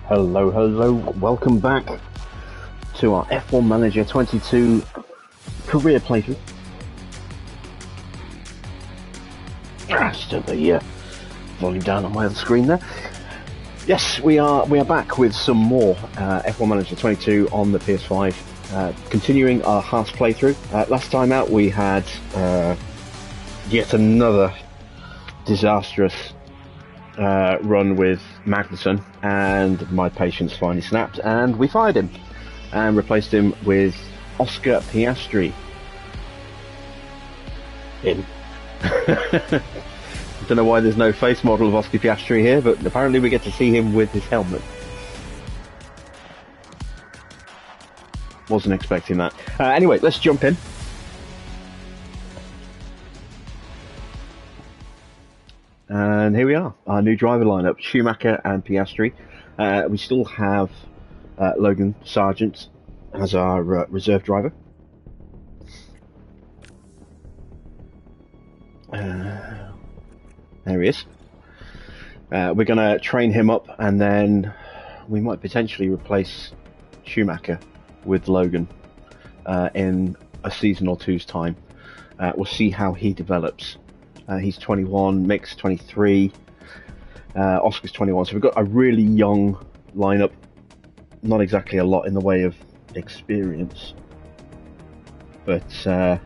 Hello, hello, welcome back to our F1 Manager 22 career playthrough. Still the volume down on my other screen there. Yes, we are back with some more F1 Manager 22 on the PS5, continuing our HAAS playthrough. Last time out we had yet another disastrous run with Magnussen, and my patience finally snapped, and we fired him and replaced him with Oscar Piastri. Him. Don't know why there's no face model of Oscar Piastri here, but apparently we get to see him with his helmet. Wasn't expecting that. Anyway, let's jump in. And here we are, our new driver lineup, Schumacher and Piastri. We still have Logan Sargent as our reserve driver. There he is. We're going to train him up, and then we might potentially replace Schumacher with Logan in a season or two's time. We'll see how he develops. He's 21, Mick's 23, Oscar's 21, so we've got a really young lineup, not exactly a lot in the way of experience, but you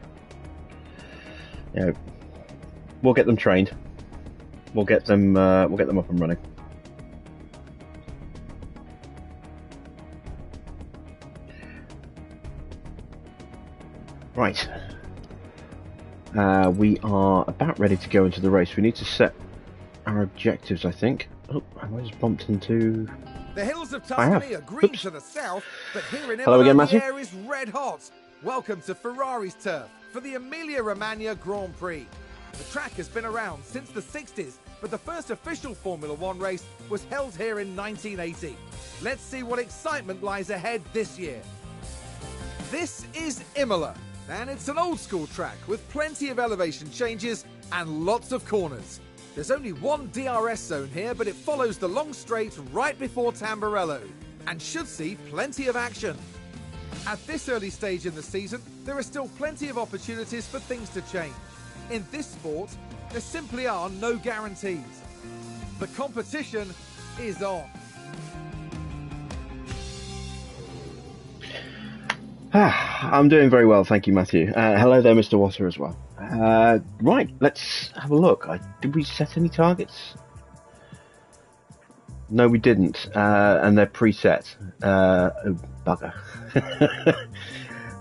know, we'll get them trained, we'll get them up and running. Right. We are about ready to go into the race. We need to set our objectives, I think. Oh, I just bumped into... The hills of Tuscany are green to the south, but here in Hello again, Imola, Matthew. the air is red hot. Welcome to Ferrari's turf for the Emilia-Romagna Grand Prix. The track has been around since the 60s, but the first official Formula One race was held here in 1980. Let's see what excitement lies ahead this year. This is Imola. And it's an old school track with plenty of elevation changes and lots of corners. There's only one DRS zone here, but it follows the long straight right before Tamburello and should see plenty of action. At this early stage in the season, there are still plenty of opportunities for things to change. In this sport, there simply are no guarantees. The competition is on. I'm doing very well, thank you, Matthew. Hello there, Mr. Wasser, as well. Right, let's have a look. Did we set any targets? No, we didn't, and they're preset. Oh, bugger.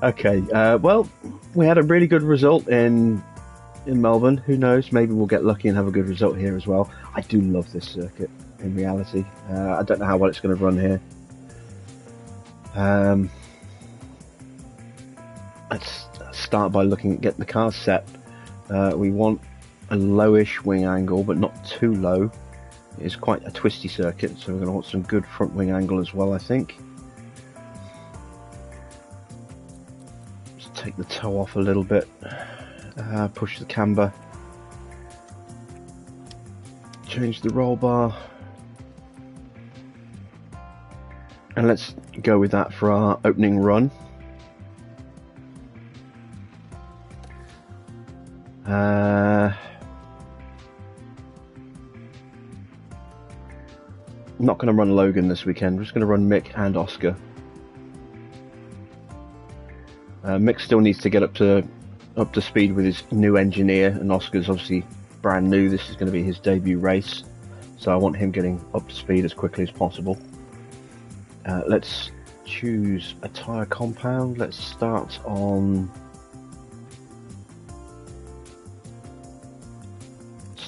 Okay, well, we had a really good result in Melbourne. Who knows, maybe we'll get lucky and have a good result here as well. I do love this circuit, in reality. I don't know how well it's going to run here. Let's start by getting the cars set. We want a lowish wing angle, but not too low. It's quite a twisty circuit, so we're going to want some good front wing angle as well, I think. Just take the toe off a little bit. Push the camber. Change the roll bar. And let's go with that for our opening run. Not going to run Logan this weekend. We're just going to run Mick and Oscar. Mick still needs to get up to speed with his new engineer, and Oscar's obviously brand new. This is going to be his debut race, so I want him getting up to speed as quickly as possible. Let's choose a tyre compound. Let's start on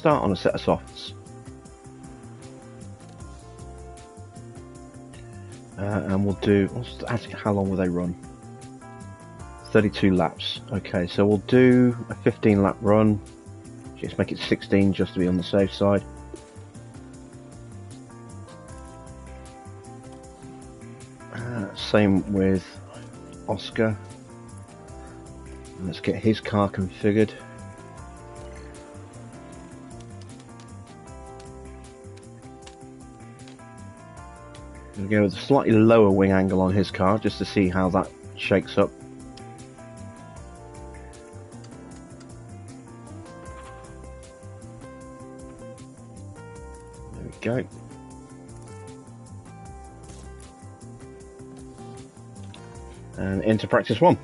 a set of softs. And we'll do, how long will they run? 32 laps. Okay, so we'll do a 15 lap run. Just make it 16 just to be on the safe side. Same with Oscar. Let's get his car configured. We'll go with a slightly lower wing angle on his car just to see how that shakes up. There we go. And into practice one.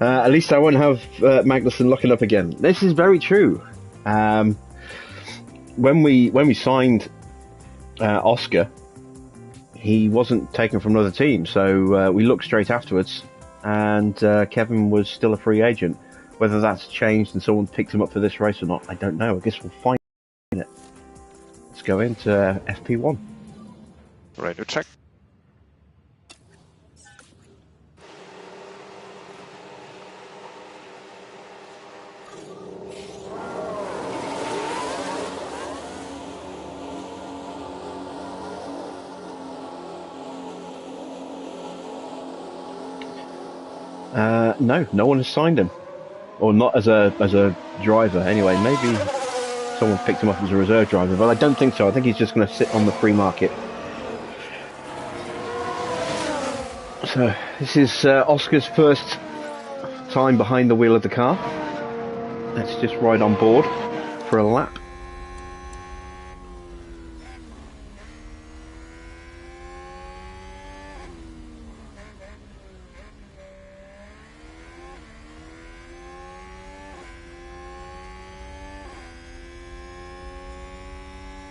At least I won't have Magnussen locking up again. This is very true. When we signed Oscar, he wasn't taken from another team, so we looked straight afterwards, and Kevin was still a free agent. Whether that's changed and someone picked him up for this race or not, I don't know. I guess we'll find it. Let's go into FP1. Radio check. No one has signed him, or not as a driver. Anyway, maybe someone picked him up as a reserve driver, but I don't think so. I think he's just going to sit on the free market. So this is Oscar's first time behind the wheel of the car. Let's just ride on board for a lap.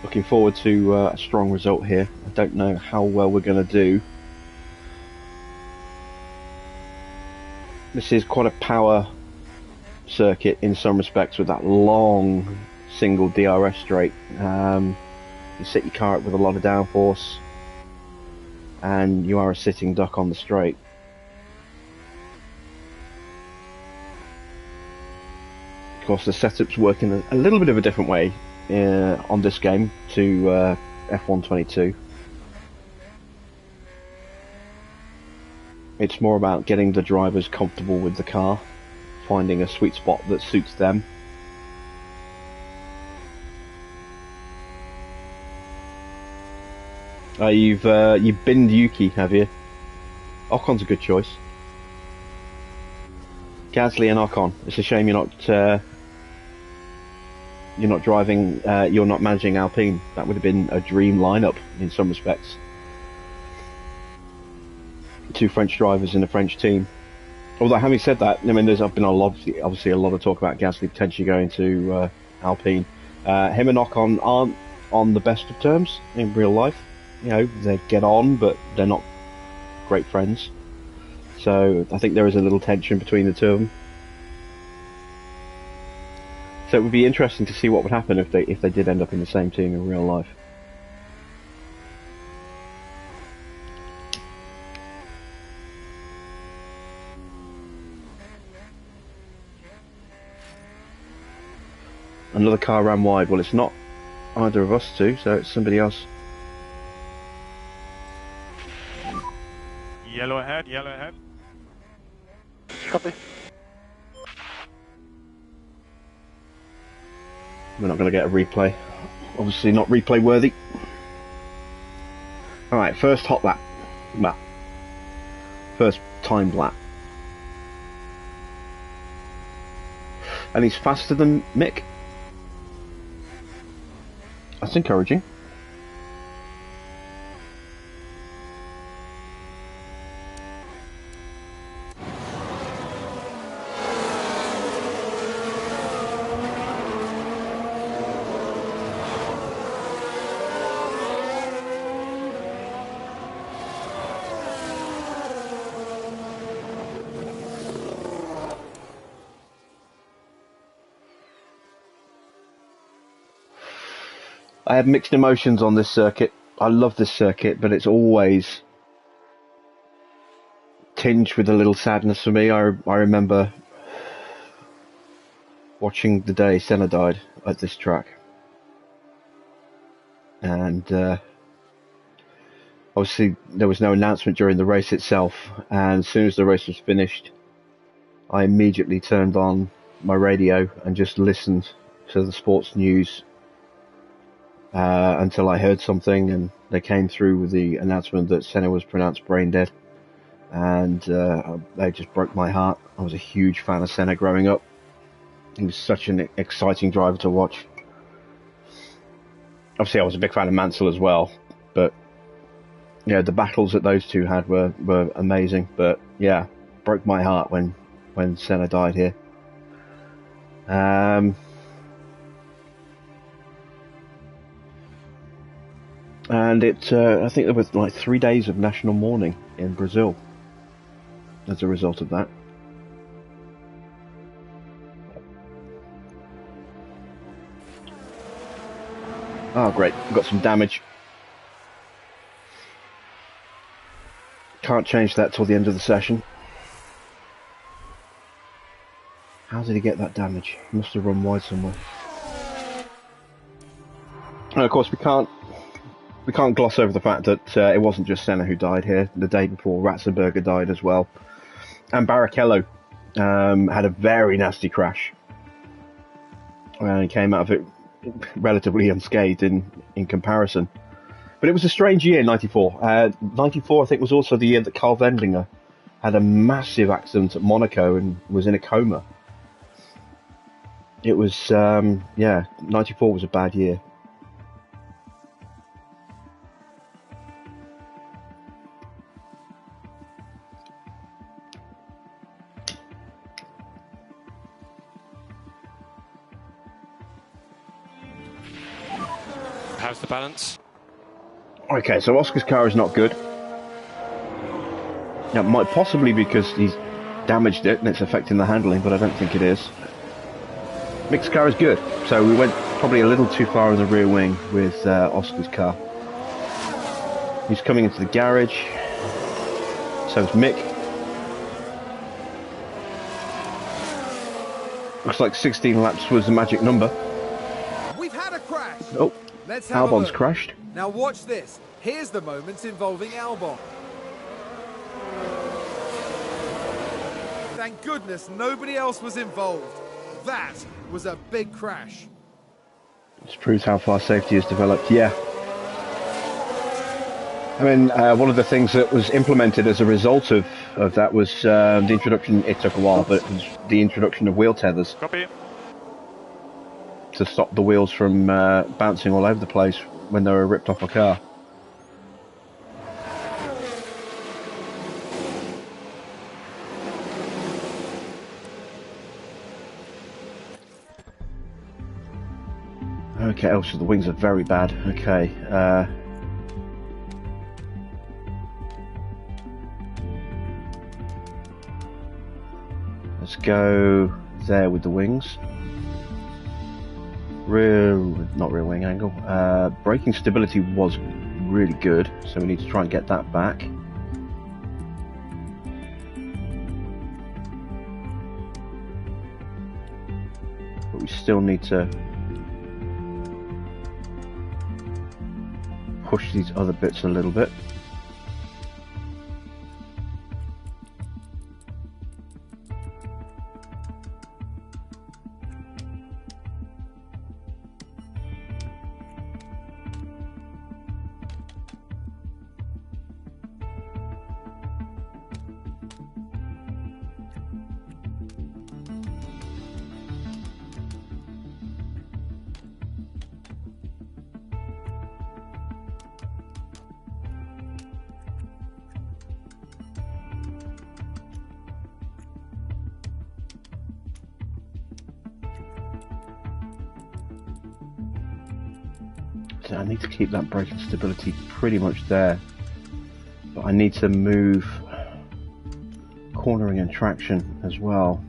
Looking forward to a strong result here. I don't know how well we're going to do. This is quite a power circuit in some respects, with that long single DRS straight. You set your car up with a lot of downforce, and you are a sitting duck on the straight. Of course, the setup's working a little bit of a different way on this game to F1 22. It's more about getting the drivers comfortable with the car, finding a sweet spot that suits them. You've binned Yuki, have you? Ocon's a good choice. Gasly and Ocon. It's a shame you're not driving, you're not managing Alpine. That would have been a dream lineup in some respects. Two French drivers in a French team. Although, having said that, I mean, there's been obviously a lot of talk about Gasly potentially going to Alpine. Him and Ocon aren't on the best of terms in real life. You know, they get on, but they're not great friends. So I think there is a little tension between the two of them. So it would be interesting to see what would happen if they did end up in the same team in real life. Another car ran wide. Well, it's not either of us two, so it's somebody else. Yellow ahead, yellow ahead. Copy. We're not going to get a replay. Obviously not replay worthy. Alright, first hot lap. Well, first timed lap. And he's faster than Mick. That's encouraging. I have mixed emotions on this circuit. I love this circuit, but it's always tinged with a little sadness for me. I remember watching the day Senna died at this track. And obviously there was no announcement during the race itself, and as soon as the race was finished, I immediately turned on my radio and just listened to the sports news until I heard something, and they came through with the announcement that Senna was pronounced brain dead, and they just broke my heart. I was a huge fan of Senna growing up. He was such an exciting driver to watch. Obviously, I was a big fan of Mansell as well, but yeah, the battles that those two had were amazing. But yeah, broke my heart when Senna died here. And I think there was like 3 days of national mourning in Brazil as a result of that. Oh, great. We've got some damage. Can't change that till the end of the session. How did he get that damage? He must have run wide somewhere. And of course, we can't gloss over the fact that it wasn't just Senna who died here. The day before, Ratzenberger died as well. And Barrichello had a very nasty crash. And he came out of it relatively unscathed in comparison. But it was a strange year, 94. 94, I think, was also the year that Carl Wendlinger had a massive accident at Monaco and was in a coma. It was, 94 was a bad year. How's the balance? Okay, so Oscar's car is not good. Now, might possibly because he's damaged it and it's affecting the handling, but I don't think it is. Mick's car is good, so we went probably a little too far in the rear wing with Oscar's car. He's coming into the garage. So is Mick. Looks like 16 laps was the magic number. We've had a crash. Oh, Let's have a Albon's look. crashed. Now watch this. Here's the moments involving Albon. Thank goodness nobody else was involved. That was a big crash. This proves how far safety has developed. Yeah. I mean, one of the things that was implemented as a result of that was the introduction, it took a while, but it was the introduction of wheel tethers. Copy. To stop the wheels from bouncing all over the place when they were ripped off a car. Okay, oh, so the wings are very bad. Okay. Let's go there with the wings. Not rear wing angle. Braking stability was really good, so we need to try and get that back. But we still need to push these other bits a little bit. I need to keep that braking stability pretty much there, but I need to move cornering and traction as well.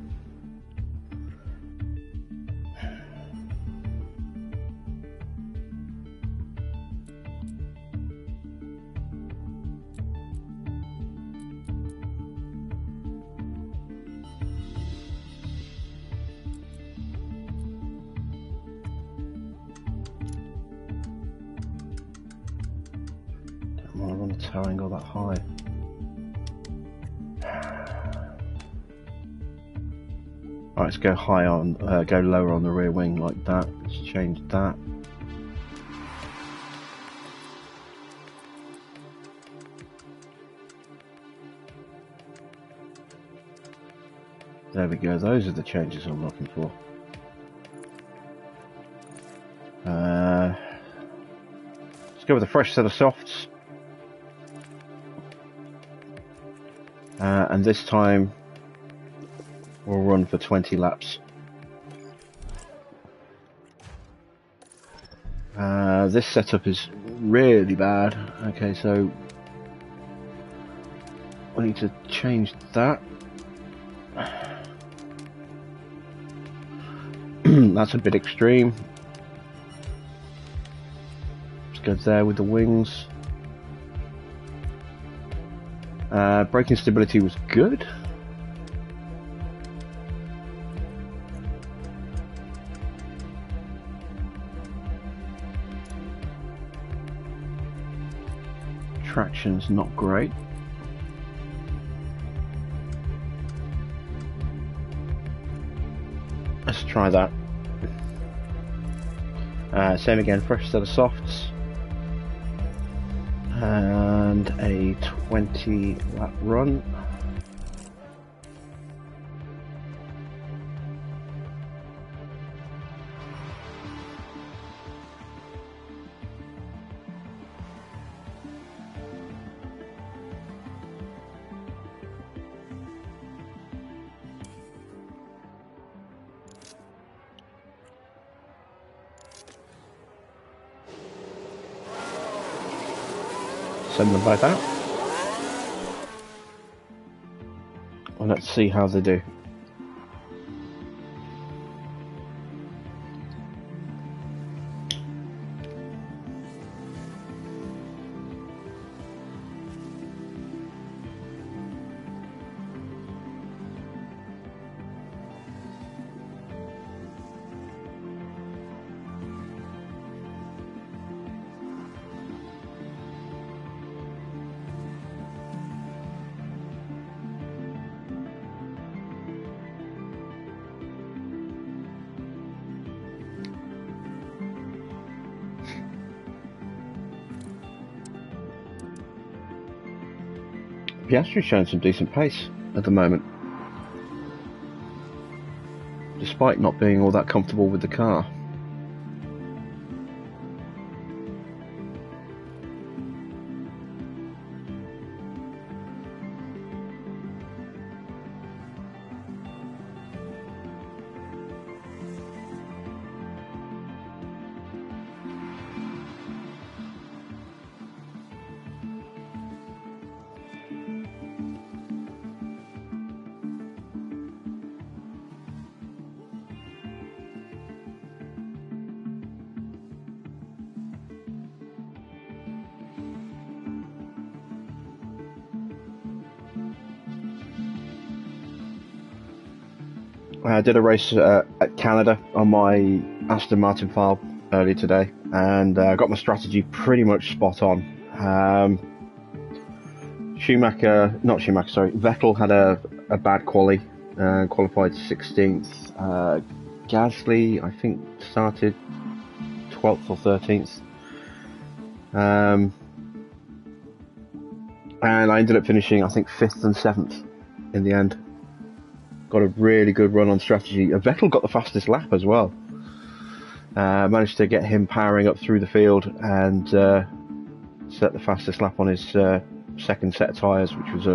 I want a toe angle that high. Alright, let's go high on, go lower on the rear wing like that. Let's change that. There we go, those are the changes I'm looking for. Let's go with a fresh set of softs. And this time we'll run for 20 laps. This setup is really bad. Okay, so I need to change that. That's a bit extreme. Let's go there with the wings. Braking stability was good. Traction's not great. Let's try that. Same again, fresh set of softs. And a 20 lap run. Send them both out. And let's see how they do. Piastri's showing some decent pace at the moment, despite not being all that comfortable with the car. I did a race at Canada on my Aston Martin file earlier today, and got my strategy pretty much spot on. Vettel had a bad quali, qualified 16th. Gasly, I think, started 12th or 13th. And I ended up finishing, I think, 5th and 7th in the end. Got a really good run on strategy. Vettel got the fastest lap as well. Managed to get him powering up through the field and set the fastest lap on his second set of tyres, which was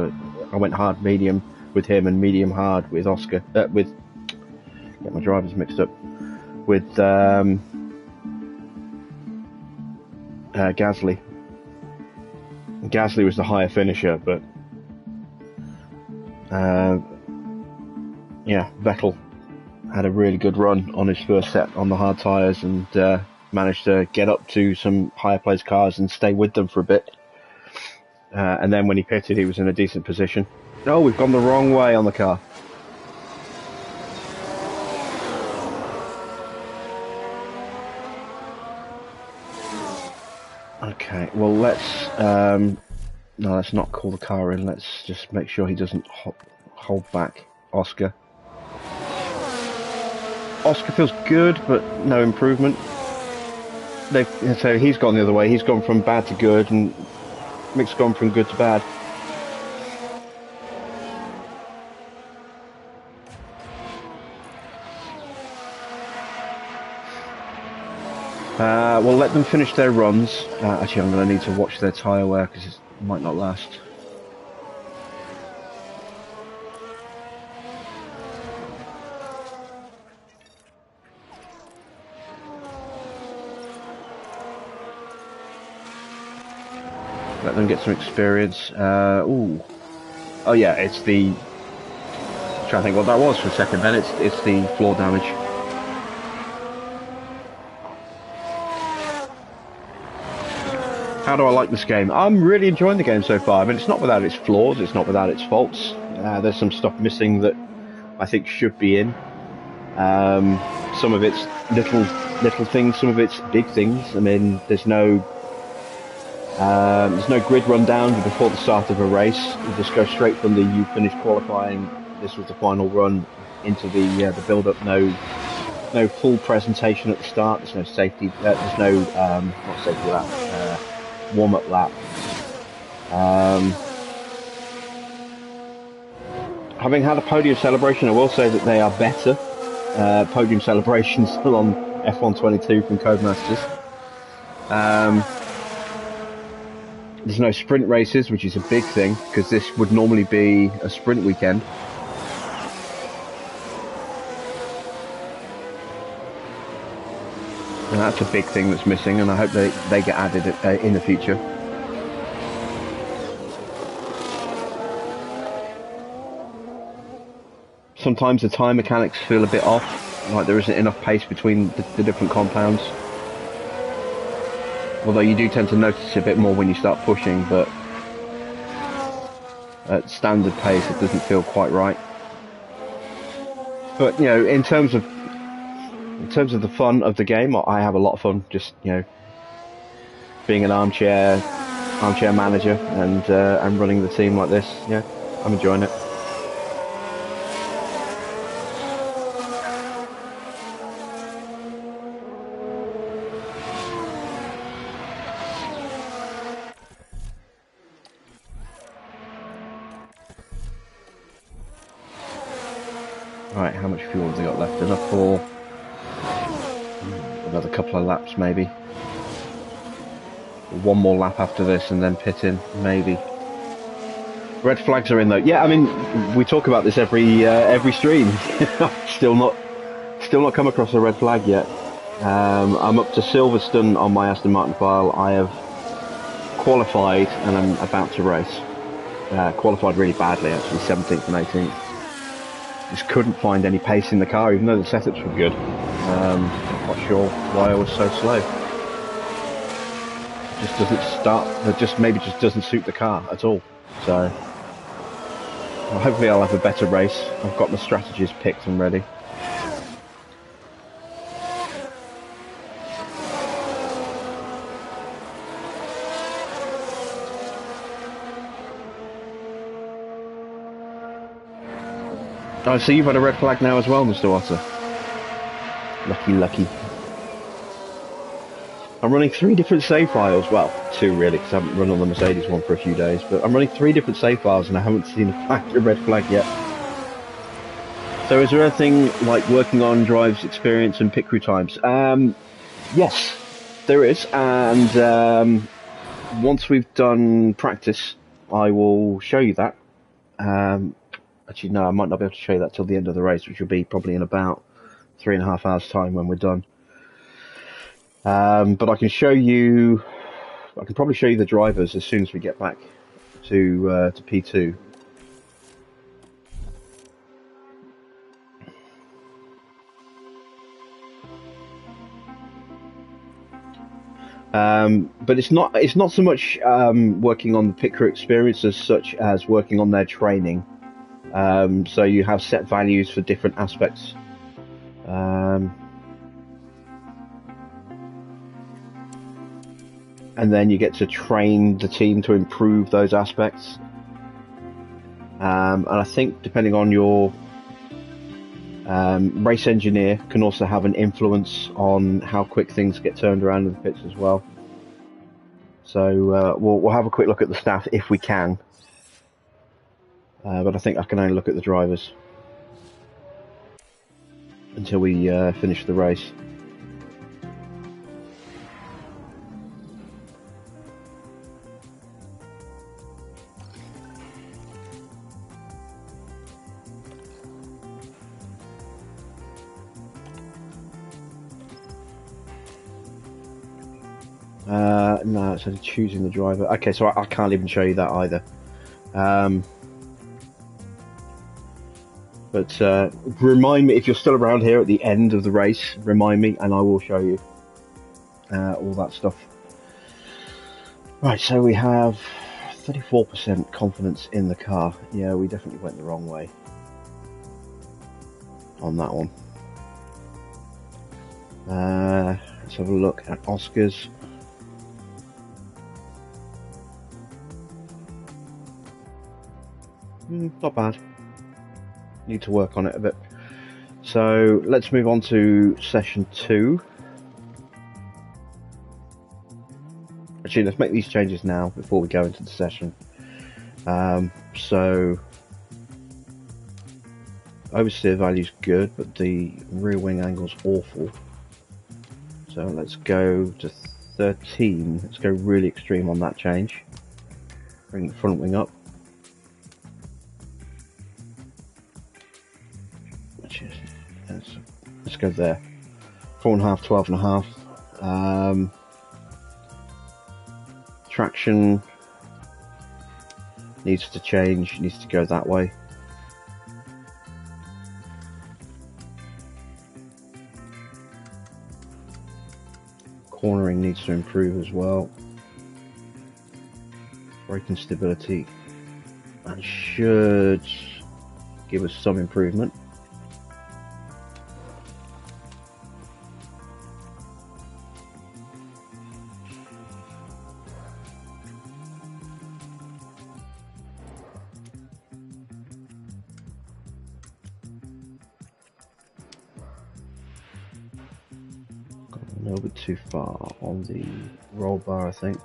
I went hard medium with him and medium hard with Oscar. Get my drivers mixed up. With Gasly. Gasly was the higher finisher, but yeah, Vettel had a really good run on his first set on the hard tyres and managed to get up to some higher placed cars and stay with them for a bit. And then when he pitted, he was in a decent position. Oh, we've gone the wrong way on the car. Okay, well let's not call the car in. Let's just make sure he doesn't hold back Oscar. Oscar feels good, but no improvement. So he's gone the other way. He's gone from bad to good, and Mick's gone from good to bad. We'll let them finish their runs. Actually, I'm going to need to watch their tyre wear because it might not last. Let them get some experience. Ooh. Oh yeah, it's the... I'm trying to think what that was for a second then. It's the floor damage. How do I like this game? I'm really enjoying the game so far. I mean, it's not without its flaws, it's not without its faults. There's some stuff missing that I think should be in. Some of it's little things, some of it's big things. I mean, there's no grid rundown before the start of a race. You just go straight from you finish qualifying. This was the final run into the build-up. No full presentation at the start. There's no safety. There's no not safety lap. Warm-up lap. Having had a podium celebration, I will say that they are better podium celebrations still on F122 from Codemasters. There's no sprint races, which is a big thing, because this would normally be a sprint weekend. And that's a big thing that's missing, and I hope they get added in the future. Sometimes the tyre mechanics feel a bit off, like there isn't enough pace between the different compounds. Although you do tend to notice it a bit more when you start pushing, but at standard pace it doesn't feel quite right. But, you know, in terms of the fun of the game, I have a lot of fun just, you know, being an armchair manager and running the team like this. Yeah, I'm enjoying it. Right, how much fuel have they got left? Enough for another couple of laps, maybe. One more lap after this, and then pit in, maybe. Red flags are in though. Yeah, I mean, we talk about this every stream. still not come across a red flag yet. I'm up to Silverstone on my Aston Martin file. I have qualified, and I'm about to race. Qualified really badly, actually, 17th and 18th. Just couldn't find any pace in the car, even though the setups were good. Not sure why I was so slow. Just doesn't start. It just maybe just doesn't suit the car at all. So well, hopefully I'll have a better race. I've got my strategies picked and ready. I see you've had a red flag now as well, Mr. Otter. Lucky. I'm running 3 different save files. Well, 2 really, because I haven't run on the Mercedes one for a few days. But I'm running 3 different save files and I haven't seen a red flag yet. So is there anything like working on drives, experience and pit crew times? Yes, there is. And once we've done practice, I will show you that. Actually, no, I might not be able to show you that till the end of the race, which will be probably in about 3.5 hours' time when we're done. But I can show you. I can probably show you the drivers as soon as we get back to P2. But it's not so much working on the pit crew experience as such as working on their training. So you have set values for different aspects. And then you get to train the team to improve those aspects. And I think depending on your race engineer can also have an influence on how quick things get turned around in the pits as well. So we'll have a quick look at the staff if we can. But I think I can only look at the drivers until we finish the race. No, it's only choosing the driver. Okay, so I can't even show you that either. But remind me, if you're still around here at the end of the race, remind me and I will show you all that stuff. Right, so we have 34% confidence in the car. Yeah, we definitely went the wrong way on that one. Let's have a look at Oscars. Not bad. Need to work on it a bit. So let's move on to session 2. Actually, let's make these changes now before we go into the session. So oversteer value's good, but the rear wing angle's awful. So let's go to 13. Let's go really extreme on that change. Bring the front wing up. Let's go there. 4.5, 12.5. Traction needs to change, needs to go that way. Cornering needs to improve as well. Braking stability, and should give us some improvement. A little bit too far on the roll bar, I think.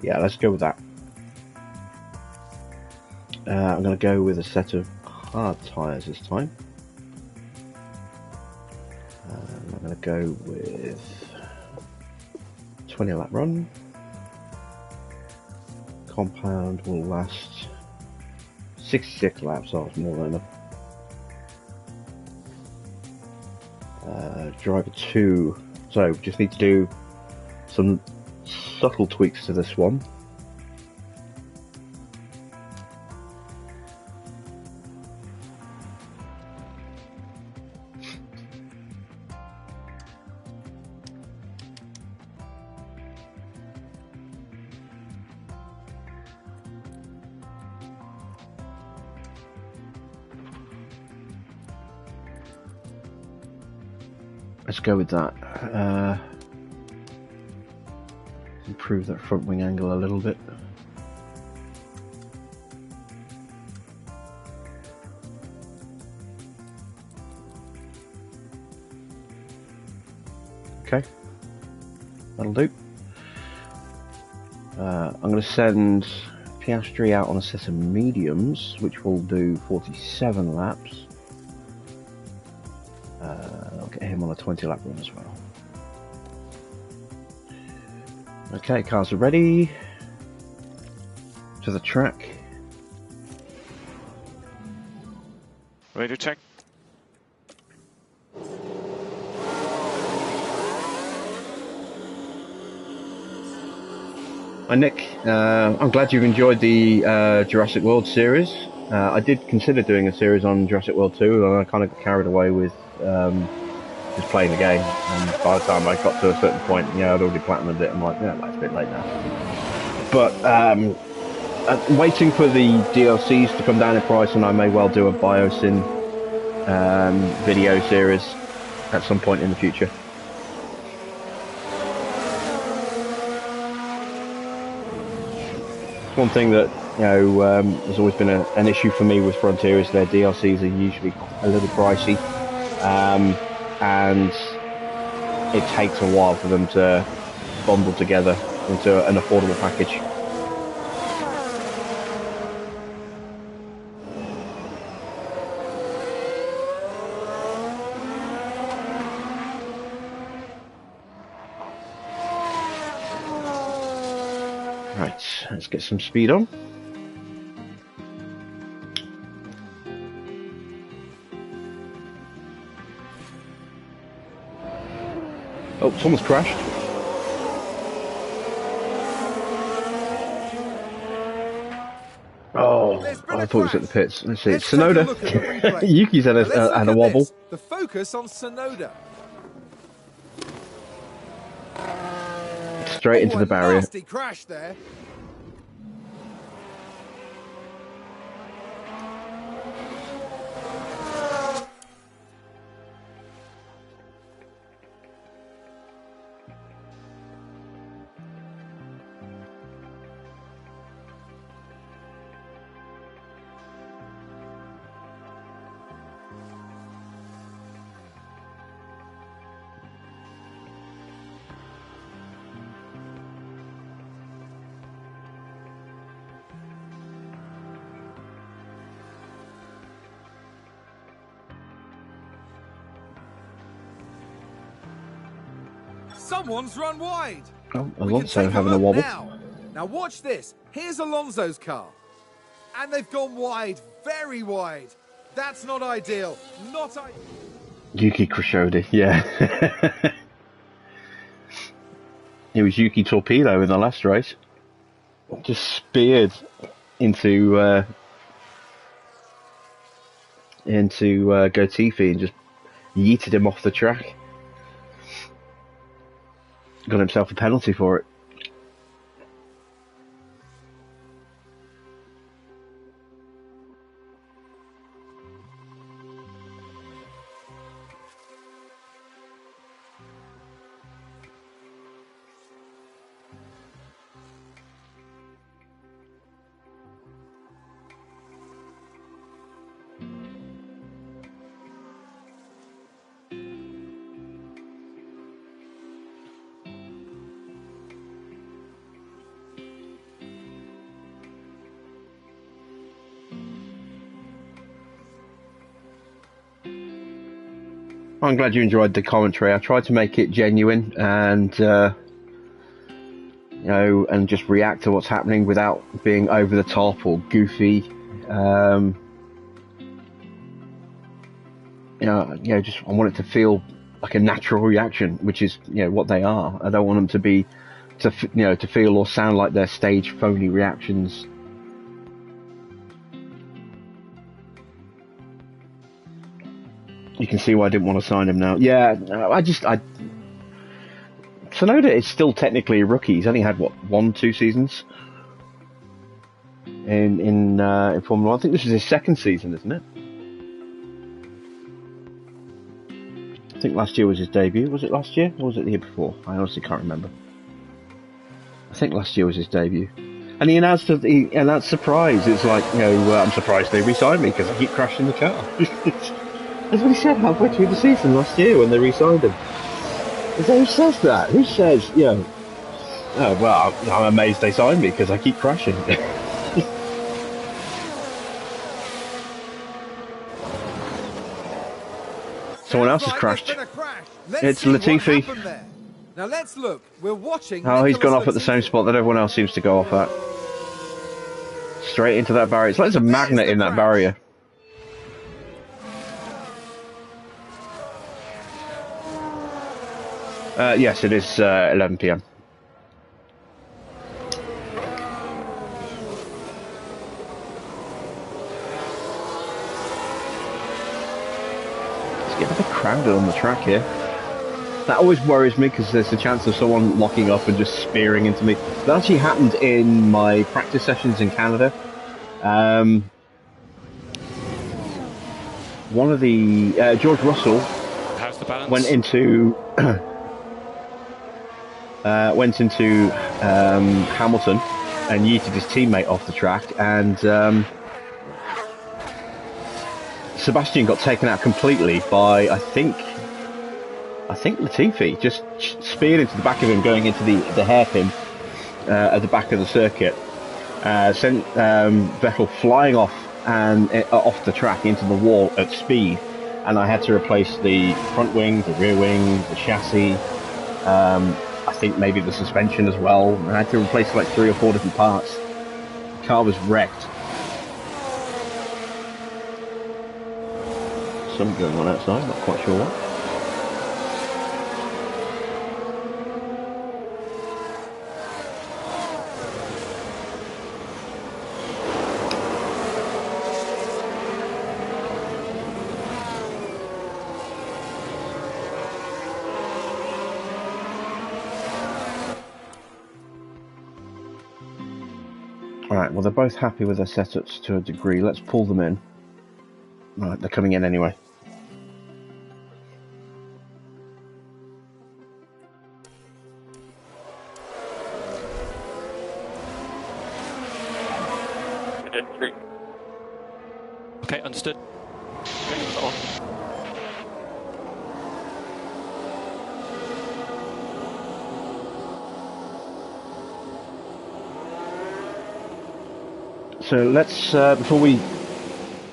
Yeah, let's go with that. I'm going to go with a set of hard tyres this time. I'm going to go with 20 lap run. Compound will last 66 laps, so it's more than enough. Driver 2. So just need to do some subtle tweaks to this one. Let's go with that. Improve that front wing angle a little bit. Okay, that'll do. I'm going to send Piastri out on a set of mediums, which will do 47 laps. I'll get him on a 20 lap run as well. Okay, cars are ready. To the track. Ready to check. Hi Nick, I'm glad you've enjoyed the Jurassic World series. I did consider doing a series on Jurassic World 2 and I kind of got carried away with just playing the game, and by the time I got to a certain point, yeah, I'd already platinumed it. I'm like, yeah, that's a bit late now. But I'm waiting for the DLCs to come down in price, and I may well do a Biosyn video series at some point in the future. One thing that has always been an issue for me with Frontier is their DLCs are usually a little pricey. And it takes a while for them to bundle together into an affordable package. Right, let's get some speed on. Oh, someone's crashed. Oh, I thought it was at the pits. Let's see, it's Sonoda. Yuki's had a wobble. This. The focus on Sonoda. Straight into the barrier. Nasty crash there. Someone's run wide. Oh, Alonso having a wobble. Now watch this. Here's Alonso's car. And they've gone wide, very wide. That's not ideal. Not ideal. Yuki Crashodi, yeah. It was Yuki Torpedo in the last race. Just speared into Gotifi and just yeeted him off the track. Got himself a penalty for it. I'm glad you enjoyed the commentary. I tried to make it genuine and, you know, and just react to what's happening without being over the top or goofy. You know, just I want it to feel like a natural reaction, which is, you know, what they are. I don't want them to be, to feel or sound like they're staged, phony reactions. You can see why I didn't want to sign him now. Yeah, Tsunoda is still technically a rookie. He's only had, what, 1-2 seasons in Formula 1. I think this is his second season, isn't it? I think last year was his debut. Was it last year, or was it the year before? I honestly can't remember. I think last year was his debut. And he announced surprise. It's like, you know, I'm surprised they re-signed me because I keep crashing the car. That's what he said halfway through the season last year when they re-signed him. Who says that? Who says, you know, oh, well, I'm amazed they signed me because I keep crashing. Someone else has crashed. It's Latifi. Now let's look. We're watching. Oh, he's gone off at the same spot that everyone else seems to go off at. Straight into that barrier. It's like there's a magnet in that barrier. Yes, it is 11 PM. Let's get a bit crowded on the track here. That always worries me because there's a chance of someone locking up and just spearing into me. That actually happened in my practice sessions in Canada. One of the George Russell went into Hamilton and yeeted his teammate off the track, and Sebastian got taken out completely by I think Latifi just speared into the back of him, going into the hairpin at the back of the circuit, sent Vettel flying off and off the track into the wall at speed, and I had to replace the front wing, the rear wing, the chassis, I think maybe the suspension as well. I had to replace like 3 or 4 different parts. The car was wrecked. Something going on outside, not quite sure what. Alright, well they're both happy with their setups to a degree. Let's pull them in. Right, they're coming in anyway. Okay, understood. So let's, before we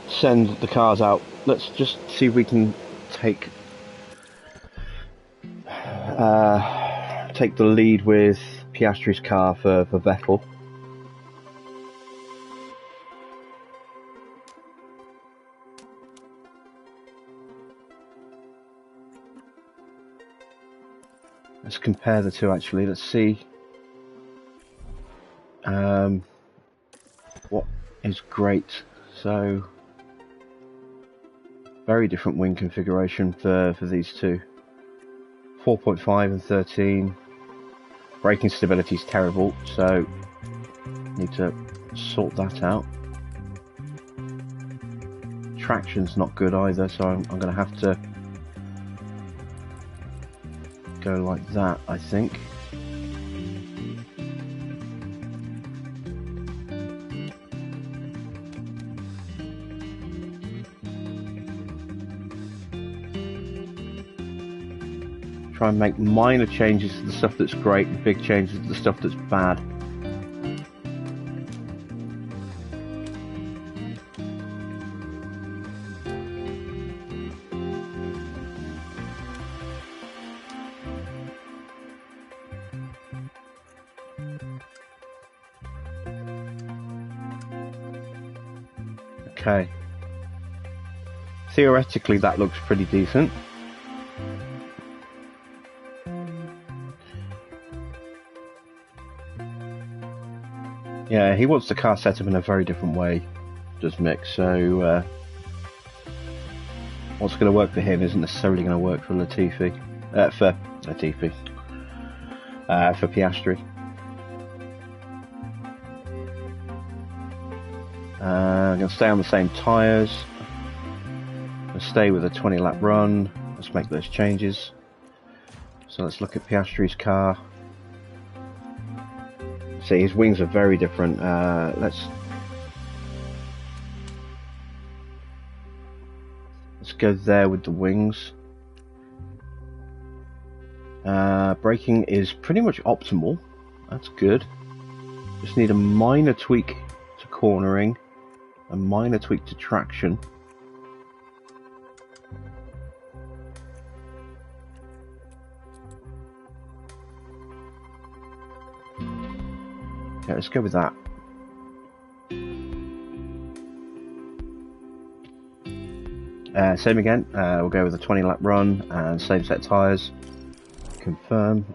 send the cars out, let's just see if we can take the lead with Piastri's car for Vettel. Let's compare the two actually. Let's see what is great. So very different wing configuration for these two. 4.5 and 13. Braking stability is terrible, so need to sort that out. Traction's not good either, so I'm going to have to go like that, I think. Try and make minor changes to the stuff that's great and big changes to the stuff that's bad. Okay. Theoretically that looks pretty decent. Yeah, he wants the car set up in a very different way, does Mick, so what's going to work for him isn't necessarily going to work for Latifi. For Piastri. I'm going to stay on the same tyres. I'll stay with a 20 lap run. Let's make those changes. So let's look at Piastri's car. See, his wings are very different. Let's go there with the wings. Braking is pretty much optimal. That's good. Just need a minor tweak to cornering, a minor tweak to traction. Okay, let's go with that. Same again, we'll go with a 20 lap run and same set tyres. Confirm.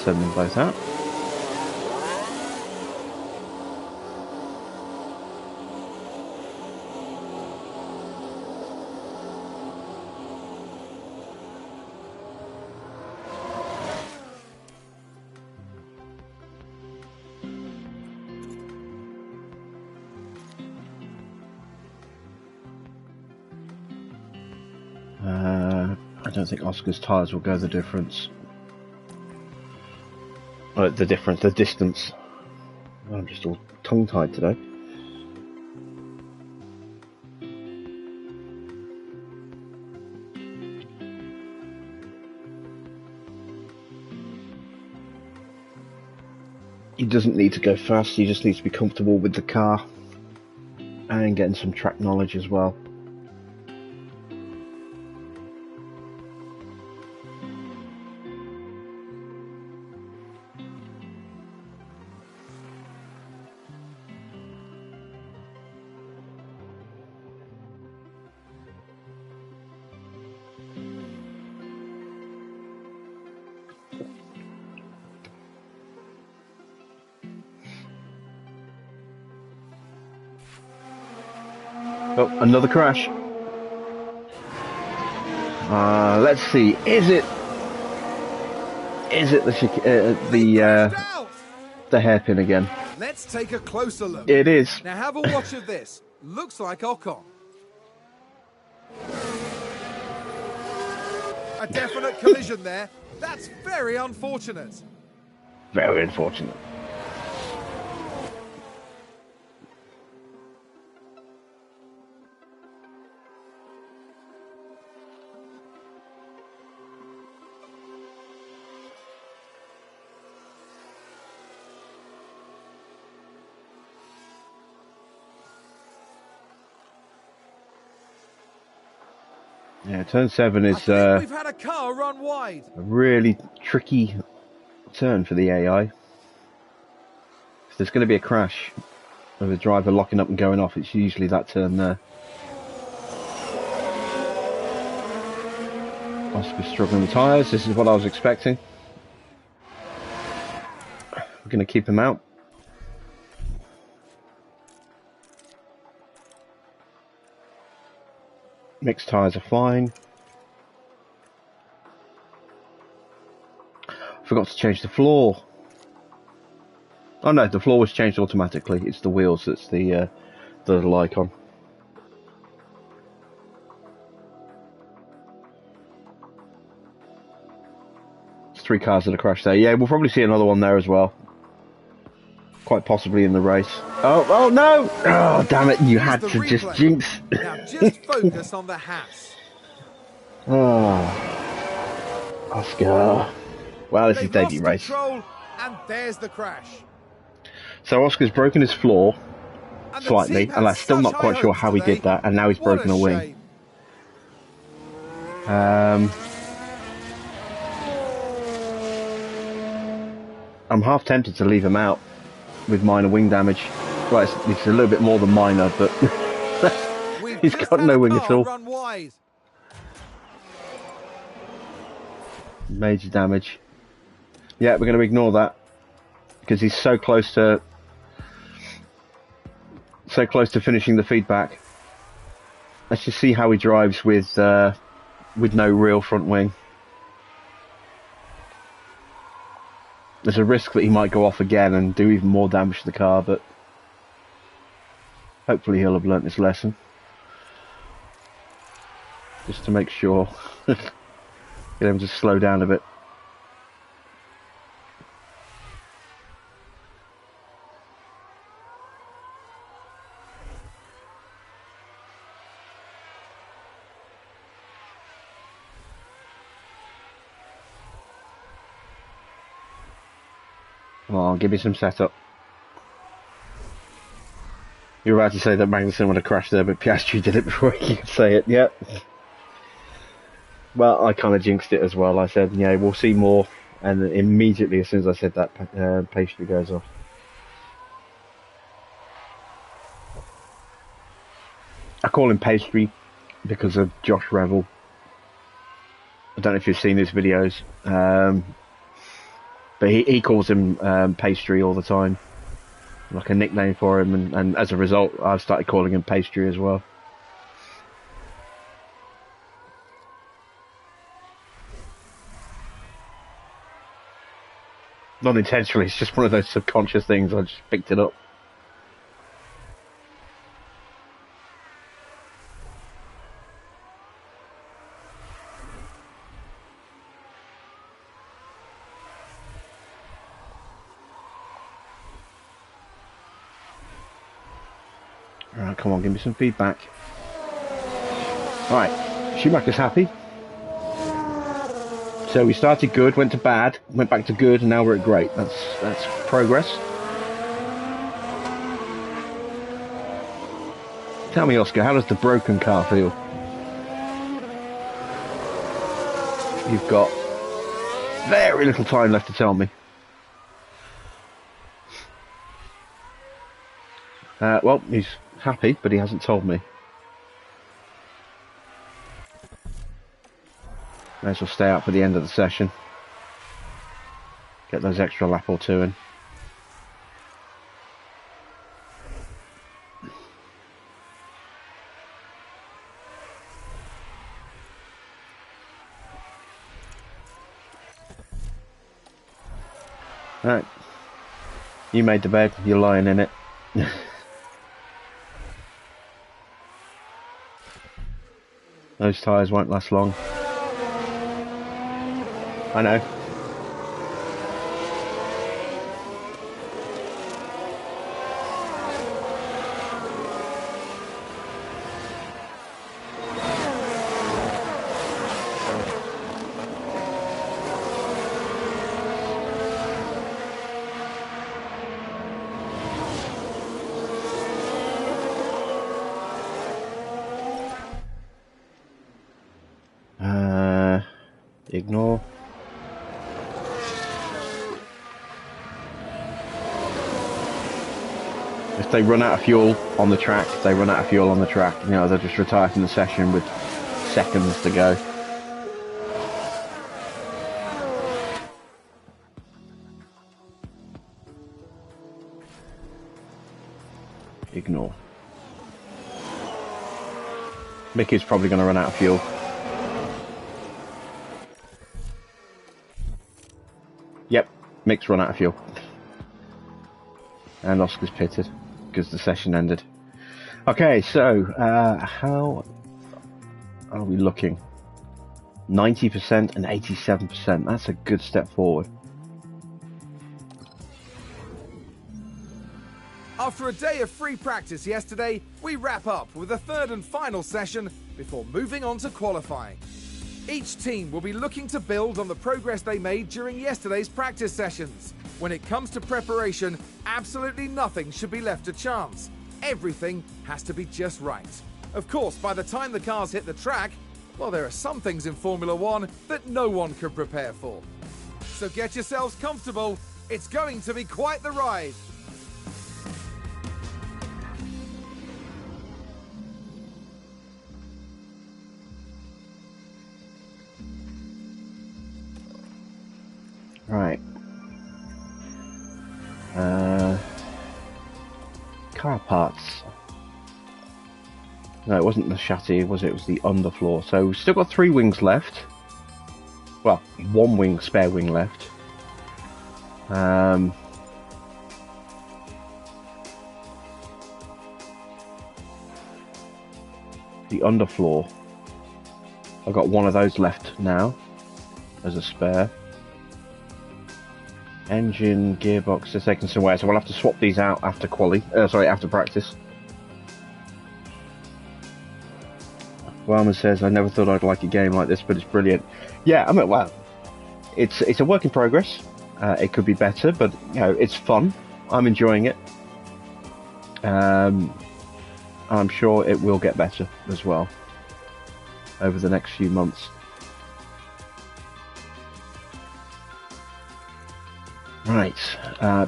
Send them both out. I don't think Oscar's tyres will go the difference. The distance. I'm just all tongue-tied today. He doesn't need to go fast, he just needs to be comfortable with the car and getting some track knowledge as well. Oh, another crash. Let's see. Is it the hairpin again? Let's take a closer look. It is. Now have a watch of this. Looks like Ocon. A definite collision there. That's very unfortunate. Very unfortunate. Yeah, turn 7 is we've had a car run wide. a really tricky turn for the AI. If there's going to be a crash with a driver locking up and going off, it's usually that turn there. Oscar's struggling with tyres. This is what I was expecting. We're going to keep him out. Mixed tyres are fine. Forgot to change the floor. Oh no, the floor was changed automatically. It's the wheels that's the little icon. There's 3 cars that have crashed there. Yeah, we'll probably see another one there as well. Quite possibly in the race. Oh no! Oh, damn it, you had to just jinx. Now just focus on the HAAS. Oh, Oscar. Well, this is debut race. Control, and there's the crash. So Oscar's broken his floor slightly, and I'm still not quite sure how he did that, and now he's broken a wing. I'm half tempted to leave him out with minor wing damage. Right, it's a little bit more than minor, but he's got no wing at all. Major damage. Yeah, we're going to ignore that because he's so close to finishing the feedback. Let's just see how he drives with no real front wing. There's a risk that he might go off again and do even more damage to the car, but hopefully he'll have learnt his lesson. Just to make sure. Get him to slow down a bit. Come on, give me some setup. You were about to say that Magnussen would have crashed there, but Piastri did it before you could say it. Yep. Well, I kind of jinxed it as well. I said, yeah, we'll see more, and immediately as soon as I said that, Pastry goes off. I call him Pastry because of Josh Revel. I don't know if you've seen his videos, but he calls him Pastry all the time, like a nickname for him, and as a result, I've started calling him Pastry as well. Not intentionally, it's just one of those subconscious things. I just picked it up. Alright, come on, give me some feedback. Alright, Schumacher's happy. So we started good, went to bad, went back to good, and now we're at great. That's progress. Tell me, Oscar, how does the broken car feel? You've got very little time left to tell me. Well, he's happy, but he hasn't told me. May as well stay out for the end of the session. Get those extra lap or two in. Right. You made the bed, you're lying in it. Those tyres won't last long. I know. Ignore. If they run out of fuel on the track, they run out of fuel on the track. You know, they'll just retire from the session with seconds to go. Ignore. Mickey's probably going to run out of fuel. Yep, Mick's run out of fuel. And Oscar's pitted because the session ended. Okay, so how are we looking? 90% and 87%. That's a good step forward. After a day of free practice yesterday, we wrap up with a third and final session before moving on to qualifying. Each team will be looking to build on the progress they made during yesterday's practice sessions. When it comes to preparation, absolutely nothing should be left to chance. Everything has to be just right. Of course, by the time the cars hit the track, well, there are some things in Formula One that no one could prepare for. So get yourselves comfortable. It's going to be quite the ride. Right. Car parts. No, it wasn't the chassis, was it? It was the underfloor. So we've still got 3 wings left. Well, 1 wing, spare wing left. The underfloor. I've got 1 of those left now as a spare. Engine, gearbox, they're taking some wear, so we'll have to swap these out after after practice. Wellman says, I never thought I'd like a game like this, but it's brilliant. Yeah, I mean, well, it's a work in progress. It could be better, but you know, it's fun. I'm enjoying it. I'm sure it will get better as well over the next few months. Right,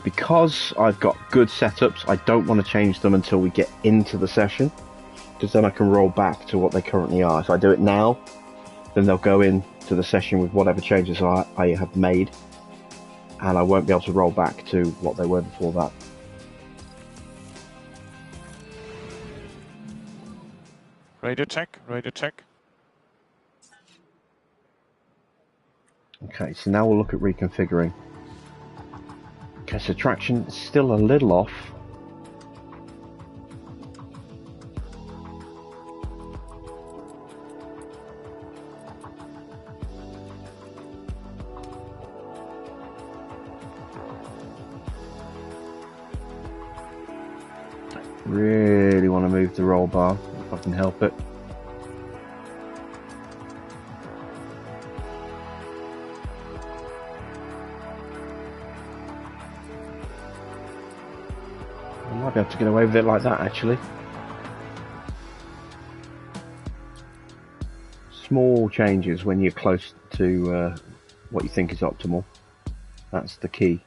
because I've got good setups, I don't want to change them until we get into the session, because then I can roll back to what they currently are. If I do it now, then they'll go into the session with whatever changes I have made, and I won't be able to roll back to what they were before that. Radio check, radio check. Okay, so now we'll look at reconfiguring. Okay, so traction is still a little off. Really want to move the roll bar if I can help it. I might be able to get away with it like that, actually. small changes when you're close to what you think is optimal. That's the key.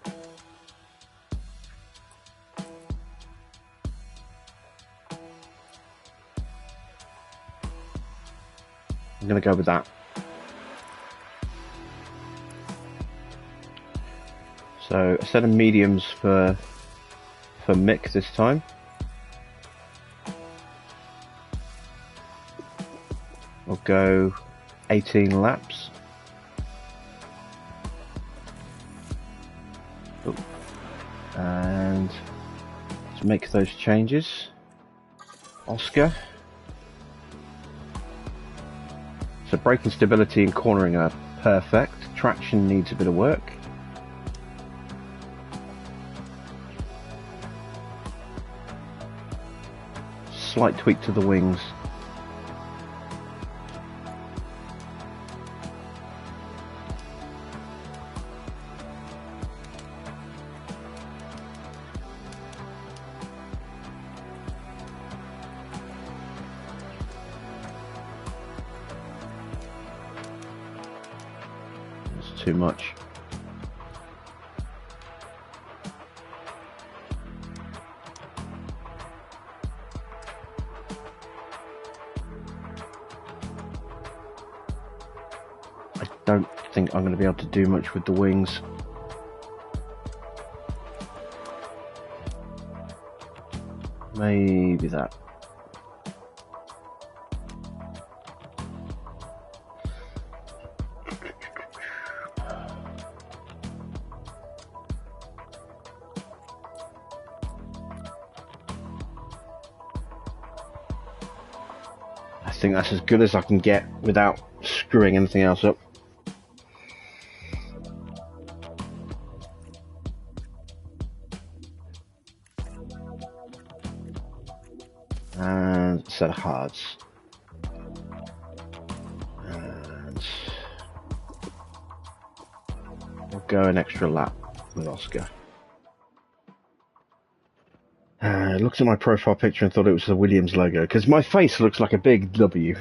I'm going to go with that. So a set of mediums for Mick this time. We'll go 18 laps. Oh. And let's make those changes. Oscar. So braking stability and cornering are perfect. Traction needs a bit of work. Slight tweak to the wings. That's too much. Don't think I'm going to be able to do much with the wings. Maybe that. I think that's as good as I can get without screwing anything else up. And a set of HAAS. And we'll go an extra lap with Oscar. I looked at my profile picture and thought it was the Williams logo, because my face looks like a big W.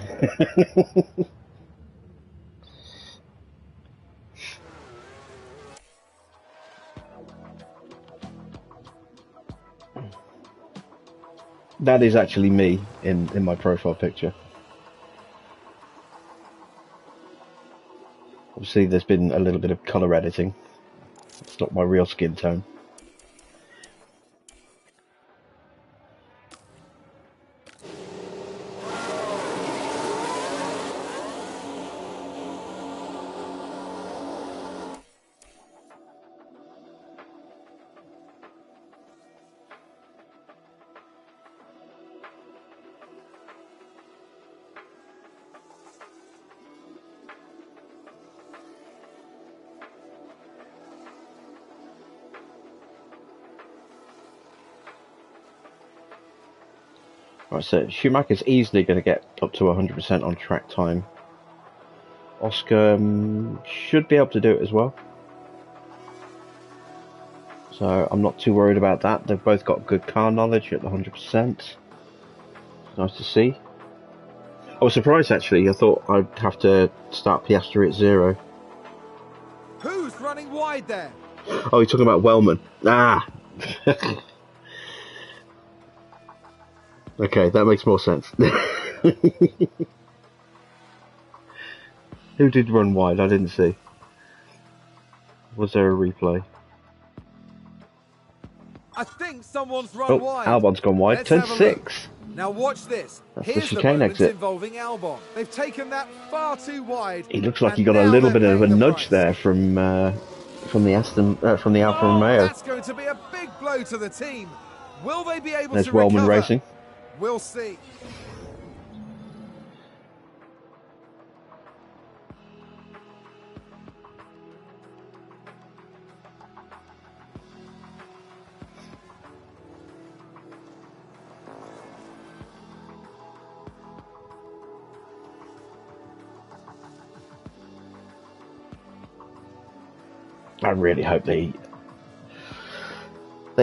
That is actually me in my profile picture. Obviously there's been a little bit of colour editing. It's not my real skin tone. Right, so Schumacher's easily going to get up to 100% on track time. Oscar should be able to do it as well. So I'm not too worried about that. They've both got good car knowledge at 100%. Nice to see. I was surprised actually. I thought I'd have to start Piastri at 0. Who's running wide there? Oh, you're talking about Wellman. Ah! Okay, that makes more sense. Who did run wide? I didn't see. Was there a replay? I think someone's run wide. Albon's gone wide. Let's Turn have a 6. look. Now watch this. That's Here's the the chicane moments exit. involving Albon. They've taken that far too wide. He looks like he and got a now little they're bit of a paying the nudge price. there from the Alfa Romeo. That's going to be a big blow to the team. Will they be able There's to Wellman recover? racing. We'll see. I really hope they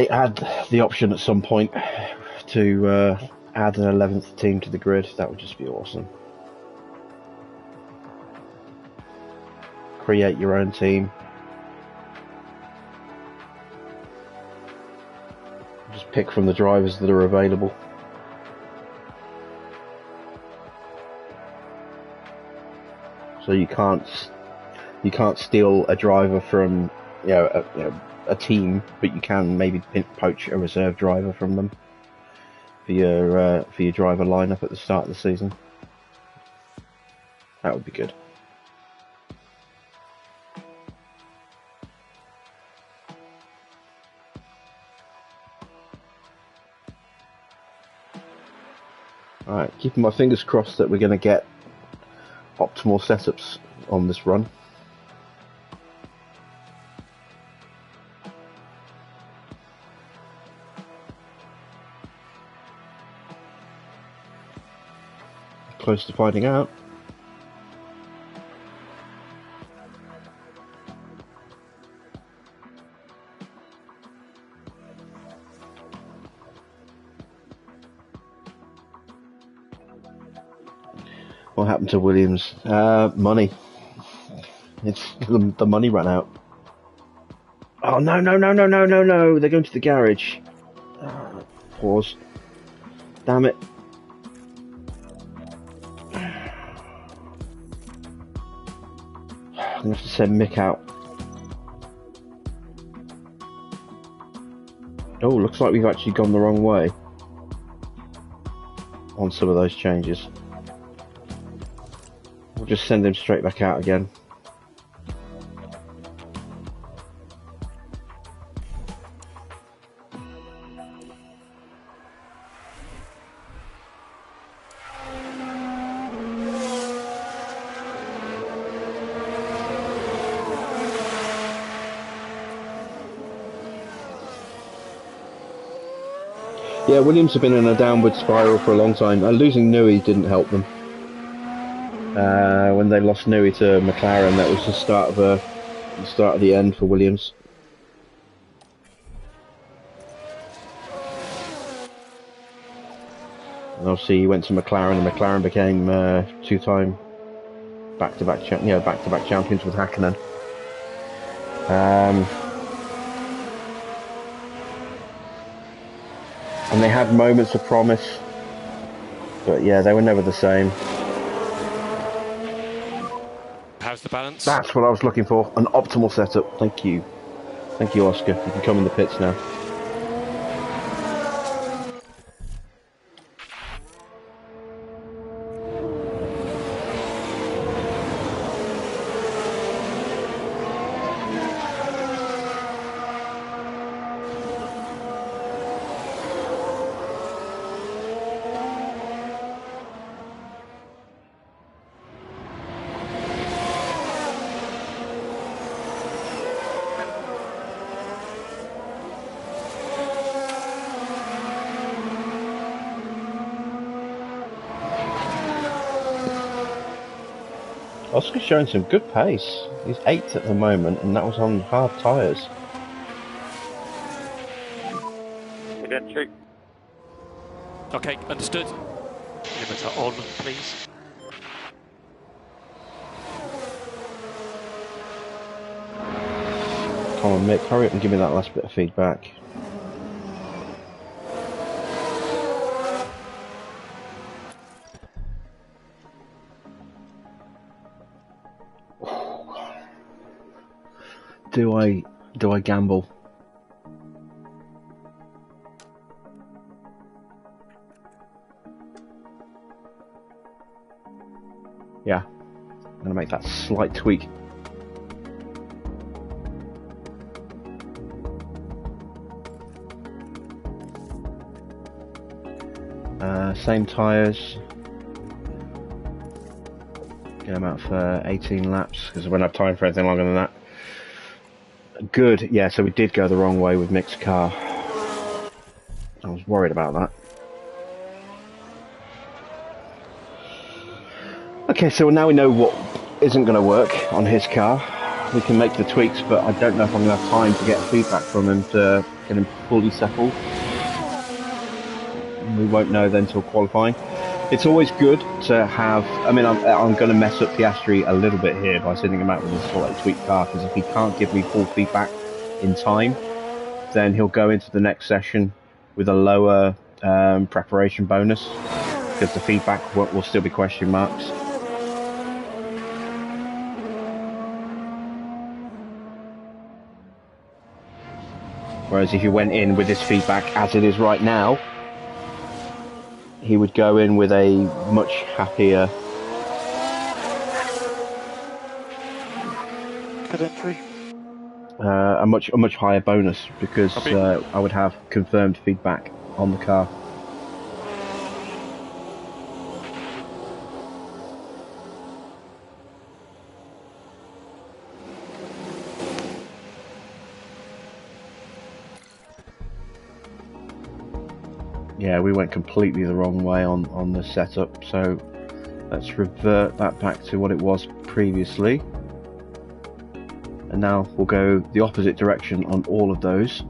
add the option at some point to add an 11th team to the grid. That would just be awesome. create your own team. Just pick from the drivers that are available. So you can't steal a driver from a team, but you can maybe poach a reserve driver from them for your driver lineup at the start of the season. That would be good. Alright, keeping my fingers crossed that we're going to get optimal setups on this run. Close to finding out. What happened to Williams? Money. It's the money ran out. Oh no! They're going to the garage. Pause. Damn it. I'm going to have to send Mick out. Oh, looks like we've actually gone the wrong way on some of those changes. We'll just send him straight back out again. Yeah, Williams have been in a downward spiral for a long time. Losing Newey didn't help them. When they lost Newey to McLaren, that was the start of the end for Williams. And obviously, he went to McLaren, and McLaren became two-time back-to-back champions with Hakkinen. And they had moments of promise, but yeah, they were never the same. How's the balance? That's what I was looking for, an optimal setup. Thank you, Oscar. You can come in the pits now. Oscar's showing some good pace. He's 8th at the moment, and that was on hard tyres. Again, shoot. Okay, understood. Limiter on, please. Come on, Mick, hurry up and give me that last bit of feedback. Do I gamble? Yeah, I'm gonna make that slight tweak. Same tyres. Get them out for 18 laps because I won't have time for anything longer than that. Good, yeah, so we did go the wrong way with Mick's car. I was worried about that. Okay, so now we know what isn't going to work on his car. We can make the tweaks, but I don't know if I'm going to have time to get feedback from him to get him fully settled. We won't know then till qualifying. It's always good to have. I mean, I'm going to mess up Piastri a little bit here by sending him out with a slightly tweaked car, because if he can't give me full feedback in time, then he'll go into the next session with a lower preparation bonus, because the feedback will still be question marks. Whereas if he went in with this feedback as it is right now, he would go in with a much happier. Good entry. A much higher bonus, because I would have confirmed feedback on the car. Yeah, we went completely the wrong way on the setup, so let's revert that back to what it was previously. And now we'll go the opposite direction on all of those.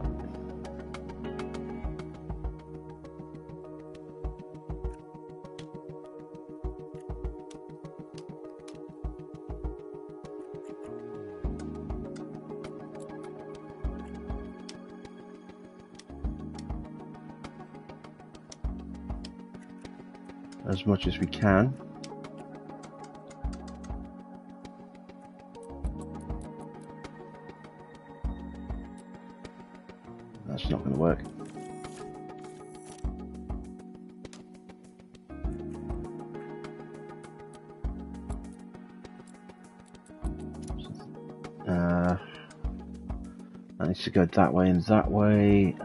As much as we can. That's not going to work. That needs to go that way and that way.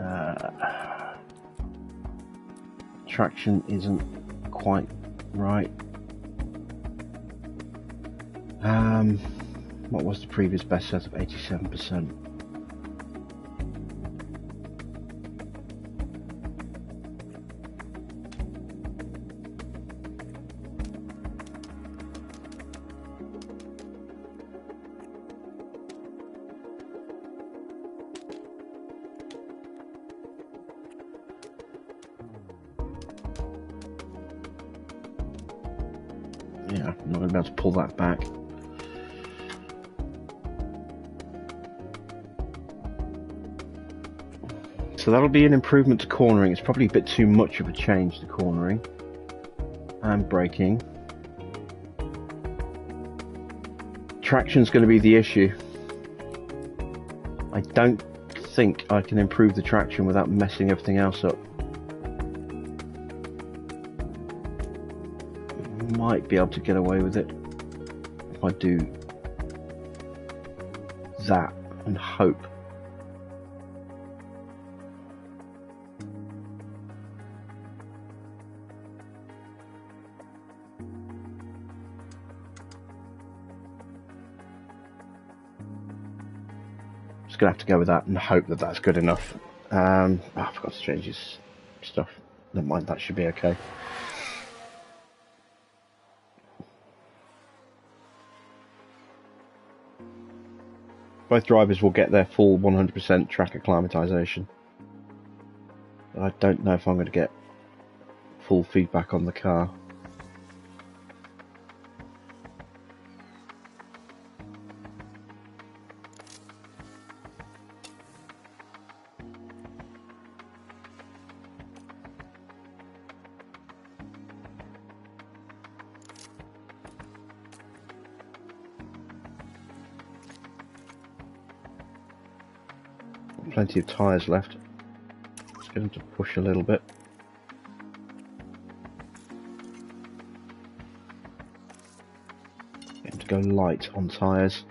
Traction isn't quite right. What was the previous best setup? 87%. Yeah, I'm not going to be able to pull that back. So that'll be an improvement to cornering. It's probably a bit too much of a change to cornering and braking. Traction's going to be the issue. I don't think I can improve the traction without messing everything else up. Might be able to get away with it if I do that and hope. Just gonna have to go with that and hope that that's good enough. I forgot to change his stuff. Never mind, that should be okay. Both drivers will get their full 100% track acclimatization. I don't know if I'm going to get full feedback on the car. Plenty of tyres left. Let's get them to push a little bit. Get them to go light on tyres,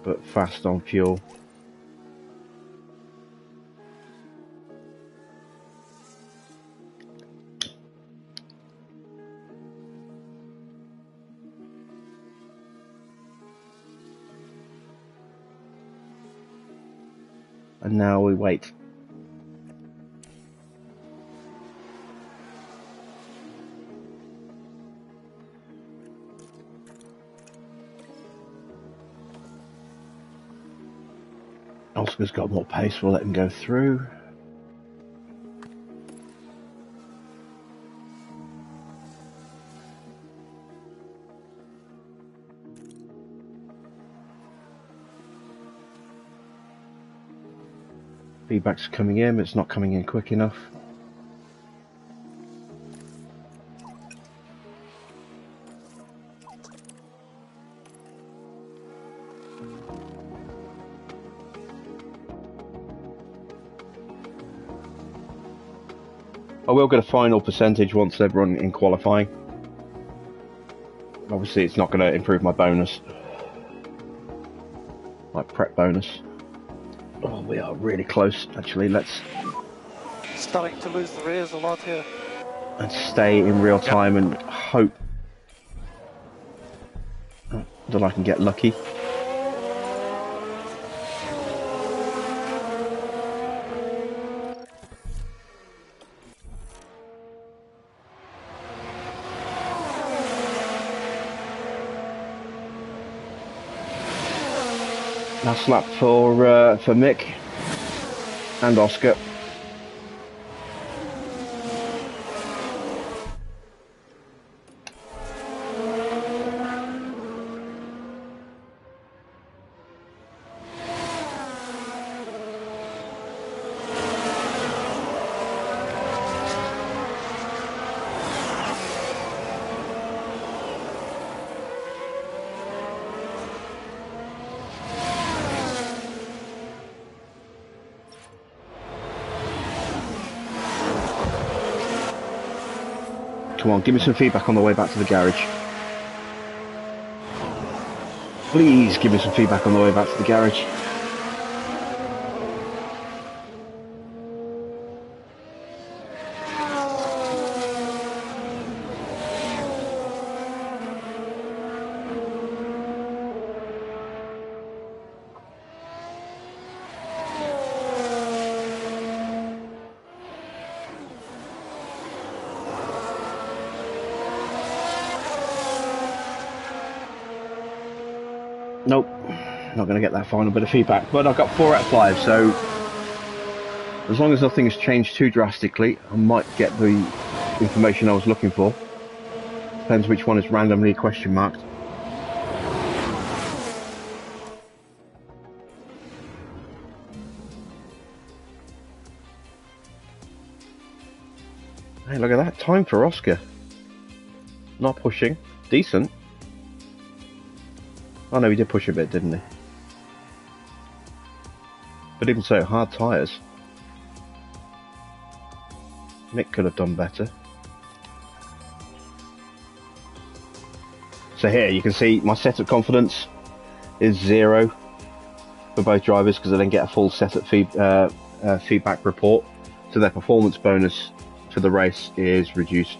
but fast on fuel. And now we wait. Oscar's got more pace, we'll let him go through. Feedback's coming in, but it's not coming in quick enough. I will get a final percentage once they've run in qualifying. Obviously it's not going to improve my bonus. My prep bonus. Oh, we are really close actually. Let's Starting to lose the rears a lot here. and stay in real time and hope that I can get lucky. Last lap for Mick and Oscar. Come on, give me some feedback on the way back to the garage. Please give me some feedback on the way back to the garage. Nope, not going to get that final bit of feedback, but I've got 4 out of 5, so as long as nothing has changed too drastically, I might get the information I was looking for. Depends which one is randomly question marked. Hey, look at that, time for Oscar. Not pushing, decent. Oh no, he did push a bit, didn't he? But even so, hard tyres. Mick could have done better. So here, you can see my setup confidence is 0 for both drivers because I then get a full setup feedback report. So their performance bonus for the race is reduced.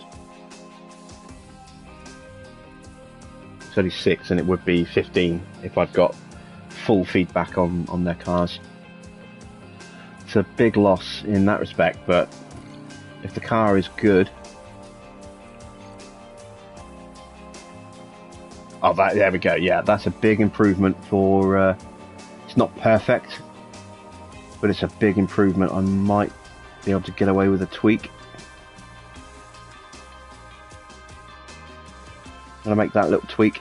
It's only 6 and it would be 15 if I'd got full feedback on their cars. It's a big loss in that respect, but if the car is good... Oh, there we go, yeah, that's a big improvement for... it's not perfect, but it's a big improvement. I might be able to get away with a tweak. I'm going to make that little tweak.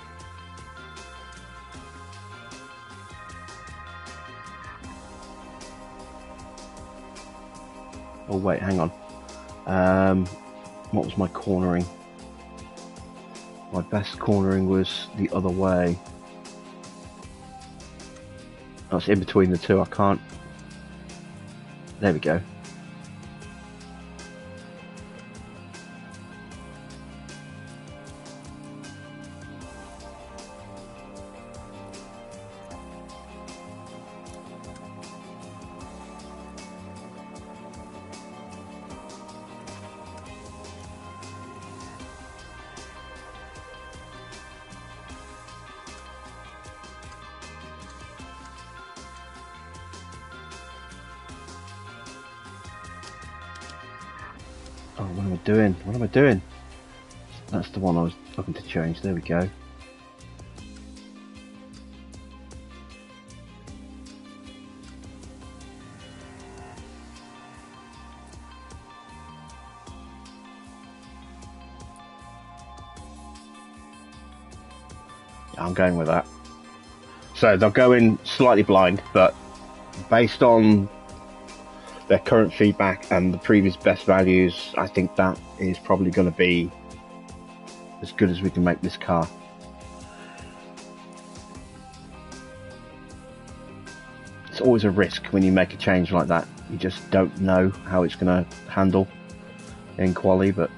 Oh wait, hang on. What was my cornering? My best cornering was the other way. That's in between the two, I can't... There we go. Oh, what am I doing? What am I doing? That's the one I was looking to change. There we go. I'm going with that. So they'll go in slightly blind, but based on their current feedback and the previous best values, I think that is probably going to be as good as we can make this car. It's always a risk when you make a change like that. You just don't know how it's going to handle in quali, but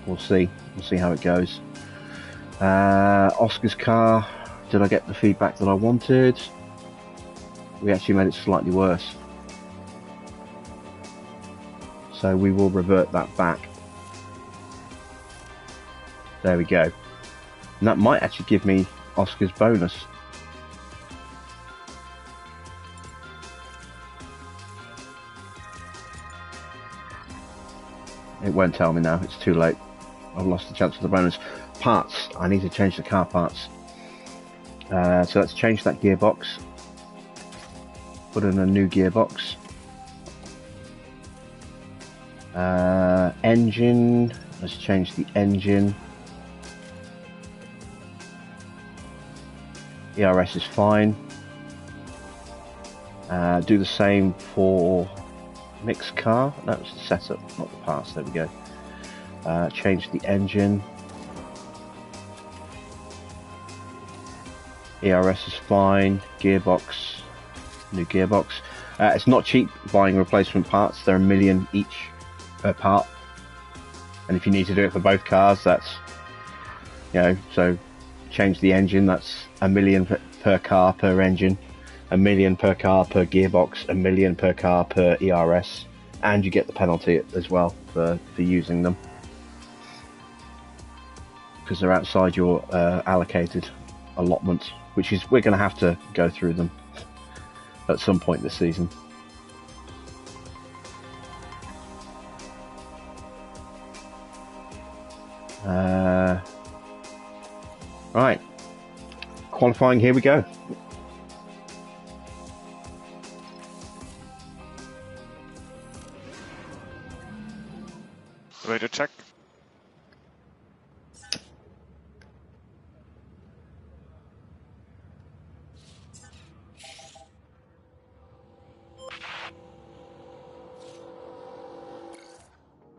we'll see. We'll see how it goes. Oscar's car, did I get the feedback that I wanted? We actually made it slightly worse. So we will revert that back. There we go. And that might actually give me Oscar's bonus. It won't tell me now, it's too late. I've lost the chance of the bonus. Parts, I need to change the car parts. So let's change that gearbox. Put in a new gearbox. Engine, let's change the engine. ERS is fine. Do the same for mixed car. That was the setup, not the parts. There we go. Change the engine. ERS is fine. Gearbox, new gearbox. It's not cheap buying replacement parts. They're $1 million each per part. And if you need to do it for both cars, that's, you know, so change the engine, that's $1 million per car per engine, $1 million per car per gearbox, $1 million per car per ERS, and you get the penalty as well for using them, because they're outside your allocated allotments, which is, we're going to have to go through them at some point this season. Right, qualifying, here we go. Radio check.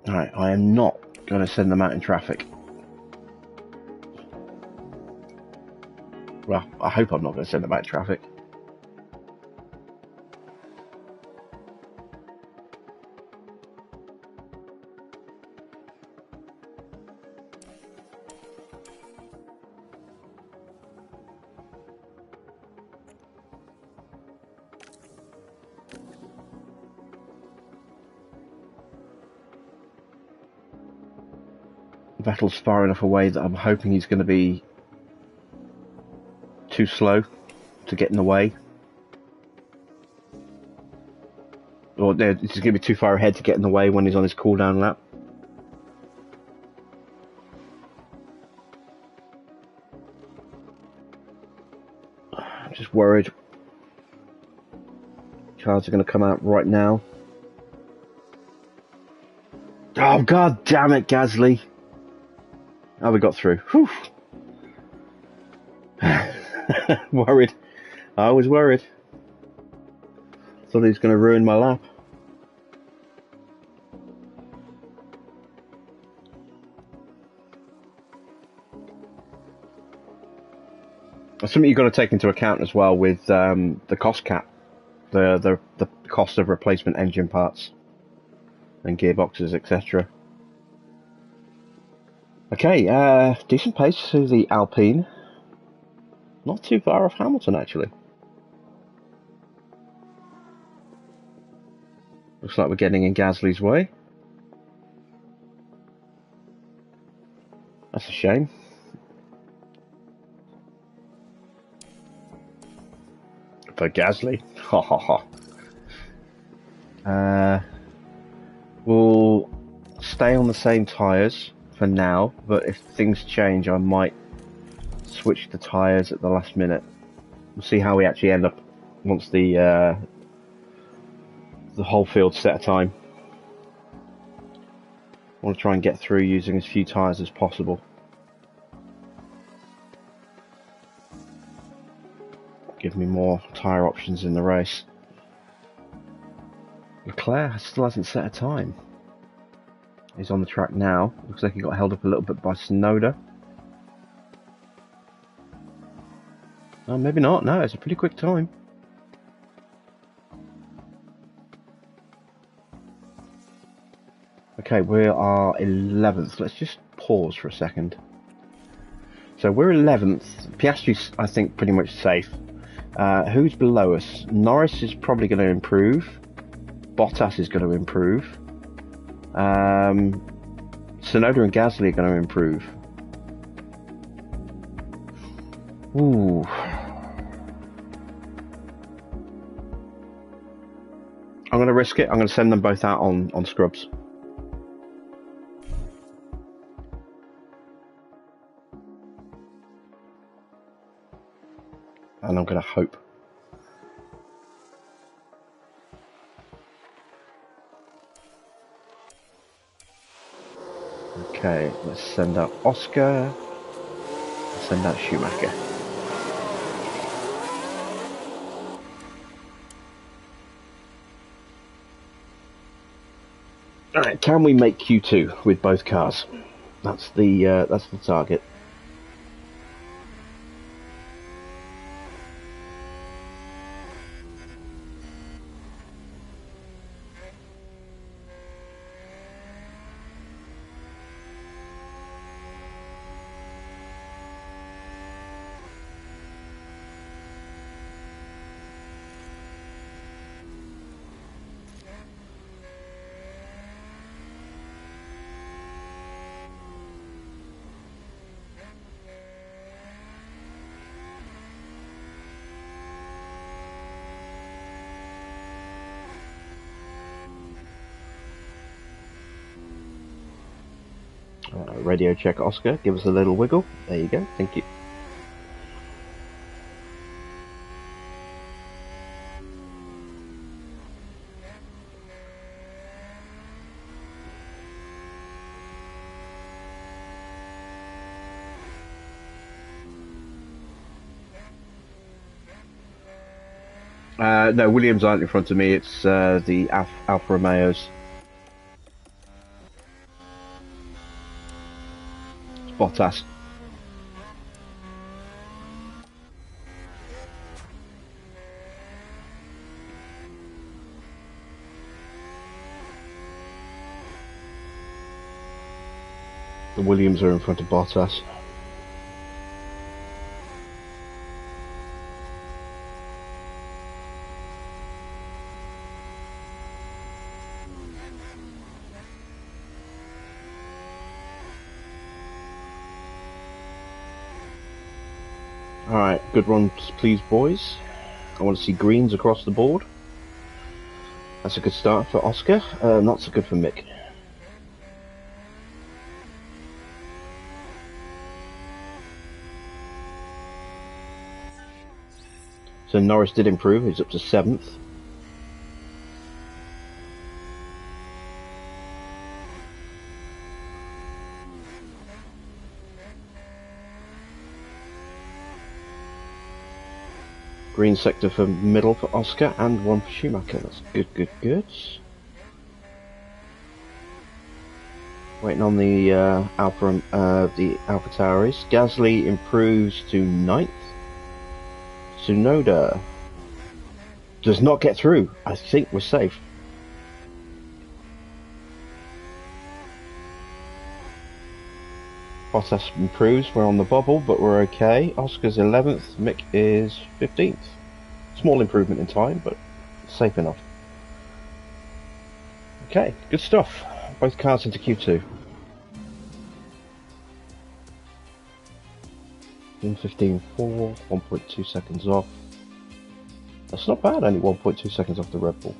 Alright, I am not going to send them out in traffic. Well, I hope I'm not going to send them out in traffic. Vettel's far enough away that I'm hoping he's going to be too slow to get in the way. Or he's going to be too far ahead to get in the way when he's on his cooldown lap. I'm just worried. Cars are going to come out right now. Oh, god damn it, Gasly. Oh, we got through. Whew. Worried. I was worried. Thought he was going to ruin my lap. That's something you've got to take into account as well with the cost cap, the cost of replacement engine parts and gearboxes, etc. Okay, decent pace to the Alpine. Not too far off Hamilton, actually. Looks like we're getting in Gasly's way. That's a shame. For Gasly. Ha ha ha. We'll stay on the same tyres for now, but if things change, I might switch the tyres at the last minute. We'll see how we actually end up once the whole field's set a time. I want to try and get through using as few tyres as possible. Give me more tyre options in the race. Leclerc still hasn't set a time. He's on the track now. Looks like he got held up a little bit by Tsunoda. Oh, maybe not. No, it's a pretty quick time. Okay, we are 11th. Let's just pause for a second. So we're 11th. Piastri's, I think, pretty much safe. Who's below us? Norris is probably going to improve. Bottas is going to improve. Tsunoda and Gasly are going to improve. Ooh. I'm going to risk it. I'm going to send them both out on scrubs. And I'm going to hope. Okay, let's send out Oscar. Let's send out Schumacher. Alright, can we make Q2 with both cars? That's the target. Radio check Oscar, give us a little wiggle. There you go, thank you. No, Williams aren't in front of me, it's the Alfa Romeos. Bottas. The Williams are in front of Bottas. Alright, good runs please boys. I want to see greens across the board. That's a good start for Oscar, not so good for Mick. So Norris did improve, he's up to 7th. Green sector for middle for Oscar and 1 for Schumacher. That's good. Waiting on the Alpha Tauris. Gasly improves to 9th. Tsunoda does not get through. I think we're safe. Bottas improves, we're on the bubble, but we're okay. Oscar's 11th, Mick is 15th. Small improvement in time, but safe enough. Okay, good stuff. Both cars into Q2. 1:15.4, 1.2 seconds off. That's not bad, only 1.2 seconds off the Red Bull.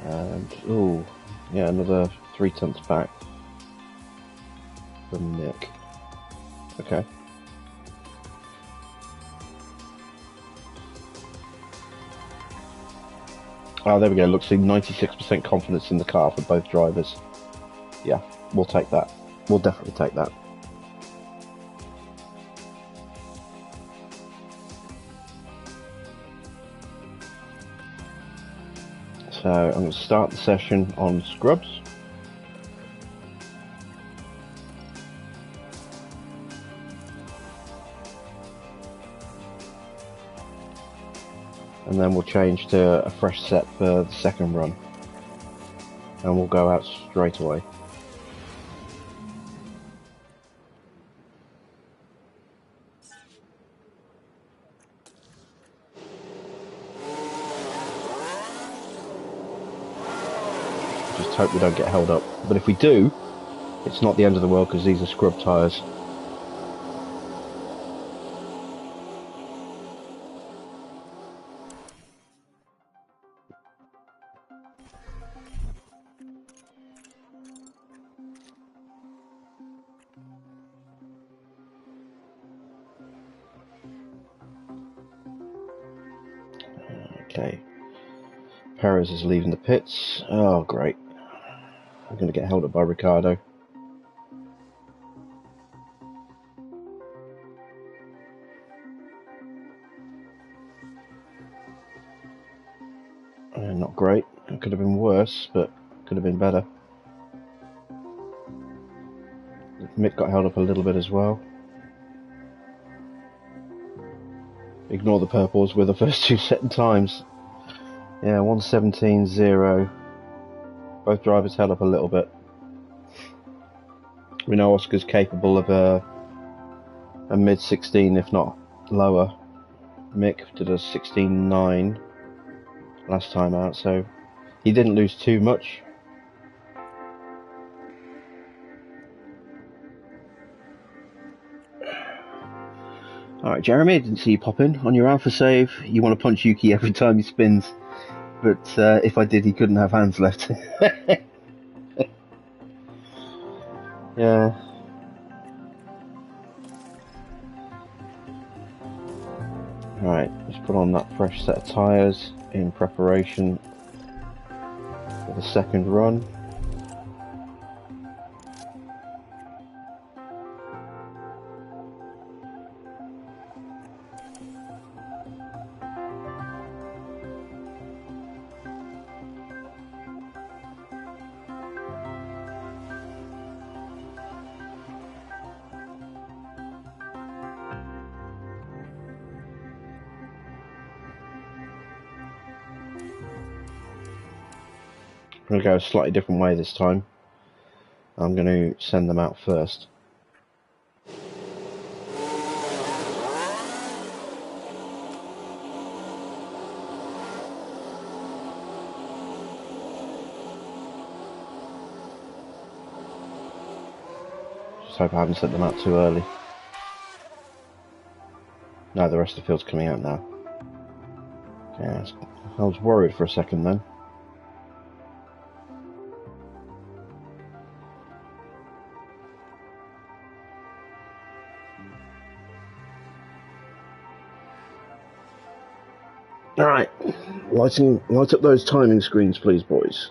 And, ooh, yeah, another 0.3 back from Nick. Okay. Oh, there we go. Looks like 96% confidence in the car for both drivers. Yeah, we'll take that. We'll definitely take that. So I'm going to start the session on scrubs. And then we'll change to a fresh set for the second run. And we'll go out straight away. Just hope we don't get held up. But if we do, it's not the end of the world because these are scrub tyres. Okay. Perez is leaving the pits. Oh, great. I'm going to get held up by Ricardo. Not great. It could have been worse, but could have been better. Mick got held up a little bit as well. Ignore the purples with the first two set times. Yeah, 1:17.0. Both drivers held up a little bit. We know Oscar's capable of a mid-16, if not lower. Mick did a 16.9 last time out, so he didn't lose too much. Alright, Jeremy, I didn't see you pop in. On your alpha save, you want to punch Yuki every time he spins. But if I did, he couldn't have hands left. Yeah. Alright, let's put on that fresh set of tyres in preparation for the second run. I'm going to go a slightly different way this time. I'm going to send them out first. Just hope I haven't sent them out too early. No, the rest of the field's coming out now. Yeah, I was worried for a second then. Alright, light up those timing screens please, boys.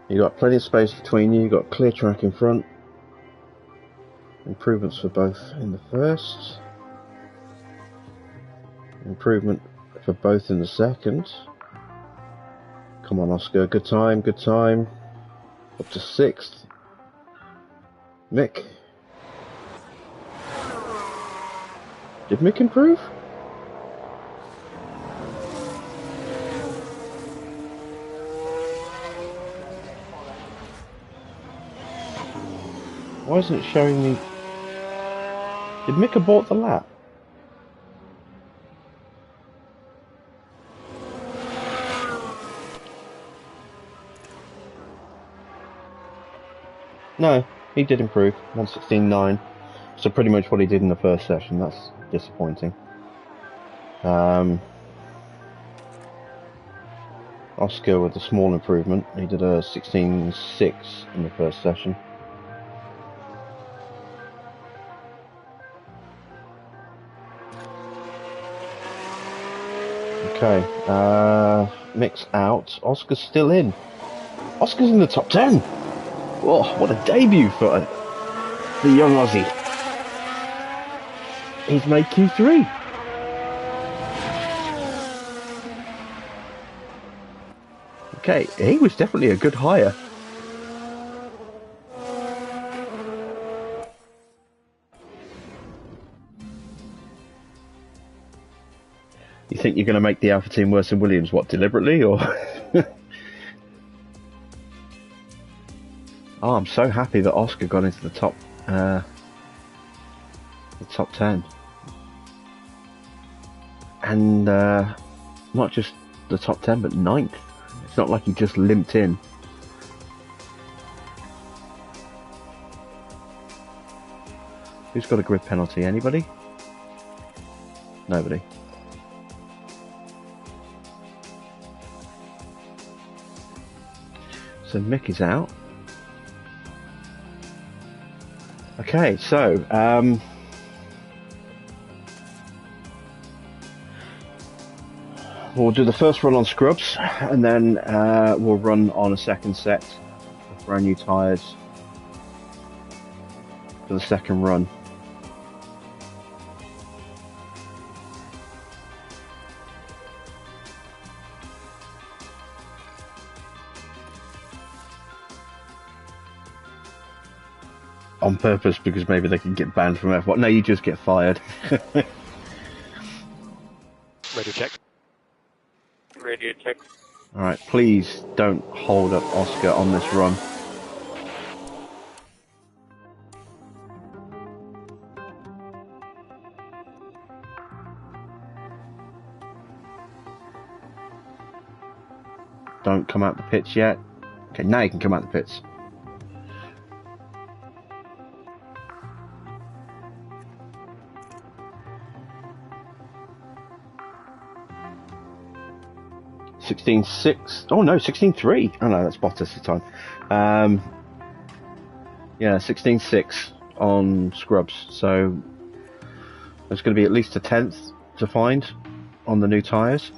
You got plenty of space between you, got clear track in front. Improvements for both in the first. Improvement for both in the second. Come on Oscar, good time, good time. Up to 6th. Mick. Did Mick improve? Why isn't it showing me? Did Mick abort the lap? No, he did improve. 1:16.9. So pretty much what he did in the first session. That's disappointing. Oscar with a small improvement. He did a 16.6 in the first session. Okay, Mick's out. Oscar's still in. Oscar's in the top 10. Oh, what a debut for the young Aussie. He's made Q3. Okay, he was definitely a good hire. You think you're going to make the Alpha team worse than Williams? What, deliberately, or? Oh, I'm so happy that Oscar got into the top 10, and not just the top 10, but 9th. It's not like he just limped in. Who's got a grid penalty? Anybody? Nobody. So Mick is out. Okay, so we'll do the first run on scrubs, and then we'll run on a second set of brand new tyres for the second run. On purpose, because maybe they can get banned from F1. No, you just get fired. Radio check. Radio check. Alright, please don't hold up Oscar on this run. Don't come out the pits yet. Okay, now you can come out the pits. $16.6. Oh no, 16.3. Oh no, that's Bottas this time. Yeah, 16.6 on scrubs. So there's going to be at least a 10th to find on the new tyres.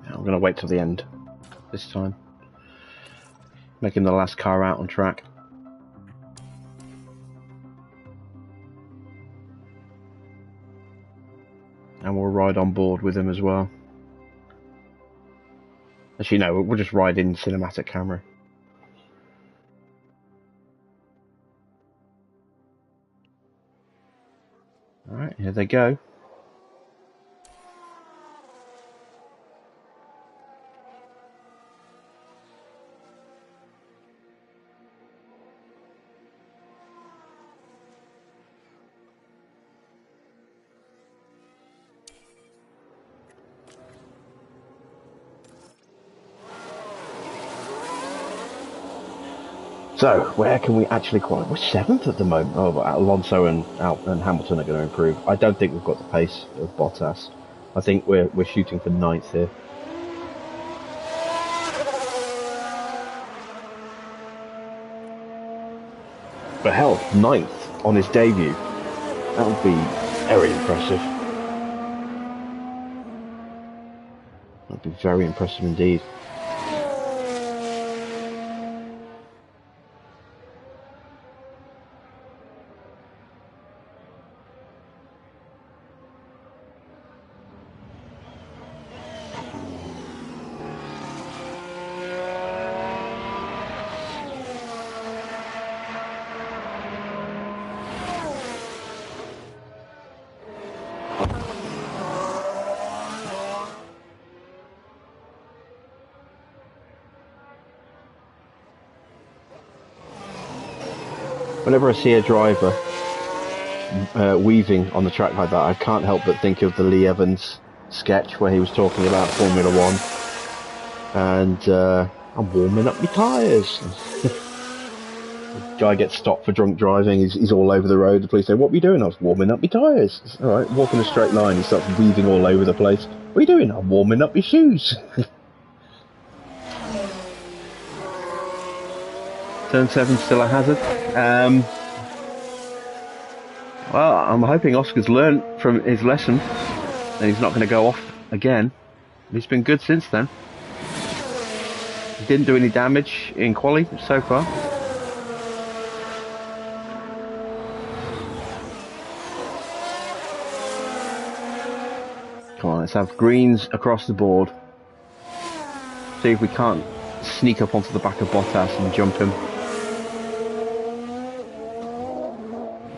I'm going to wait till the end this time. Making the last car out on track. And we'll ride on board with him as well. Actually, no, we'll just ride in cinematic camera. Alright, here they go. So, where can we actually qualify? We're 7th at the moment. Oh, but Alonso and Hamilton are going to improve. I don't think we've got the pace of Bottas. I think we're shooting for 9th here. But hell, 9th on his debut. That would be very impressive. That would be very impressive indeed. Whenever I see a driver weaving on the track like that, I can't help but think of the Lee Evans sketch where he was talking about Formula One. And I'm warming up my tyres. Guy gets stopped for drunk driving. He's all over the road. The police say, "What were you doing?" "I was warming up my tyres." "All right." Walking a straight line. He starts weaving all over the place. "What are you doing?" "I'm warming up my shoes." Turn 7 still a hazard. Well, I'm hoping Oscar's learned from his lesson and he's not going to go off again. He's been good since then. He didn't do any damage in quali so far. Come on, let's have greens across the board. See if we can't sneak up onto the back of Bottas and jump him.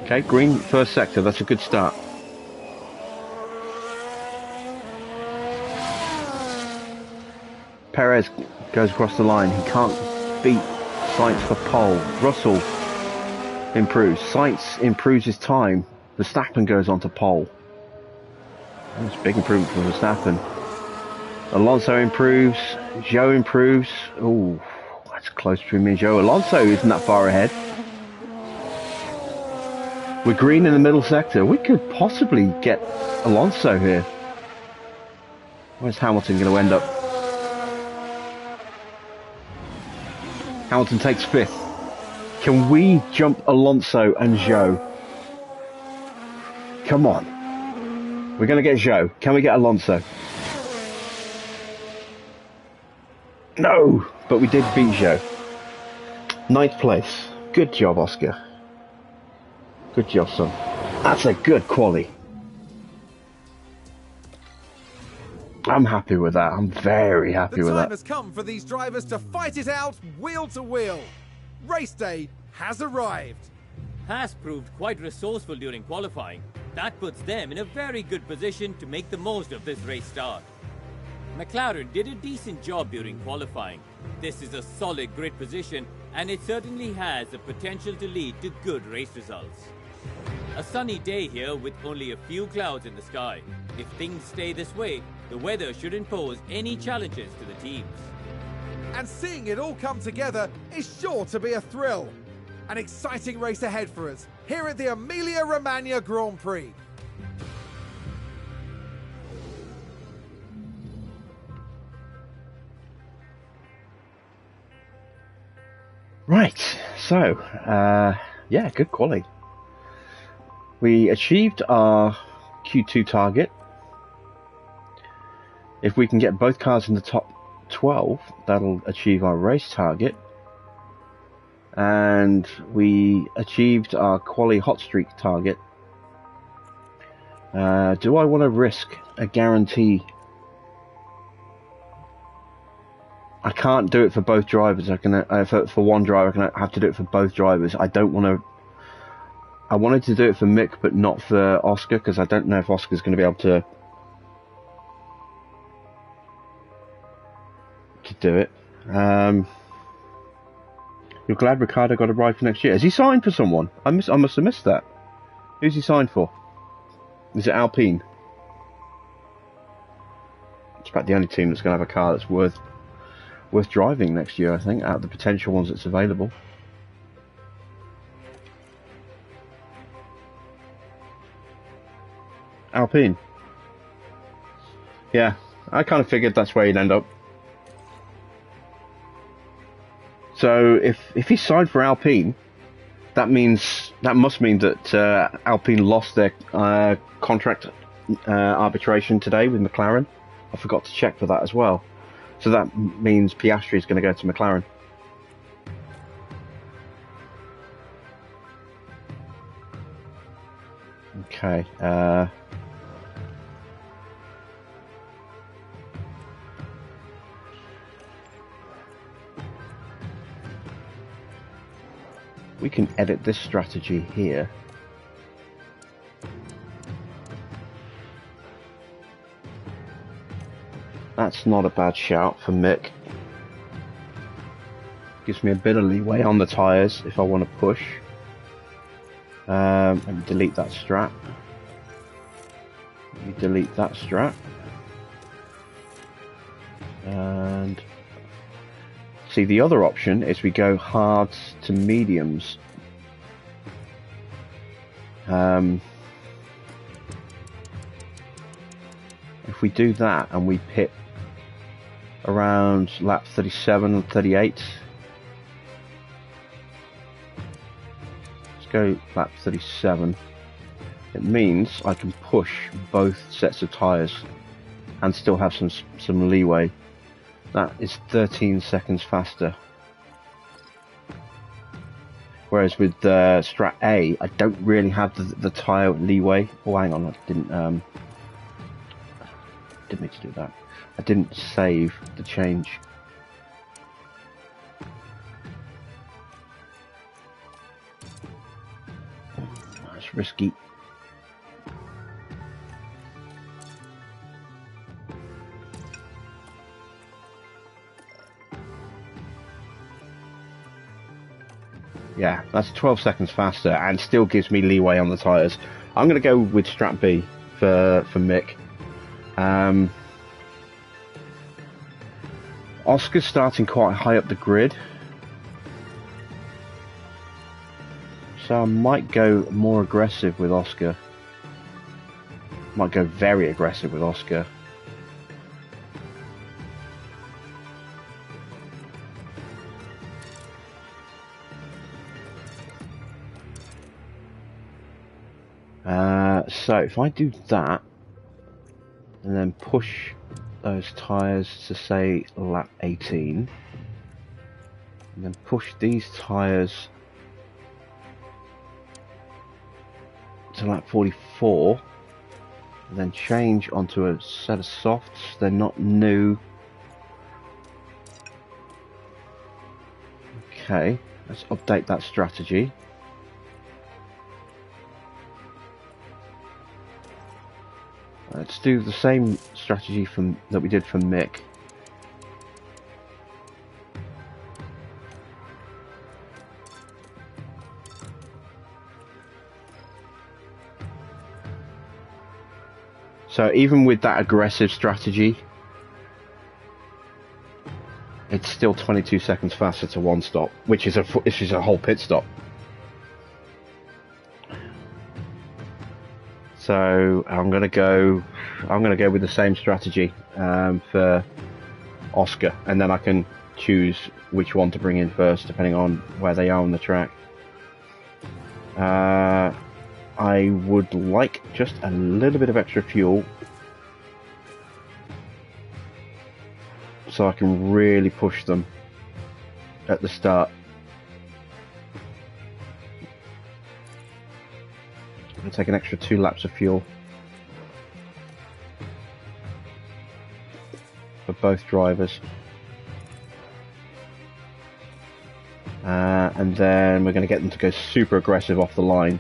Okay, green first sector, that's a good start. Perez goes across the line. He can't beat Sainz for pole. Russell improves. Sainz improves his time. Verstappen goes on to pole. That's a big improvement for Verstappen. Alonso improves. Zhou improves. Oh, that's close between me and Zhou. Alonso isn't that far ahead. We're green in the middle sector. We could possibly get Alonso here. Where's Hamilton going to end up? Hamilton takes 5th. Can we jump Alonso and Zhou? Come on. We're going to get Zhou. Can we get Alonso? No! But we did beat Zhou. 9th place. Good job, Oscar. Good job, son. That's a good quali. I'm happy with that. I'm very happy with that. The time has come for these drivers to fight it out wheel to wheel. Race day has arrived. HAAS proved quite resourceful during qualifying. That puts them in a very good position to make the most of this race start. McLaren did a decent job during qualifying. This is a solid grid position and it certainly has the potential to lead to good race results. A sunny day here with only a few clouds in the sky. If things stay this way, the weather shouldn't pose any challenges to the teams. And seeing it all come together is sure to be a thrill. An exciting race ahead for us here at the Emilia-Romagna Grand Prix. Right, so, yeah, good quali. We achieved our Q2 target. If we can get both cars in the top 12, that'll achieve our race target. And we achieved our quali hot streak target. Do I want to risk a guarantee? I can't do it for both drivers. I can for one driver. I can have to do it for both drivers. I don't want to. I wanted to do it for Mick, but not for Oscar, because I don't know if Oscar's going to be able to do it. You're glad Ricciardo got a ride for next year. Has he signed for someone? I must have missed that. Who's he signed for? Is it Alpine? It's about the only team that's going to have a car that's worth driving next year, I think, out of the potential ones that's available. Alpine. Yeah, I kind of figured that's where he'd end up. So if he signed for Alpine, that must mean that Alpine lost their contract arbitration today with McLaren. I forgot to check for that as well. So that means Piastri is going to go to McLaren. Okay. We can edit this strategy here. That's not a bad shout for Mick. Gives me a bit of leeway on the tyres if I want to push. Let me delete that strap. Let me delete that strap. And see, the other option is we go hards to mediums. If we do that and we pit around lap 37 and 38, let's go lap 37. It means I can push both sets of tyres and still have some leeway. That is 13 seconds faster. Whereas with Strat A, I don't really have the tyre leeway. Oh, hang on, I didn't mean to do that. I didn't save the change. That's risky. Yeah, that's 12 seconds faster and still gives me leeway on the tyres. I'm going to go with Strat B for Mick. Oscar's starting quite high up the grid, so I might go more aggressive with Oscar. Might go very aggressive with Oscar. So if I do that and then push those tyres to say lap 18 and then push these tyres to lap 44 and then change onto a set of softs, they're not new. Okay, let's update that strategy. Let's do the same strategy that we did for Mick. So even with that aggressive strategy, it's still 22 seconds faster to one stop, which is a whole pit stop. So I'm gonna go with the same strategy for Oscar, and then I can choose which one to bring in first depending on where they are on the track. I would like just a little bit of extra fuel so I can really push them at the start. I'm going to take an extra 2 laps of fuel for both drivers. And then we're going to get them to go super aggressive off the line.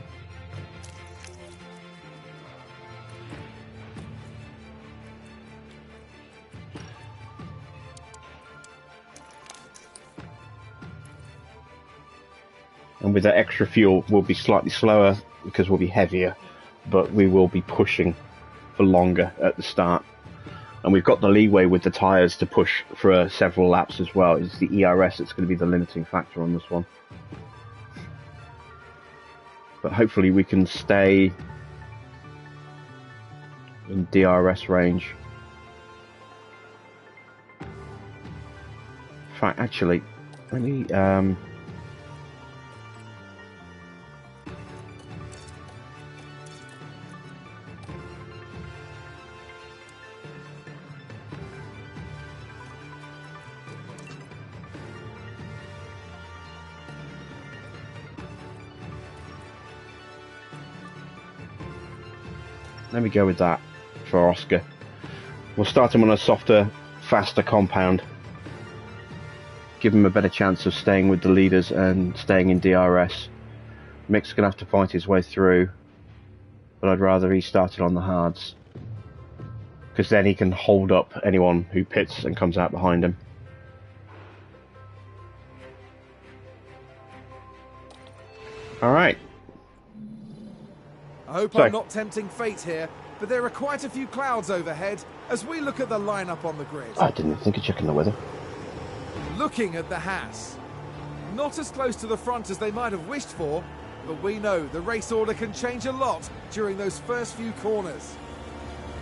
And with that extra fuel, we'll be slightly slower because we'll be heavier, but we will be pushing for longer at the start. And we've got the leeway with the tyres to push for several laps as well. It's the ERS that's going to be the limiting factor on this one. But hopefully we can stay in DRS range. In fact, actually, let me go with that for Oscar. We'll start him on a softer, faster compound. Give him a better chance of staying with the leaders and staying in DRS. Mick's going to have to fight his way through, but I'd rather he started on the hards, because then he can hold up anyone who pits and comes out behind him. Alright. I hope I'm not tempting fate here, but there are quite a few clouds overhead as we look at the lineup on the grid. I didn't think of checking the weather. Looking at the HAAS. Not as close to the front as they might have wished for, but we know the race order can change a lot during those first few corners.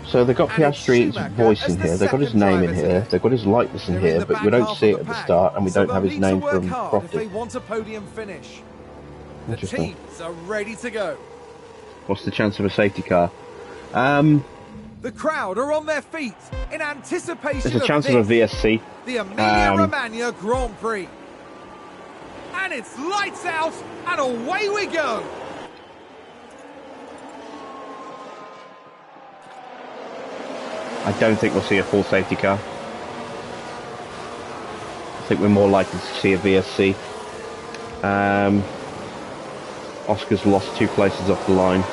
So they've got And it's Piastri's Schumacher voice as in the here, they've got his second name in driver here, today. they've got his likeness in They're in here, the but back we don't half see of it at the pack, start, and we so don't they'll have his need name to work from hard if they properly. want a podium finish. The Interesting. teams are ready to go. What's the chance of a safety car? The crowd are on their feet in anticipation There's a chance of a VSC. the Emilia-Romagna Grand Prix. And it's lights out, and away we go. I don't think we'll see a full safety car. I think we're more likely to see a VSC. Oscar's lost 2 places off the line.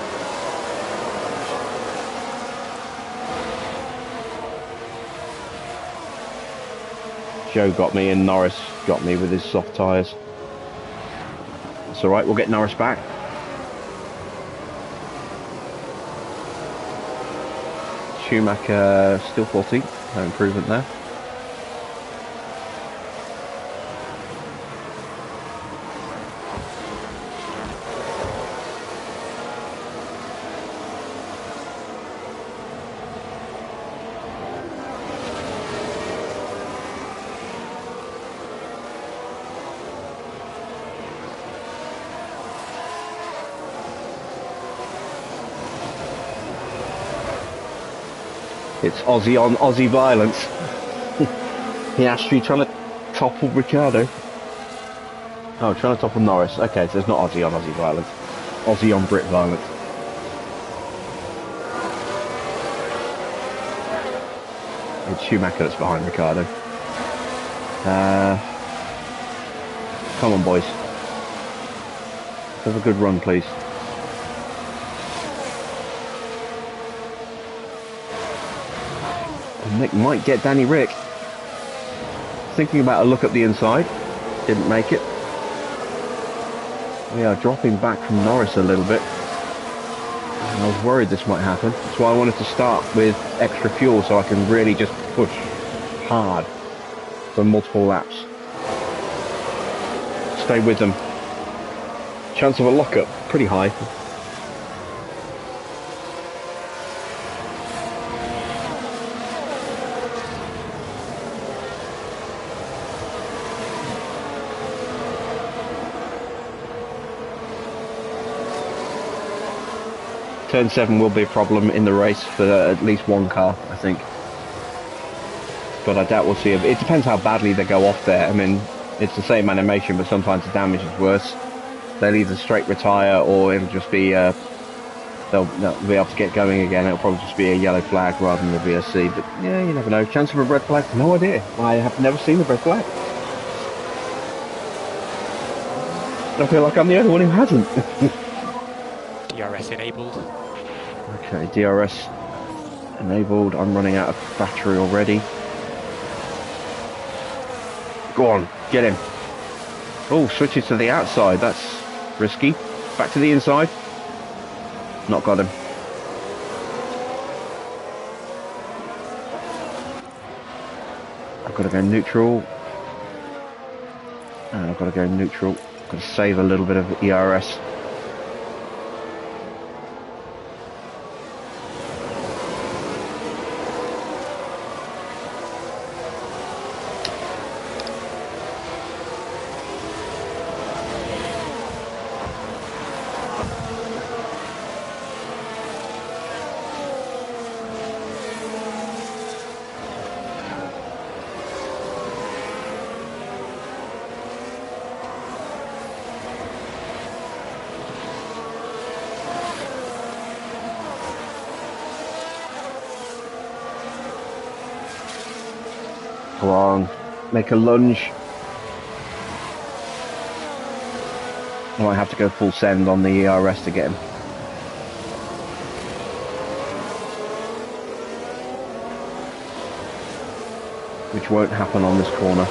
Joe got me and Norris got me with his soft tyres. It's alright, we'll get Norris back. Schumacher still 14th, no improvement there. It's Aussie on Aussie violence. Piastri trying to topple Ricciardo. Oh, trying to topple Norris. Okay, so it's not Aussie on Aussie violence. Aussie on Brit violence. It's Schumacher that's behind Ricciardo. Come on, boys. Have a good run, please. Nick might get Danny Rick. Thinking about a look at the inside. Didn't make it. We are dropping back from Norris a little bit. And I was worried this might happen. That's why I wanted to start with extra fuel so I can really just push hard for multiple laps. Stay with them. Chance of a lockup, pretty high. Turn 7 will be a problem in the race for at least one car, I think. But I doubt we'll see it. It depends how badly they go off there. I mean, it's the same animation, but sometimes the damage is worse. They'll either straight retire or it'll just be, they'll be able to get going again. It'll probably just be a yellow flag rather than a VSC. But yeah, you never know. Chance of a red flag? No idea. I have never seen a red flag. I feel like I'm the only one who hasn't. DRS enabled. Okay, DRS enabled. I'm running out of battery already. Go on, get him. Oh, switches to the outside. That's risky. Back to the inside. Not got him. I've got to go neutral. And I've got to go neutral. I've got to save a little bit of ERS. Go on, make a lunge. I might have to go full send on the ERS to get him. Which won't happen on this corner.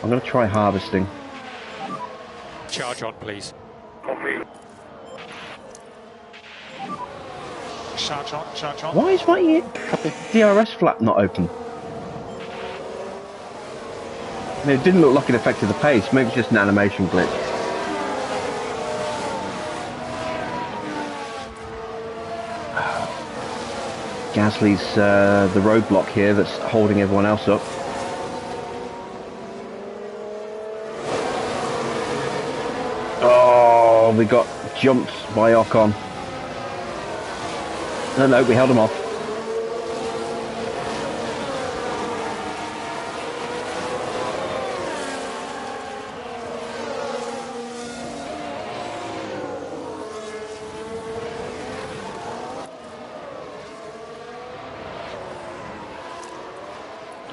I'm going to try harvesting. Charge on, please. Copy. Charge on, charge on. Why is my DRS flap not open? I mean, it didn't look like it affected the pace. Maybe it's just an animation glitch. Gasly's the roadblock here that's holding everyone else up. Oh, we got jumped by Ocon. No, we held him off.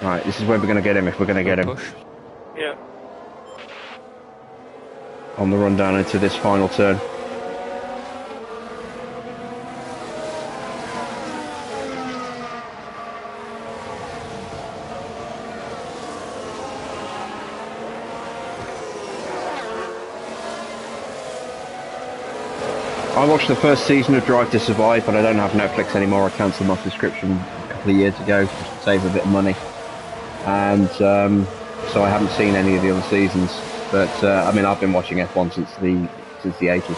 Alright, this is where we're going to get him if we're going to get him. Push. Yeah. On the run down into this final turn. I watched the first season of Drive to Survive, but I don't have Netflix anymore. I cancelled my subscription a couple of years ago just to save a bit of money. And so I haven't seen any of the other seasons. But I mean, I've been watching F1 since the 80s.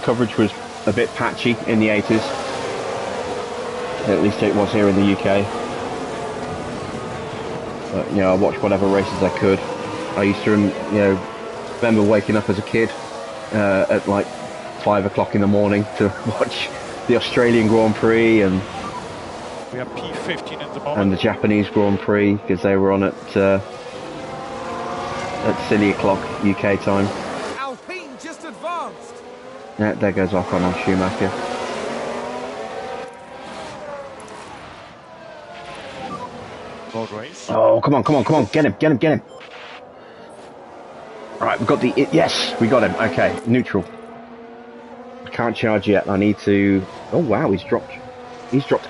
Coverage was a bit patchy in the 80s. At least it was here in the UK. But, you know, I watched whatever races I could. I used to, remember waking up as a kid at like 5 o'clock in the morning to watch the Australian Grand Prix and We have P15 at the moment. and the Japanese Grand Prix because they were on at silly o'clock UK time. Alpine just advanced. Yeah, there goes Ocon on Schumacher. Road race. Oh, come on, get him. Right, we've got the, yes, we got him, okay, neutral. I can't charge yet, I need to, oh wow, he's dropped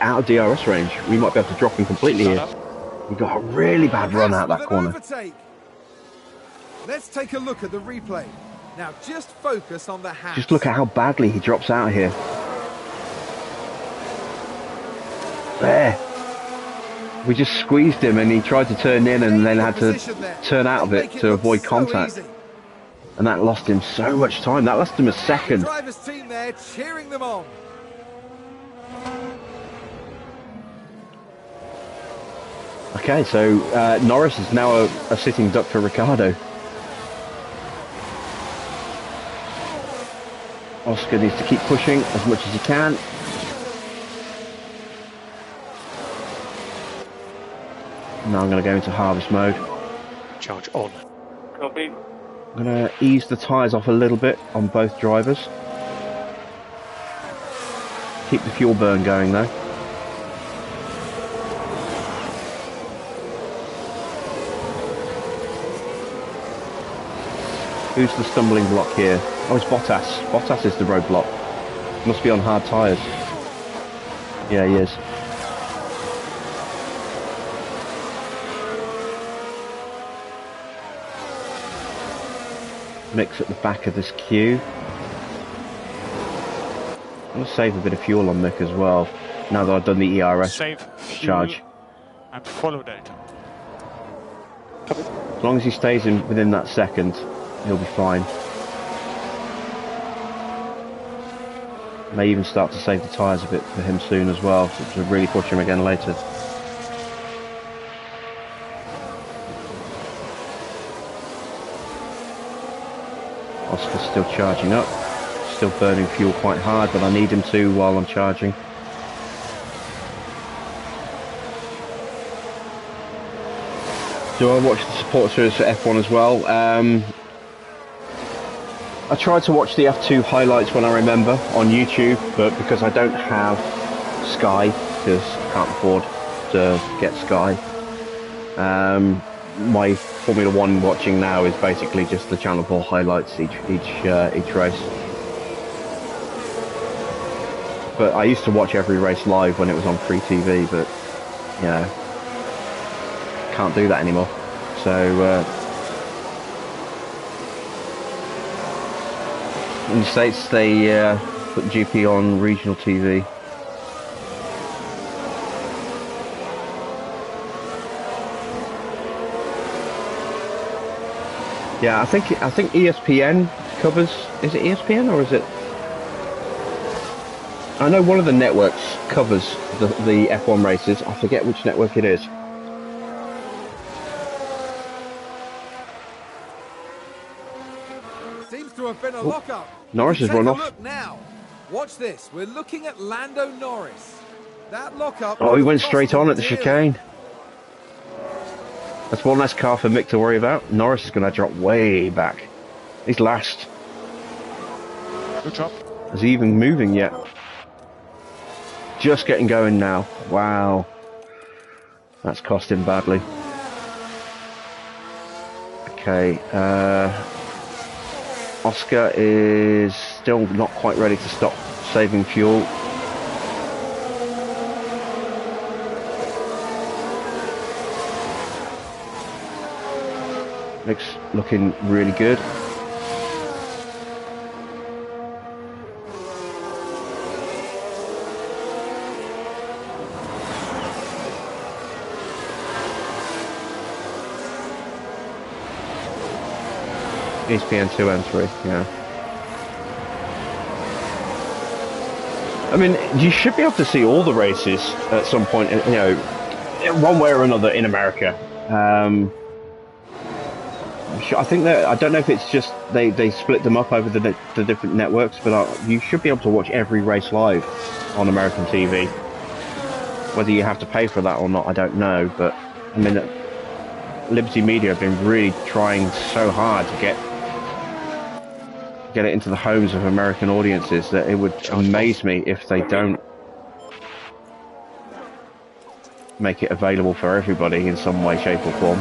out of DRS range. We might be able to drop him completely here. We got a really bad run out that corner. Overtake. Let's take a look at the replay. Now just focus on the HAAS. Just look at how badly he drops out of here. There. We just squeezed him and he tried to turn in and then had to turn out of it to avoid contact. And that lost him so much time. That lost him a second. Driver's team there cheering them on. Okay, so Norris is now a sitting duck for Ricciardo. Oscar needs to keep pushing as much as he can. Now I'm going to go into harvest mode. Charge on. Copy. I'm going to ease the tyres off a little bit on both drivers. Keep the fuel burn going though. Who's the stumbling block here? Oh, it's Bottas. Bottas is the roadblock. Must be on hard tyres. Yeah, he is. Mix at the back of this queue. I'm going to save a bit of fuel on Mick as well, now that I've done the ERS Save fuel charge. and follow that. As long as he stays within that second, he'll be fine. May even start to save the tyres a bit for him soon as well, to really push him again later. Oscar's still charging up, still burning fuel quite hard, but I need him to while I'm charging. Do I watch the support series for F1 as well? I tried to watch the F2 highlights when I remember on YouTube, but because I don't have Sky, because I can't afford to get Sky, my Formula 1 watching now is basically just the Channel 4 highlights each race. But I used to watch every race live when it was on free TV, but you know, can't do that anymore. So in the States they Put the GP on regional TV. Yeah, I think ESPN covers. Is it ESPN or is it? I know one of the networks covers the F1 races. I forget which network it is. Seems to have been a lock-up. Norris has run off. Look now. Watch this. We're looking at Lando Norris. That lock-up. Oh, he went straight on at the chicane. That's one less car for Mick to worry about. Norris is going to drop way back. He's last. Good job. Is he even moving yet? Just getting going now. Wow. That's cost him badly. Okay. Oscar is still not quite ready to stop saving fuel. Mick's looking really good. ESPN 2 and 3, yeah. I mean, you should be able to see all the races at some point, you know, one way or another in America. I think that, I don't know if it's just they split them up over the different networks, but you should be able to watch every race live on American TV. Whether you have to pay for that or not, I don't know, but I mean, Liberty Media have been really trying so hard to get it into the homes of American audiences that it would amaze me if they don't make it available for everybody in some way, shape or form.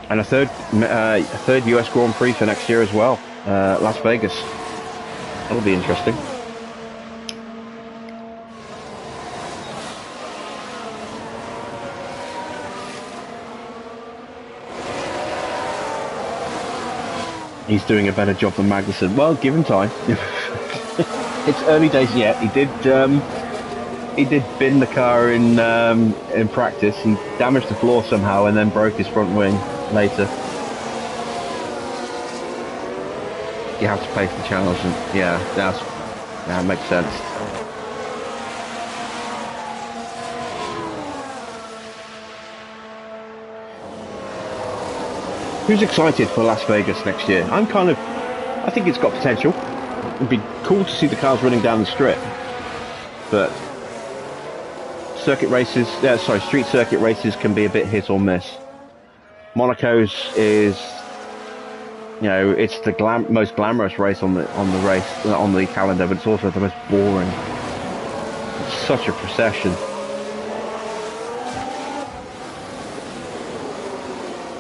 And a third US Grand Prix for next year as well, Las Vegas. That'll be interesting. He's doing a better job than Magnussen. Well, give him time. It's early days yet. He did bin the car in practice. He damaged the floor somehow and then broke his front wing later. You have to pay for the challenge, and yeah, that makes sense. Who's excited for Las Vegas next year? I think it's got potential. It'd be cool to see the cars running down the strip, but street circuit races can be a bit hit or miss. Monaco's is, you know, it's the most glamorous race on the calendar, but it's also the most boring. It's such a procession.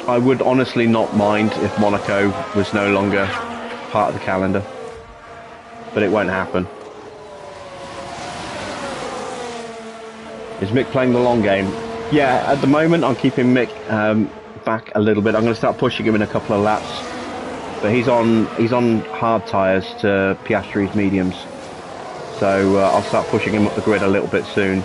I would honestly not mind if Monaco was no longer part of the calendar, but it won't happen. Is Mick playing the long game? Yeah, at the moment I'm keeping Mick back a little bit. I'm going to start pushing him in a couple of laps, but he's on hard tyres to Piastri's mediums, so I'll start pushing him up the grid a little bit soon.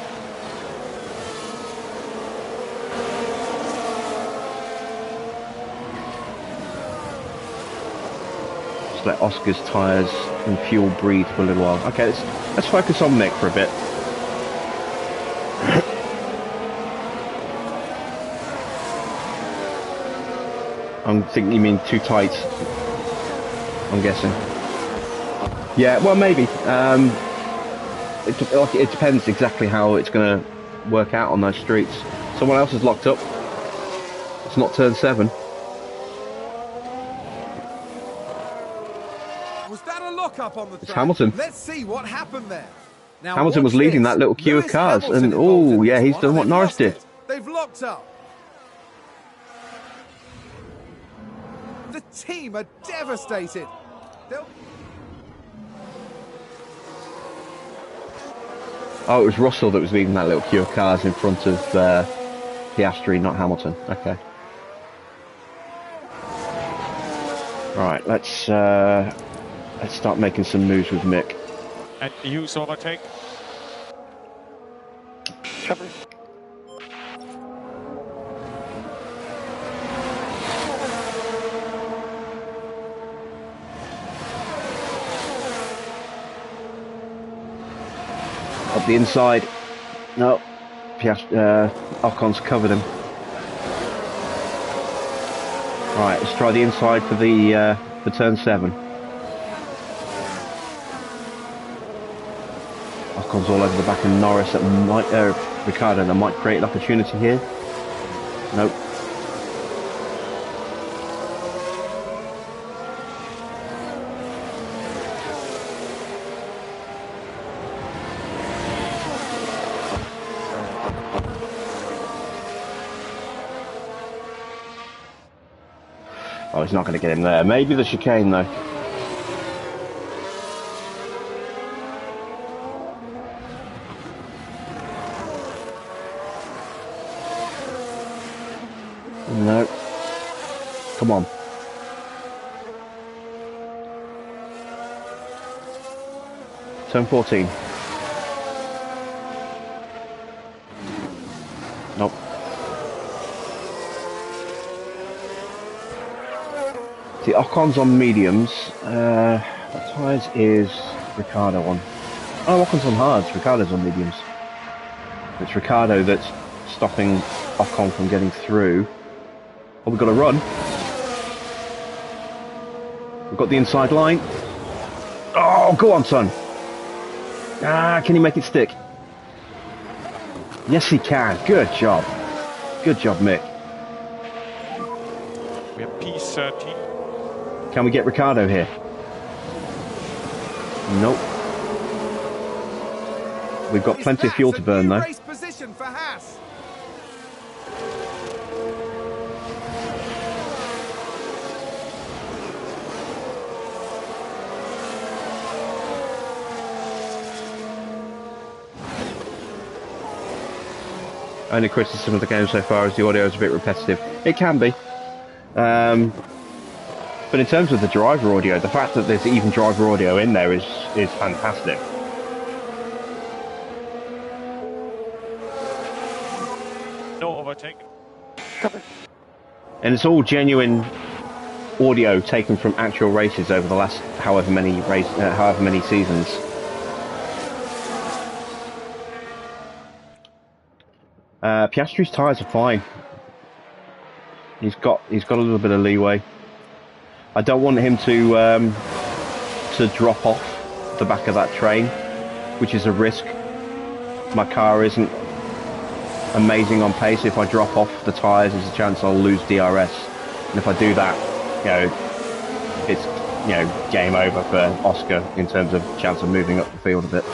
Just let Oscar's tyres and fuel breathe for a little while. Okay, let's focus on Mick for a bit. I'm thinking you mean too tight, I'm guessing. Yeah, well, maybe. It depends exactly how it's going to work out on those streets. Someone else is locked up. It's not turn 7. Was that a lock-up on the track? It's Hamilton. Let's see what happened there. Now, Hamilton was leading that little queue of cars, and oh yeah, he's done what Norris did. They've locked up. The team are devastated. Oh, it was Russell that was leading that little queue of cars in front of Piastri, not Hamilton. Okay. Right, let's start making some moves with Mick. And use overtake. Cover. Up the inside. No. Ocon's covered him. Right, let's try the inside for the for turn 7. Ocon's all over the back of Norris. That might Ricardo. That might create an opportunity here. Nope. Oh, he's not going to get him there. Maybe the chicane, though. No. Come on. Turn 14. Nope. The Ocon's on mediums. What tyres is Ricardo on? Oh, Ocon's on hards. Ricardo's on mediums. It's Ricardo that's stopping Ocon from getting through. Oh, we've got to run. We've got the inside line. Oh, go on, son. Ah, can you make it stick? Yes, he can. Good job. Good job, Mick. We have P13. Can we get Ricardo here? Nope. We've got plenty of fuel to burn, though. Race position for HAAS. Only criticism of the game so far is the audio is a bit repetitive. It can be. But in terms of the driver audio, the fact that there's even driver audio in there is fantastic. No overtake. Cover. And it's all genuine audio taken from actual races over the last however many seasons. Piastri's tyres are fine. He's got a little bit of leeway. I don't want him to drop off the back of that train, which is a risk. My car isn't amazing on pace. If I drop off the tyres, there's a chance I'll lose DRS, and if I do that, it's game over for Oscar in terms of chance of moving up the field a bit.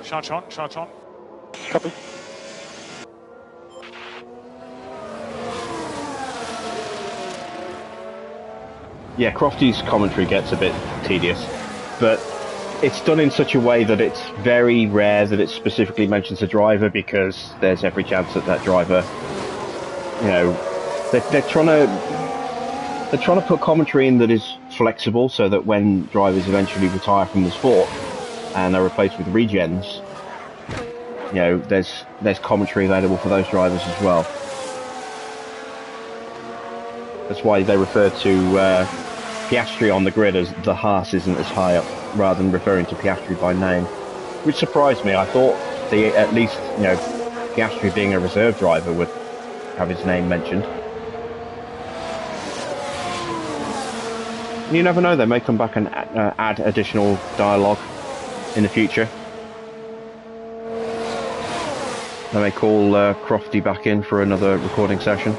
Charge on, charge on. Copy. Yeah, Crofty's commentary gets a bit tedious, but it's done in such a way that it's very rare that it specifically mentions a driver, because there's every chance that that driver, they're trying to put commentary in that is flexible, so that when drivers eventually retire from the sport and are replaced with regens, there's commentary available for those drivers as well. That's why they refer to Piastri on the grid as the HAAS isn't as high up, rather than referring to Piastri by name, which surprised me. I thought at least Piastri, being a reserve driver, would have his name mentioned. You never know, they may come back and add additional dialogue in the future. They may call Crofty back in for another recording session.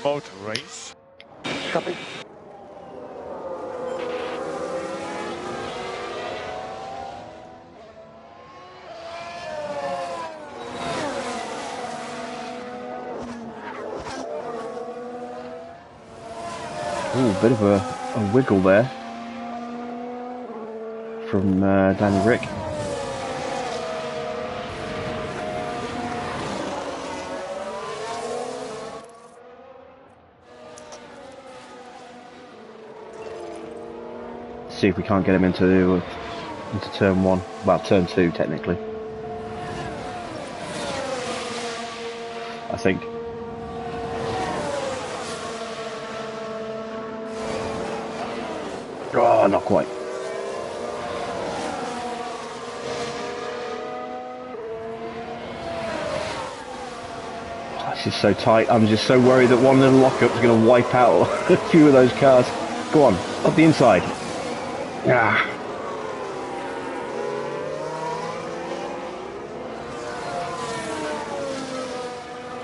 Motor race. Copy. Ooh, bit of a wiggle there from Danny Rick. See if we can't get him into turn one. Well, turn two technically. I think. Oh, not quite. This is so tight. I'm just so worried that one little lockup is going to wipe out a few of those cars. Go on, up the inside. Yeah.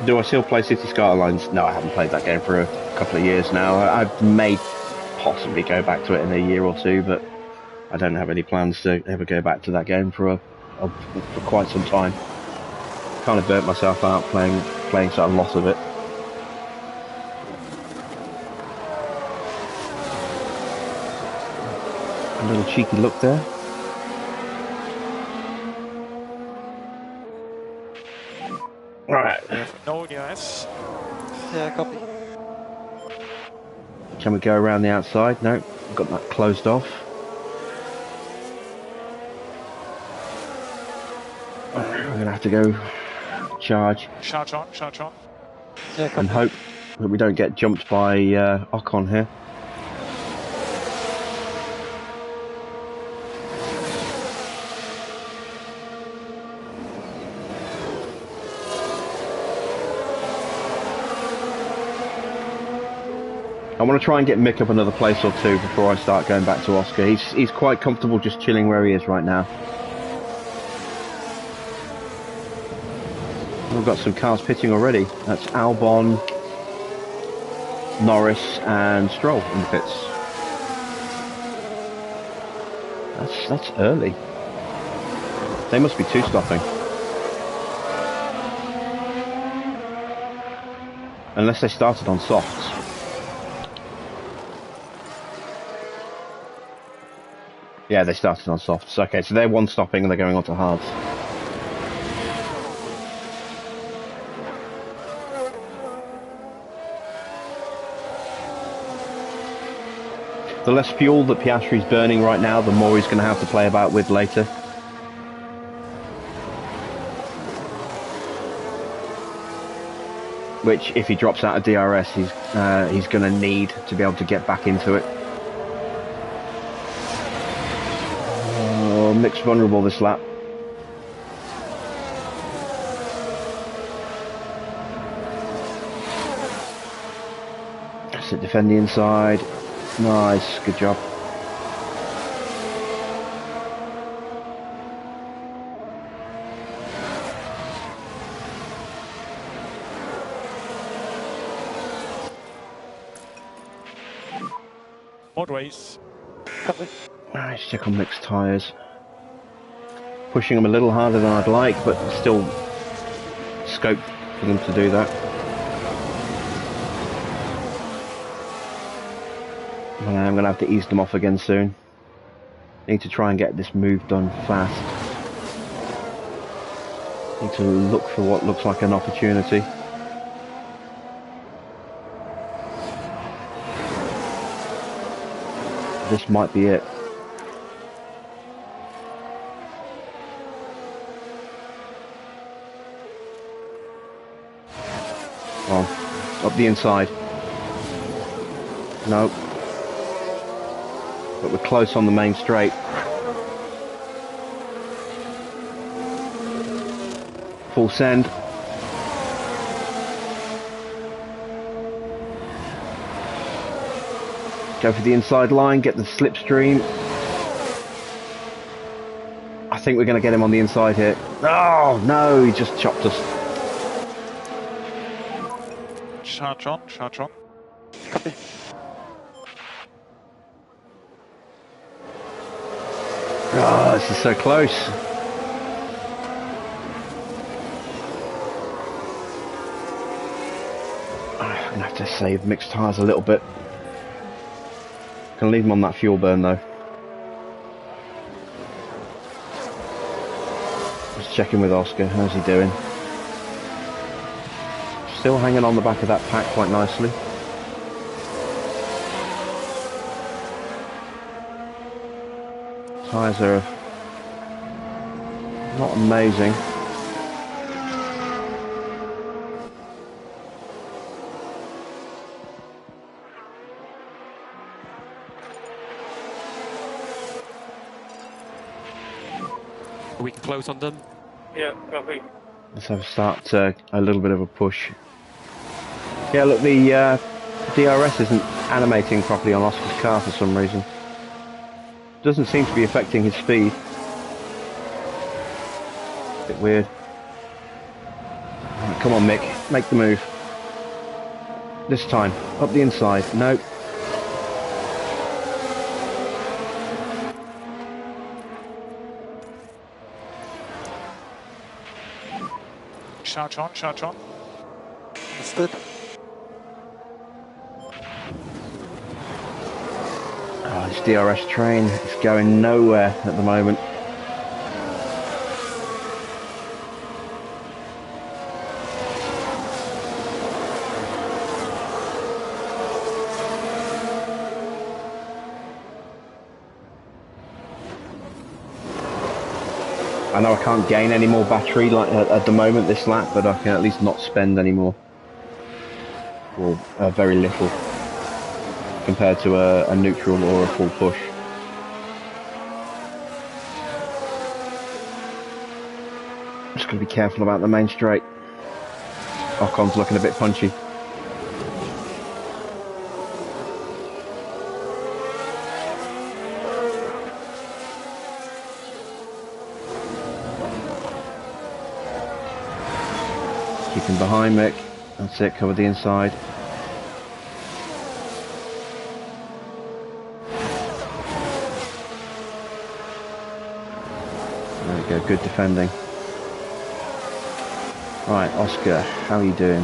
Do I still play City Skylines? No, I haven't played that game for a couple of years now. I may possibly go back to it in a year or two, but I don't have any plans to ever go back to that game for quite some time. Kind of burnt myself out playing such a lot of it. A little cheeky look there. Right. No DRS. Yeah, copy. Can we go around the outside? No, we've got that closed off. We're going to have to go charge Charge on, charge on. Yeah, copy. and hope that we don't get jumped by Ocon here. I want to try and get Mick up another place or two before I start going back to Oscar. He's quite comfortable just chilling where he is right now. We've got some cars pitting already. That's Albon, Norris and Stroll in the pits. That's early. They must be two stopping. Unless they started on softs. Yeah, they started on softs. Okay, so they're one stopping and they're going on to hards. The less fuel that Piastri's burning right now, the more he's going to have to play about with later. Which, if he drops out of DRS, he's going to need to be able to get back into it. Mick's vulnerable this lap. That's it, defend the inside. Nice, good job. Mod race. Copy. Nice, check on Mick's tyres. Pushing them a little harder than I'd like, but still scope for them to do that. I'm going to have to ease them off again soon. Need to try and get this move done fast. Need to look for what looks like an opportunity. This might be it. Come on, up the inside. No. But we're close on the main straight. Full send. Go for the inside line, get the slipstream. I think we're going to get him on the inside here. Oh, no, he just chopped us. Charge on, charge on. Copy. Oh, this is so close. I'm gonna have to save mixed tyres a little bit. Gonna leave them on that fuel burn though. Just checking with Oscar, how's he doing? Still hanging on the back of that pack quite nicely. Tyres are not amazing. We can close on them. Yeah, copy. Let's have a start, a little bit of a push. Yeah, look, the DRS isn't animating properly on Oscar's car for some reason. Doesn't seem to be affecting his speed. Bit weird. Right, come on, Mick, make the move. This time, up the inside. No. Charge on, charge on. Understood. Oh, this DRS train is going nowhere at the moment. I know I can't gain any more battery like at the moment this lap, but I can at least not spend any more. Or very little compared to a neutral or a full push. Just got to be careful about the main straight. Ocon's looking a bit punchy. Keeping behind Mick. That's it, cover the inside. There we go, good defending. Right, Oscar, how are you doing?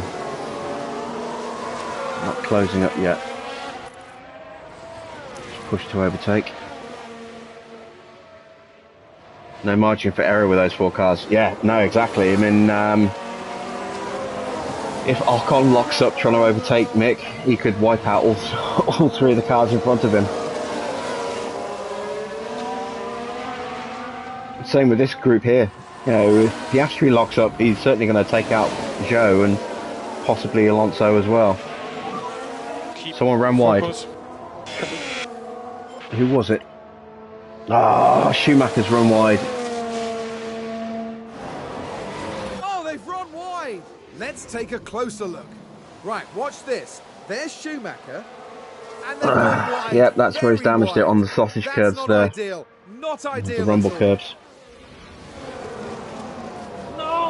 Not closing up yet. Just push to overtake. No margin for error with those four cars. Yeah, no, exactly. I mean, if Ocon locks up trying to overtake Mick, he could wipe out all three of the cars in front of him. Same with this group here. You know, if Piastri locks up, he's certainly going to take out Joe and possibly Alonso as well. Keep Someone ran wide. focus. Who was it? Ah, Schumacher's run wide. Oh, they've run wide! Let's take a closer look. Right, watch this. There's Schumacher. And they've run wide. Yep, that's where he's Very damaged it wide. on the sausage That's curves not there. Ideal. Not ideal. The rumble at all. curves.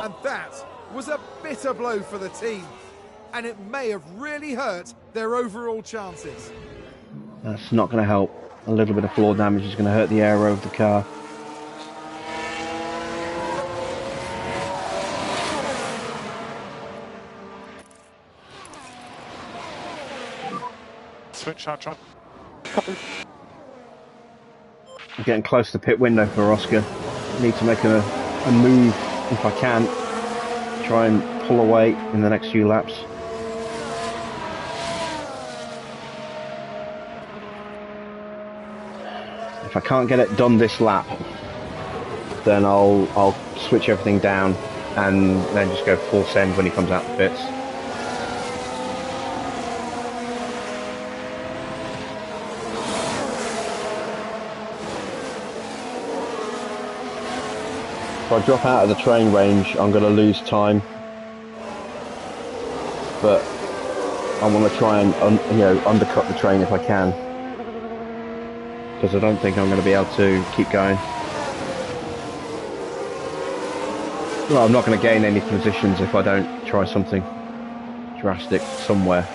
And that was a bitter blow for the team. And it may have really hurt their overall chances. That's not going to help. A little bit of floor damage is going to hurt the aero of the car. Switch charge on. Copy. I'm getting close to pit window for Oscar. Need to make a move if I can. Try and pull away in the next few laps. If I can't get it done this lap, then I'll switch everything down and then just go full send when he comes out the pits. If I drop out of the train range, I'm going to lose time. But I want to try and undercut the train if I can, because I don't think I'm going to be able to keep going. Well, I'm not going to gain any positions if I don't try drastic somewhere.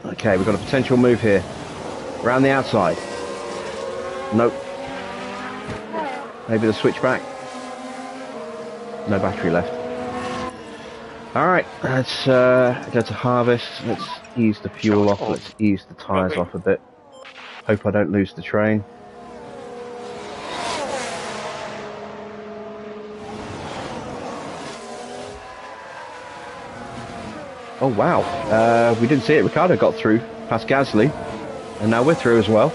Okay, we've got a potential move here. Around the outside. Nope. Maybe the switchback. No battery left. Alright, let's go to harvest. Let's ease the fuel off. Let's ease the tyres off a bit. Hope I don't lose the train. Oh wow, we didn't see it. Ricardo got through past Gasly, and now we're through as well.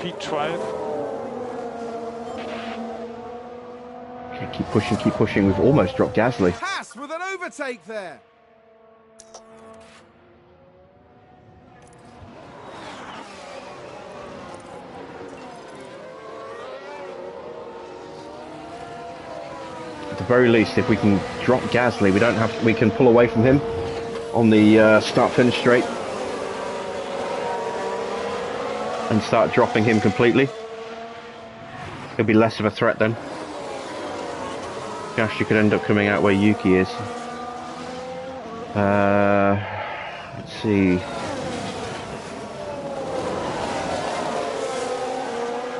P12. Okay, keep pushing. We've almost dropped Gasly. HAAS with an overtake there. At the very least, if we can drop Gasly, we can pull away from him on the start-finish straight and start dropping him completely. He'll be less of a threat then. Gosh, you could end up coming out where Yuki is. Let's see.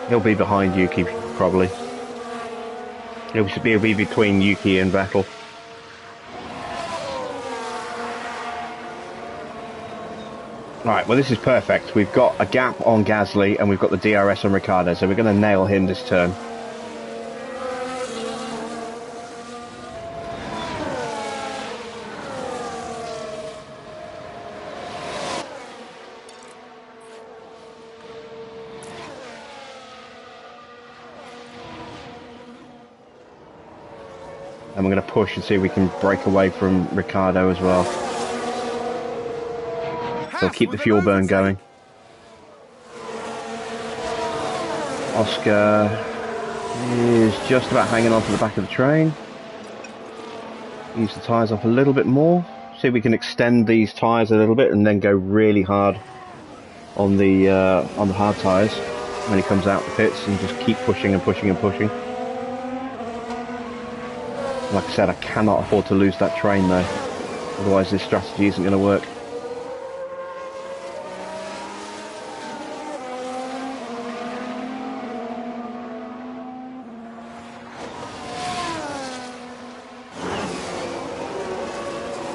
He'll be behind Yuki, probably. He'll be between Yuki and Vettel. Right, well this is perfect. We've got a gap on Gasly and we've got the DRS on Ricciardo, so we're going to nail him this turn. And we're going to push and see if we can break away from Ricciardo as well. So keep the fuel burn going. Oscar is just about hanging on to the back of the train. Use the tyres off a little bit more. See if we can extend these tyres a little bit and then go really hard on the hard tyres when he comes out the pits, and just keep pushing and pushing and pushing. Like I said, I cannot afford to lose that train though, otherwise this strategy isn't going to work.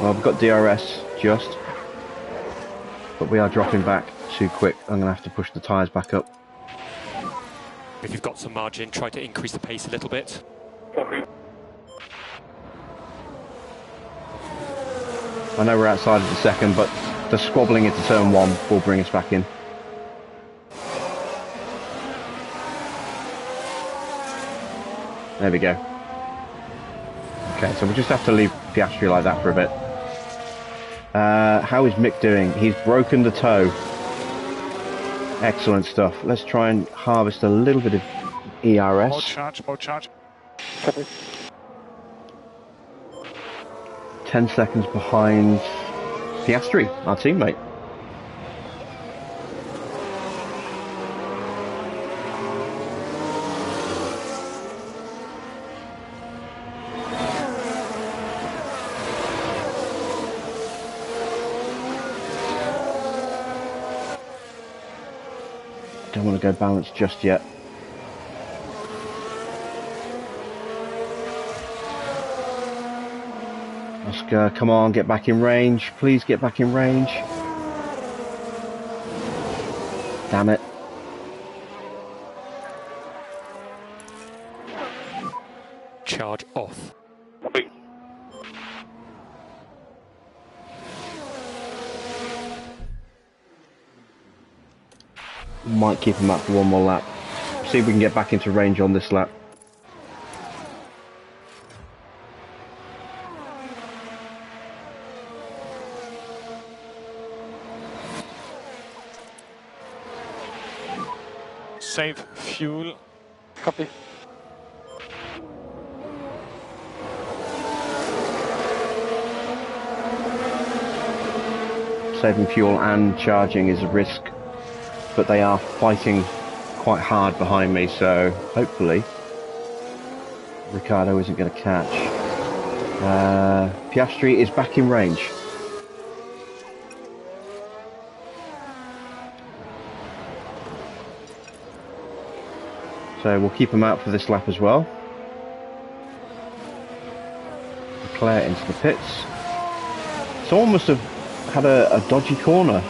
Well, we've got DRS just, but we are dropping back too quick. I'm going to have to push the tyres back up. If you've got some margin, try to increase the pace a little bit. I know we're outside of the second, but the squabbling into turn one will bring us back in. There we go. Okay, so we just have to leave Piastri like that for a bit. How is Mick doing? He's broken the toe. Excellent stuff. Let's try and harvest a little bit of ERS. More charge. 10 seconds behind Piastri, our teammate. Don't want to go balanced just yet. Oscar, come on, get back in range. Please get back in range. Damn it. Charge off. Might keep him up for one more lap. See if we can get back into range on this lap. Save fuel. Copy. Saving fuel and charging is a risk, but they are fighting quite hard behind me, so hopefully Ricciardo isn't going to catch. Piastri is back in range. So we'll keep him out for this lap as well. Leclerc into the pits. Someone must have had a dodgy corner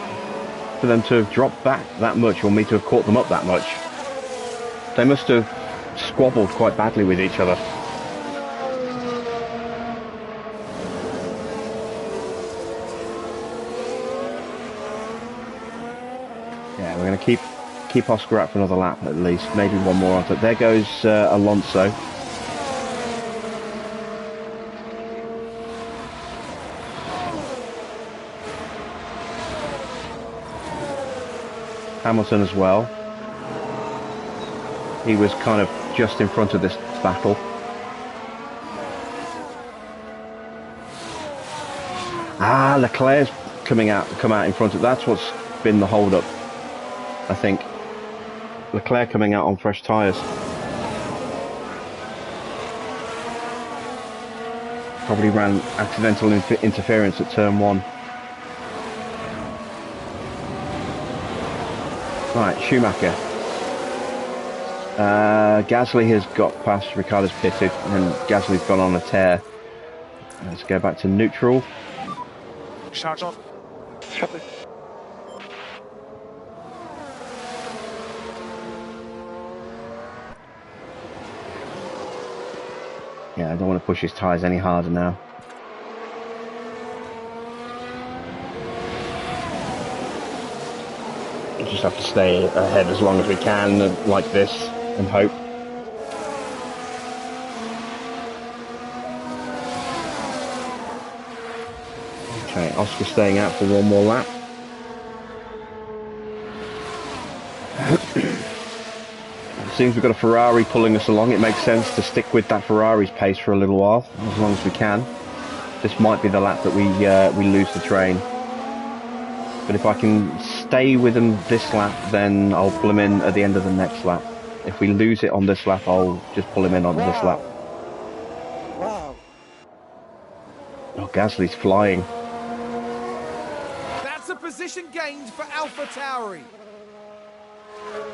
for them to have dropped back that much, or me to have caught them up that much. They must have squabbled quite badly with each other. Yeah, we're going to keep Oscar out for another lap at least, maybe one more after. There goes Alonso. Hamilton as well. He was kind of just in front of this battle. Ah, Leclerc's come out in front of. That's what's been the hold up, I think. Leclerc coming out on fresh tyres. Probably ran accidental interference at turn 1. Right, Schumacher. Gasly has got past, Ricciardo's pitted, and Gasly's gone on a tear. Let's go back to neutral. Charge on. Copy. Yeah, I don't want to push his tyres any harder now. We just have to stay ahead as long as we can, like this, and hope. Okay, Oscar staying out for one more lap. It seems we've got a Ferrari pulling us along. It makes sense to stick with that Ferrari's pace for a little while, as long as we can. This might be the lap that we lose the train. But if I can stay with them this lap, then I'll pull him in at the end of the next lap. If we lose it on this lap, I'll just pull him in on this lap. Wow. Oh, Gasly's flying. That's a position gained for AlphaTauri.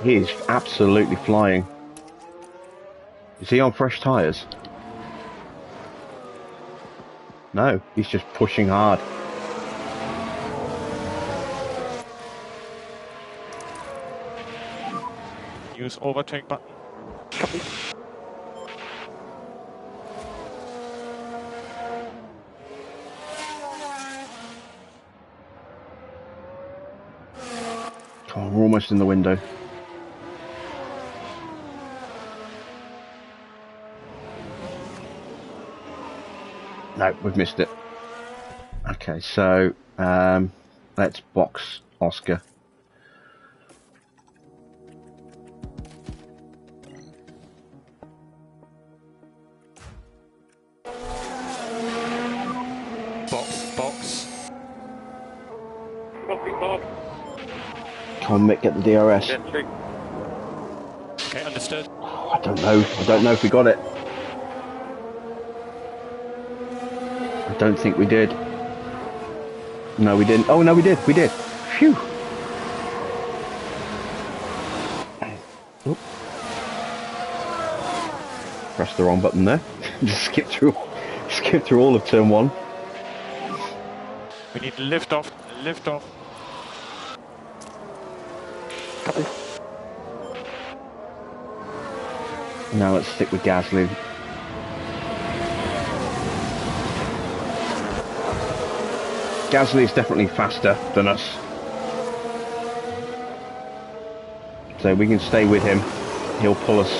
He is absolutely flying. Is he on fresh tyres? No, he's just pushing hard. Use overtake button. Copy. Come on, we're almost in the window. No, we've missed it. Okay, so let's box Oscar. Box. Come on, Mick, get the DRS. Okay, understood. Oh, I don't know. I don't know if we got it. I don't think we did. No, we didn't. Oh, no, we did. We did. Phew. Oop. Pressed the wrong button there. Just skip through all of turn 1. We need lift off. Lift off. Copy. Now let's stick with Gasly. Gasly is definitely faster than us, so we can stay with him. He'll pull us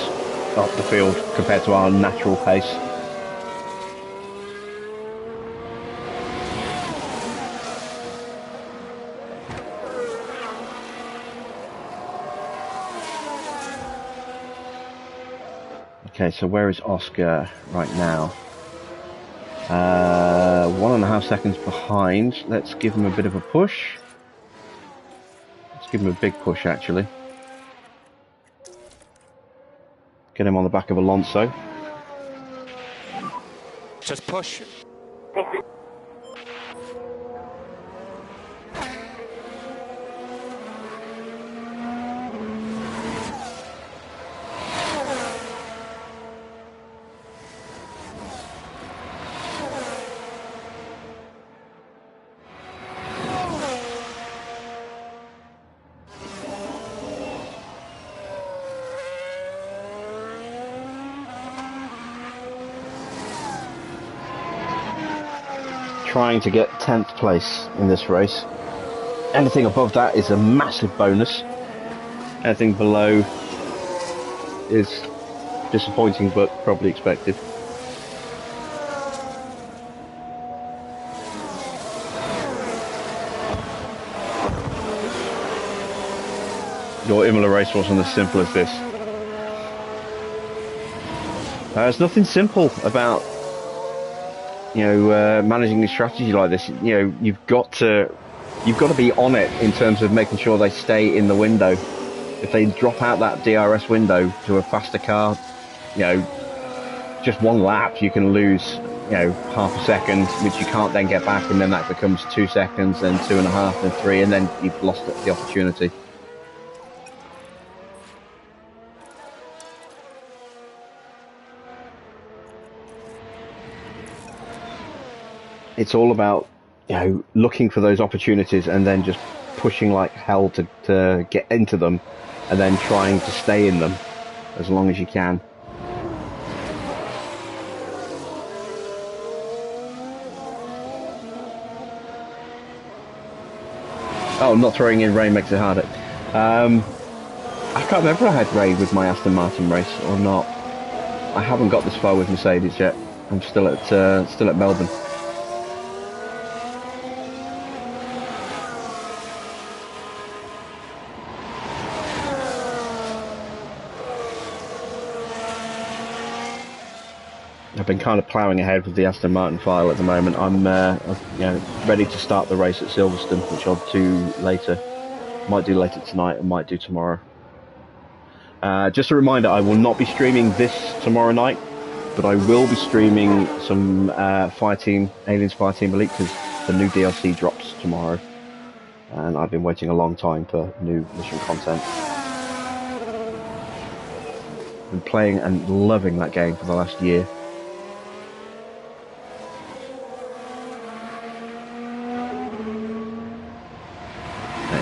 up the field compared to our natural pace. Okay, so where is Oscar right now? 1.5 seconds behind. Let's give him a bit of a push. Let's give him a big push, actually. Get him on the back of Alonso. Just push. Trying to get 10th place in this race. Anything above that is a massive bonus. Anything below is disappointing but probably expected. Your Imola race wasn't as simple as this. There's nothing simple about managing a strategy like this. You've got to be on it in terms of making sure they stay in the window. If they drop out that DRS window to a faster car, just one lap, you can lose, half a second, which you can't then get back, and then that becomes 2 seconds, then 2.5, then 3, and then you've lost the opportunity. It's all about, looking for those opportunities and then just pushing like hell to get into them, and then trying to stay in them as long as you can. Oh, not throwing in rain makes it harder. I can't remember if I had rain with my Aston Martin race or not. I haven't got this far with Mercedes yet. I'm still at Melbourne. I've been kind of ploughing ahead with the Aston Martin file at the moment. I'm ready to start the race at Silverstone, which I'll do later. Might do later tonight and might do tomorrow. Just a reminder, I will not be streaming this tomorrow night, but I will be streaming some Aliens Fireteam Elite, because the new DLC drops tomorrow. And I've been waiting a long time for new mission content. Been playing and loving that game for the last year.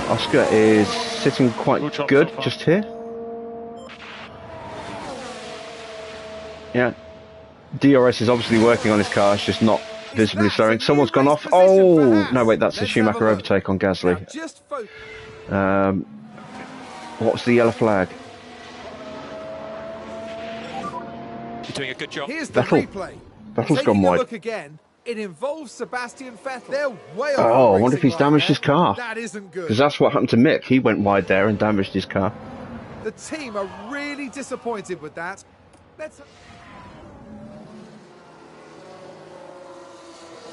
Oscar is sitting quite good so just here. Yeah, DRS is obviously working on his car, it's just not visibly showing. Someone's gone off. Oh, no, wait, that's a Schumacher overtake on Gasly. What's the yellow flag? You're doing a good job. Here's the replay. Vettel's gone wide. Look again. It involves Sebastian Vettel. They're way over. Oh, I wonder if he's damaged his car. That isn't good. Because that's what happened to Mick. He went wide there and damaged his car. The team are really disappointed with that.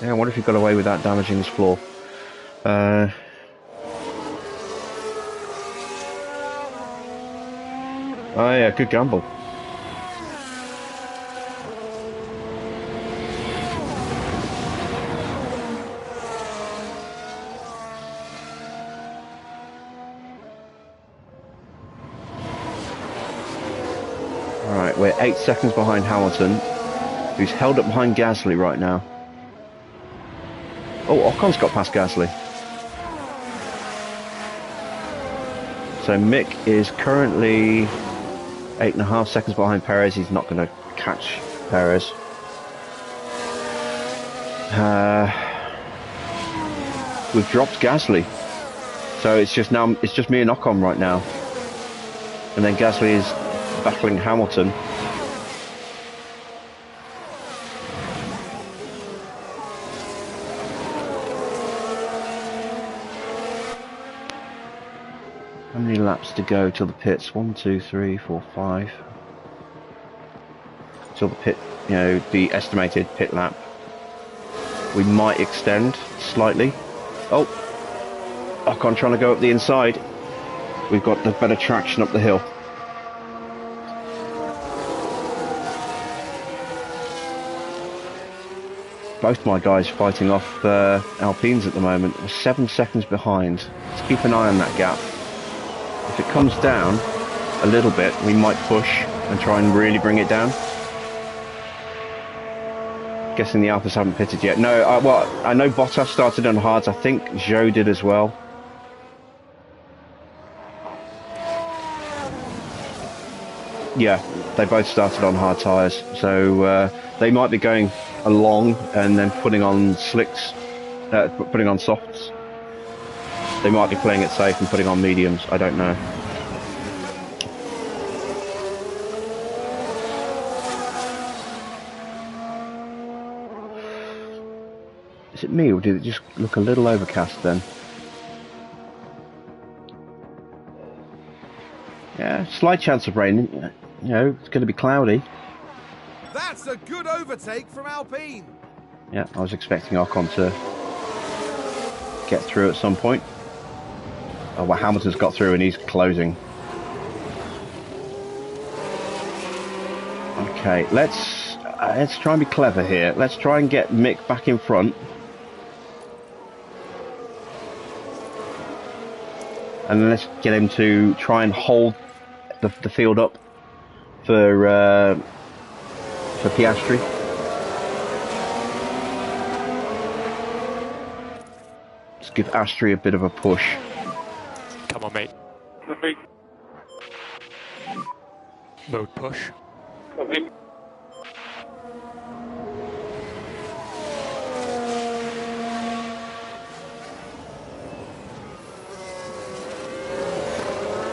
Yeah, I wonder if he got away without damaging his floor. Oh yeah, good gamble. Alright, we're 8 seconds behind Hamilton, who's held up behind Gasly right now. Oh, Ocon's got past Gasly. So Mick is currently 8.5 seconds behind Perez. He's not going to catch Perez. We've dropped Gasly. So it's just me and Ocon right now. And then Gasly is battling Hamilton. How many laps to go till the pits? 1, 2, 3, 4, 5. Till the pit, the estimated pit lap. We might extend slightly. Oh, Ocon trying to go up the inside. We've got the better traction up the hill. both my guys fighting off Alpines at the moment. We're 7 seconds behind. Let's keep an eye on that gap. If it comes down a little bit, we might push and try and really bring it down. Guessing the Alphas haven't pitted yet. No, well, I know Bottas started on hards. I think Zhou did as well. Yeah, they both started on hard tyres. So they might be going along and then putting on slicks, putting on softs. They might be playing it safe and putting on mediums. I don't know. Is it me, or did it just look a little overcast then? Yeah, slight chance of rain. You know, it's going to be cloudy. That's a good overtake from Alpine. Yeah, I was expecting Ocon to get through at some point. Oh, well, Hamilton's got through and he's closing. Okay, let's try and be clever here. Let's try and get Mick back in front. And then let's get him to try and hold the field up for Piastri. Let's give Astri a bit of a push. Come on, mate. Mode push.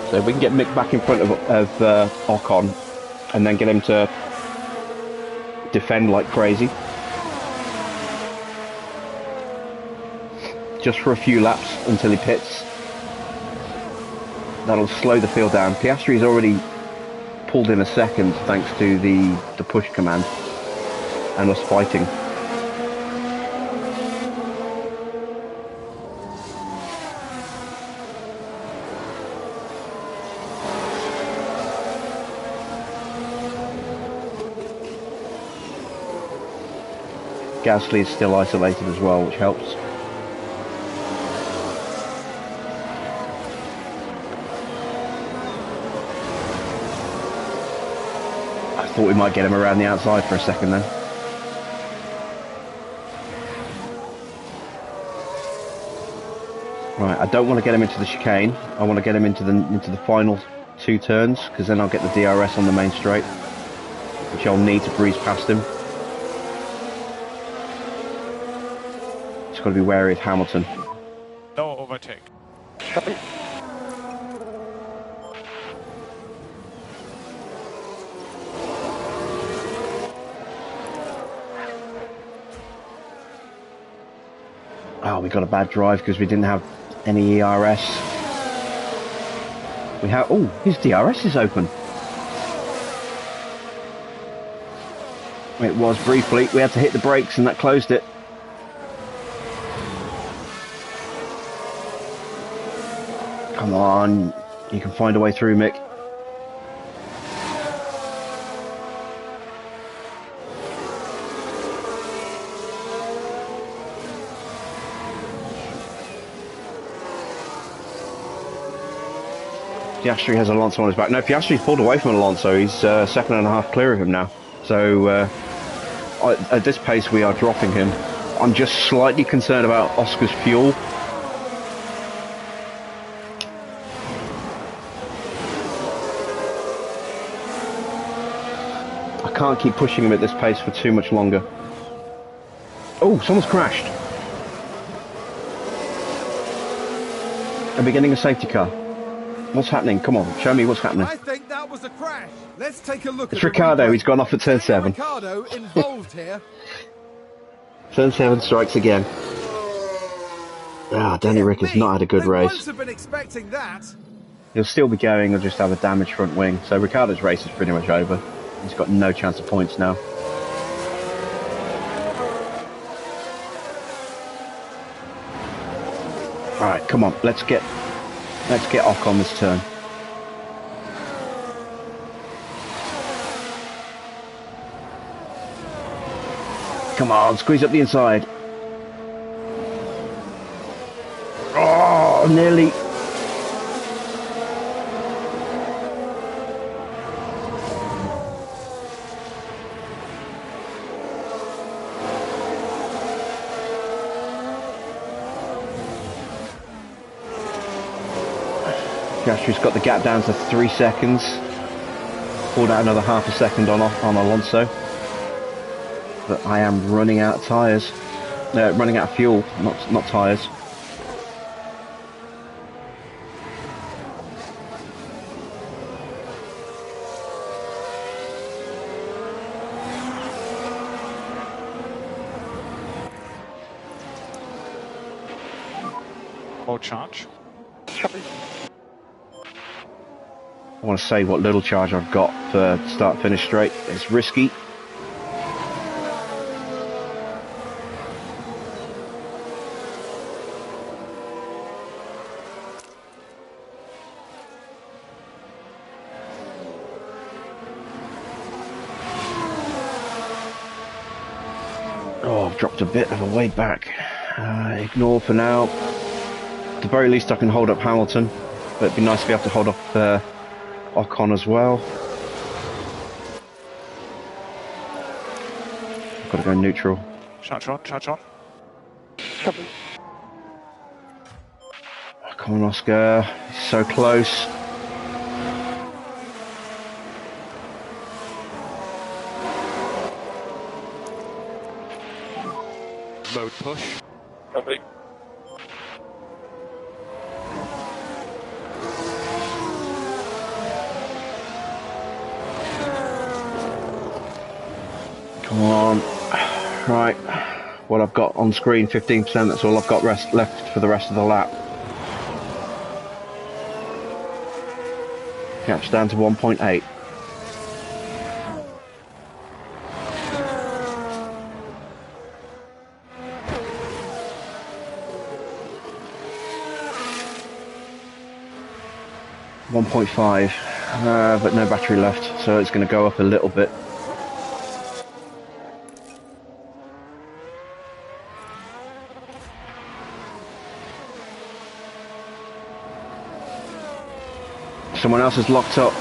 So if we can get Mick back in front of Ocon and then get him to defend like crazy. Just for a few laps until he pits. That'll slow the field down. Piastri's already pulled in a second thanks to the push command and us fighting. Gasly is still isolated as well, which helps. I thought we might get him around the outside for a second then. Right, I don't want to get him into the chicane. I want to get him into the final 2 turns, because then I'll get the DRS on the main straight, which I'll need to breeze past him. Got to be wary of Hamilton. No overtake. Copy. Oh, we got a bad drive because we didn't have any ERS. We have. Oh, his DRS is open. It was briefly. We had to hit the brakes and that closed it. Come on, you can find a way through, Mick. Piastri has Alonso on his back. No, Piastri's pulled away from Alonso. He's 2.5 clear of him now. So at this pace, we are dropping him. I'm just slightly concerned about Oscar's fuel. Can't keep pushing him at this pace for too much longer. Oh, someone's crashed. Are we getting a safety car? What's happening? Come on, show me what's happening. I think that was a crash. Let's take a look. It's Ricciardo. He's gone off at turn 7. Ricciardo involved here. Turn 7 strikes again. Ah, Danny Rick has not had a good race. They won't have been expecting that. He'll still be going. He'll just have a damaged front wing. So Ricciardo's race is pretty much over. He's got no chance of points now. Alright, come on, let's get Ocon this turn. Come on, squeeze up the inside. Oh, nearly. Piastri's got the gap down to 3 seconds. Pulled out another half a second on Alonso. But I am running out of tyres. Running out of fuel, not tyres. More charge. Copy. I want to save what little charge I've got for start finish straight. It's risky. Oh, I've dropped a bit of a way back. Ignore for now. At the very least I can hold up Hamilton, but it'd be nice to be able to hold up Ocon as well. I've got to go neutral. Charge on, charge on. Copy. Oh, come on, Oscar. He's so close. Mode push. Copy. Come on. Right. What I've got on screen, 15%, that's all I've got left for the rest of the lap. Gap's down to 1.8. But no battery left, so it's going to go up a little bit. Someone else is locked up.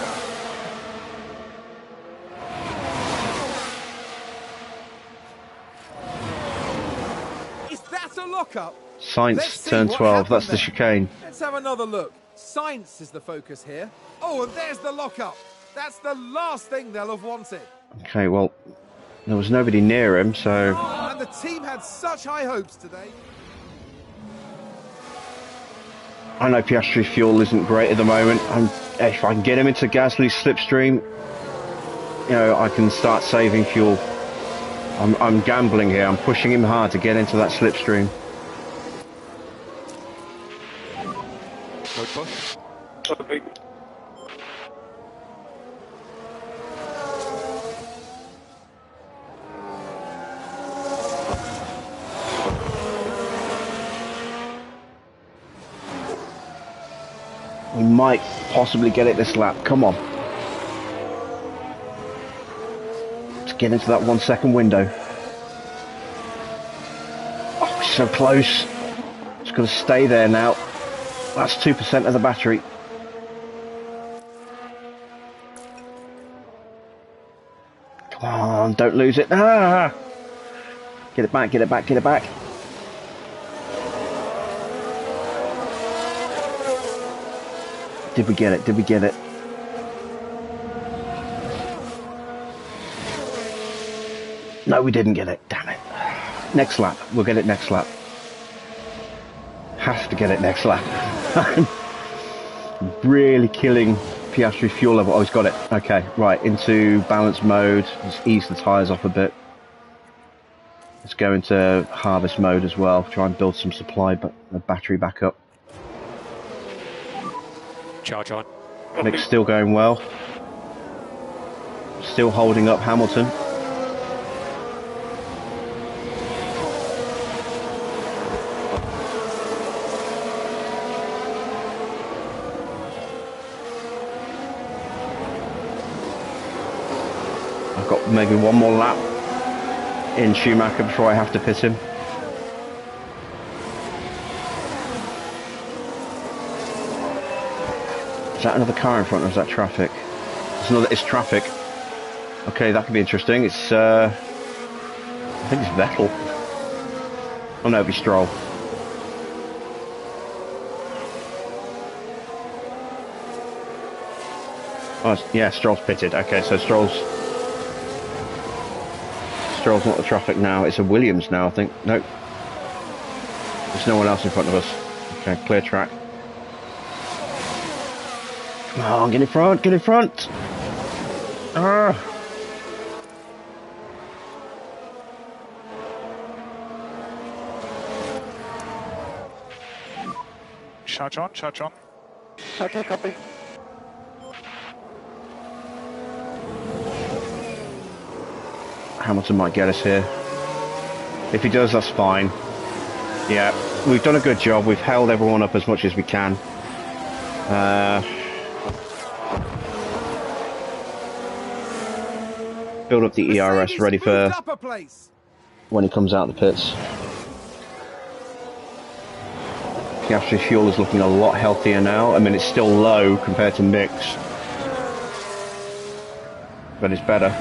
Is that a lockup? Sainz, turn 12, that's the chicane. Let's have another look. Sainz is the focus here. Oh, and there's the lockup. That's the last thing they'll have wanted. Okay, well, there was nobody near him, so... And the team had such high hopes today. I know Piastri fuel isn't great at the moment. If I can get him into Gasly's slipstream, you know, I can start saving fuel. I'm gambling here. I'm pushing him hard to get into that slipstream. Mode push. Copy. We might possibly get it this lap. Come on. Let's get into that 1 second window. Oh, so close. Just got to stay there now. That's 2% of the battery. Come on, don't lose it. Ah! Get it back, get it back, get it back. Did we get it? Did we get it? No, we didn't get it. Damn it. Next lap. We'll get it next lap. Have to get it next lap. I'm really killing Piastri fuel level. Oh, he's got it. Okay, right. Into balance mode. Let's ease the tyres off a bit. Let's go into harvest mode as well. Try and build some supply, but the battery back up. Charge on. Mick's still going well. Still holding up Hamilton. I've got maybe one more lap. in Schumacher before I have to pit him. Is that another car in front or is that traffic? It's traffic. Okay, that could be interesting. It's I think it's Vettel. Oh no, it'll be Stroll. Oh, yeah, Stroll's pitted. Okay, so Stroll's not the traffic now. It's a Williams now, I think. Nope. There's no one else in front of us. Okay, clear track. Come on, get in front, get in front! Ah. Charge on, charge on. Okay, copy. Hamilton might get us here. If he does, that's fine. Yeah, we've done a good job. We've held everyone up as much as we can. Build up the ERS ready for when he comes out of the pits. Piastri's fuel is looking a lot healthier now. I mean, it's still low compared to Mick's, but it's better.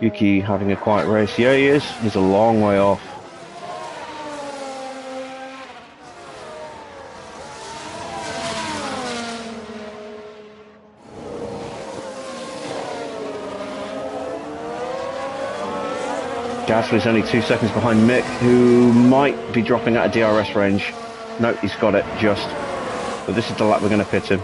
Yuki having a quiet race. Yeah, he is. He's a long way off. Gasly's only 2 seconds behind Mick, who might be dropping out of DRS range. Nope, he's got it, just. But this is the lap we're going to pit him.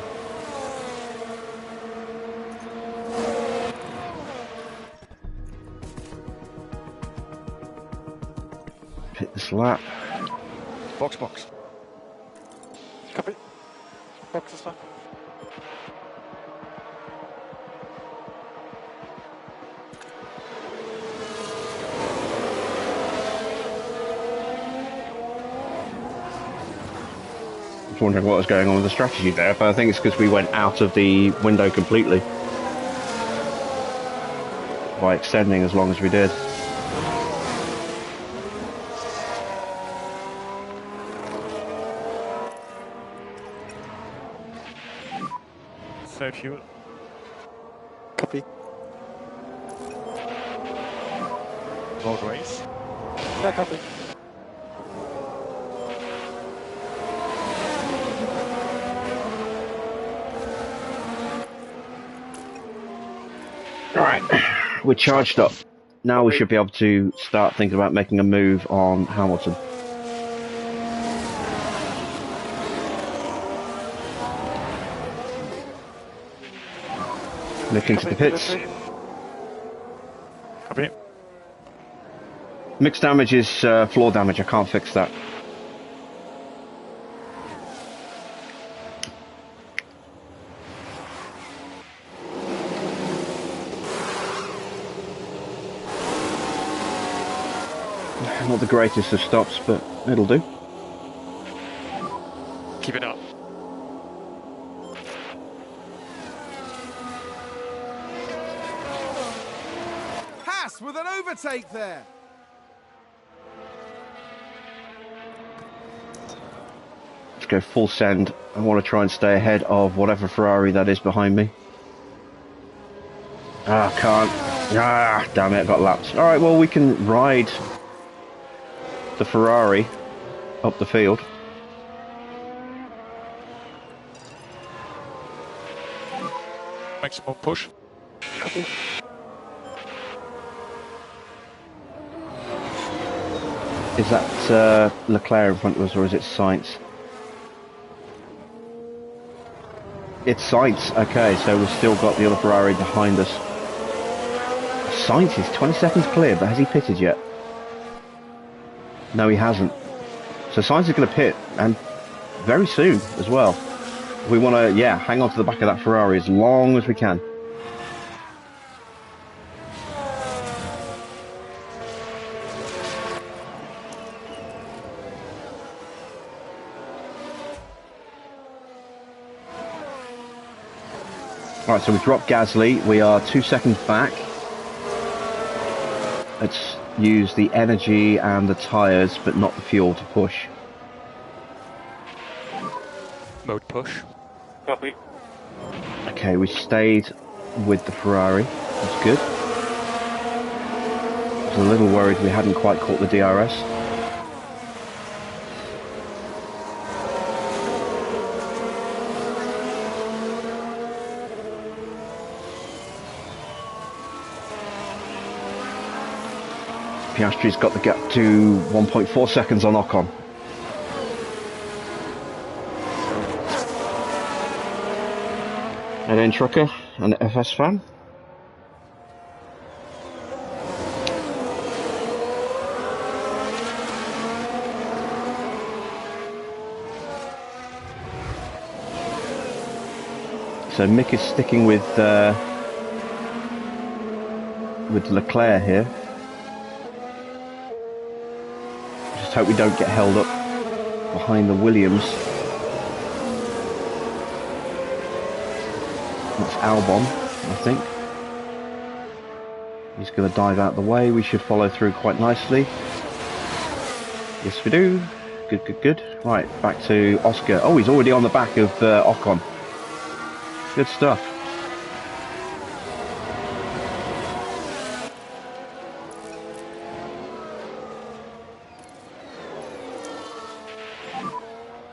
Pit this lap. Box, box. Copy. Box this one. Wondering what was going on with the strategy there, but I think it's because we went out of the window completely by extending as long as we did. Save fuel. Copy. Road race. Yeah, copy. Alright, we're charged up. Now we should be able to start thinking about making a move on Hamilton. Mick into the pits. Copy. Mick's damage is floor damage, I can't fix that. Not the greatest of stops, but it'll do. Keep it up. HAAS with an overtake there. Let's go full send. I want to try and stay ahead of whatever Ferrari that is behind me. Ah, can't. Ah, damn it, I got lapped. Alright, well, we can ride the Ferrari up the field. Maximum push. Copy. Is that Leclerc in front of us, or is it Sainz? It's Sainz. Okay, so we've still got the other Ferrari behind us. Sainz is 20 seconds clear, but has he pitted yet? No, he hasn't. So Sainz is going to pit, and very soon as well. We want to, yeah, hang on to the back of that Ferrari as long as we can. Right, so we dropped Gasly. We are 2 seconds back. Let's use the energy and the tyres, but not the fuel to push. Mode push. Copy. Okay, we stayed with the Ferrari. That's good. I was a little worried we hadn't quite caught the DRS. Piastri's got the gap to 1.4 seconds on Ocon. And then Trucker, an FS fan. So Mick is sticking with Leclerc here. Just hope we don't get held up behind the Williams. That's Albon, I think. He's going to dive out the way. We should follow through quite nicely. Yes, we do. Good, good, good. Right, back to Oscar. Oh, he's already on the back of Ocon. Good stuff.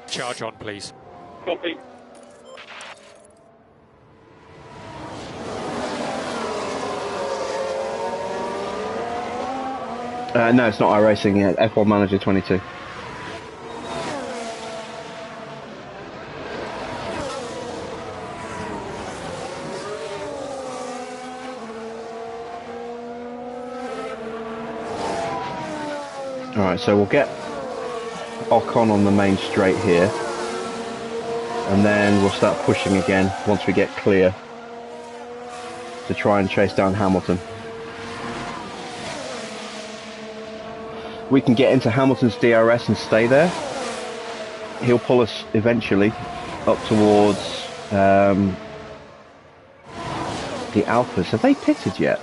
Charge on, please. Copy. No, it's not iRacing yet. F1 Manager 22. Alright, so we'll get Ocon on the main straight here, and then we'll start pushing again once we get clear to try and chase down Hamilton. We can get into Hamilton's DRS and stay there. He'll pull us eventually up towards the Alphas. Have they pitted yet?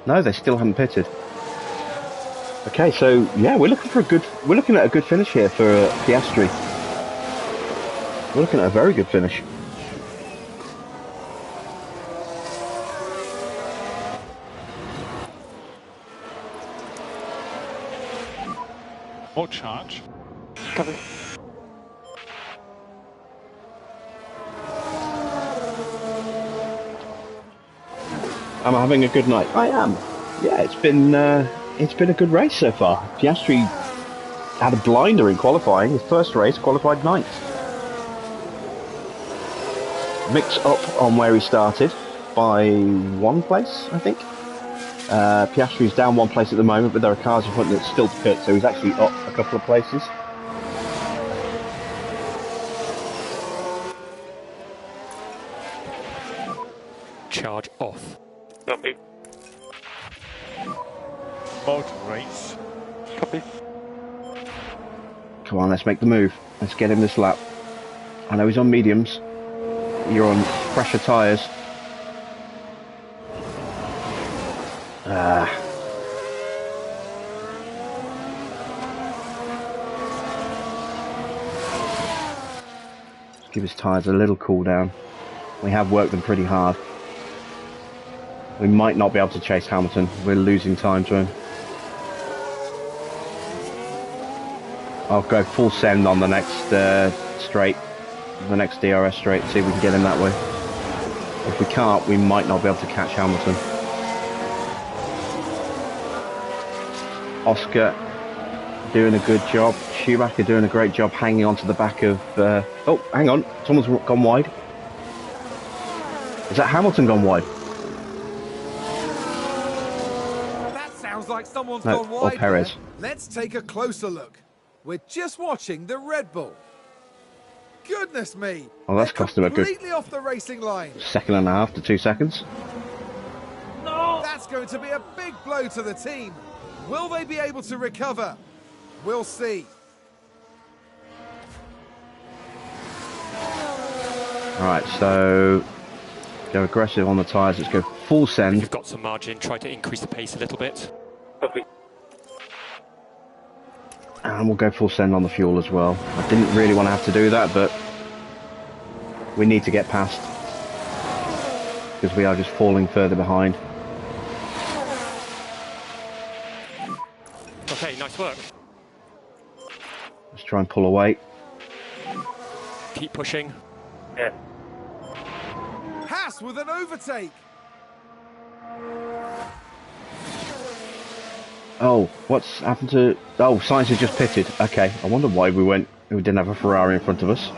No, they still haven't pitted. Okay, so yeah, we're looking at a good finish here for Piastri. We're looking at a very good finish. More charge. Copy. I'm having a good night. I am. Yeah, it's been a good race so far. Piastri had a blinder in qualifying. His first race qualified 9th. Mix up on where he started by 1 place, I think. Piastri's down 1 place at the moment, but there are cars in front that's still to pit, so he's actually up a couple of places. Charge off. Copy. Mode race. Copy. Come on, let's make the move. Let's get him this lap. I know he's on mediums. You're on fresher tyres. Give his tyres a little cool down. We have worked them pretty hard. We might not be able to chase Hamilton. We're losing time to him. I'll go full send on the next straight, the next DRS straight, see if we can get him that way. If we can't, we might not be able to catch Hamilton. Oscar doing a good job. Schumacher doing a great job hanging on to the back of... oh, hang on. Someone's gone wide. Is that Hamilton gone wide? That sounds like someone's No, gone or wide. Perez. There. Let's take a closer look. We're just watching the Red Bull. Goodness me! Oh, that's cost him a good completely off the racing line. 1.5 to 2 seconds. That's going to be a big blow to the team. Will they be able to recover? We'll see. Alright, so Go aggressive on the tyres. Let's go full If send. you've got some margin, try to increase the pace a little bit. Copy. And we'll go full send on the fuel as well. I didn't really want to have to do that, but we need to get past, because we are just falling further behind. Okay, nice work. Let's try and pull away. Keep pushing. Yeah. HAAS with an overtake. Oh, what's happened to... Oh, Sainz has just pitted. Okay, I wonder why we didn't have a Ferrari in front of us.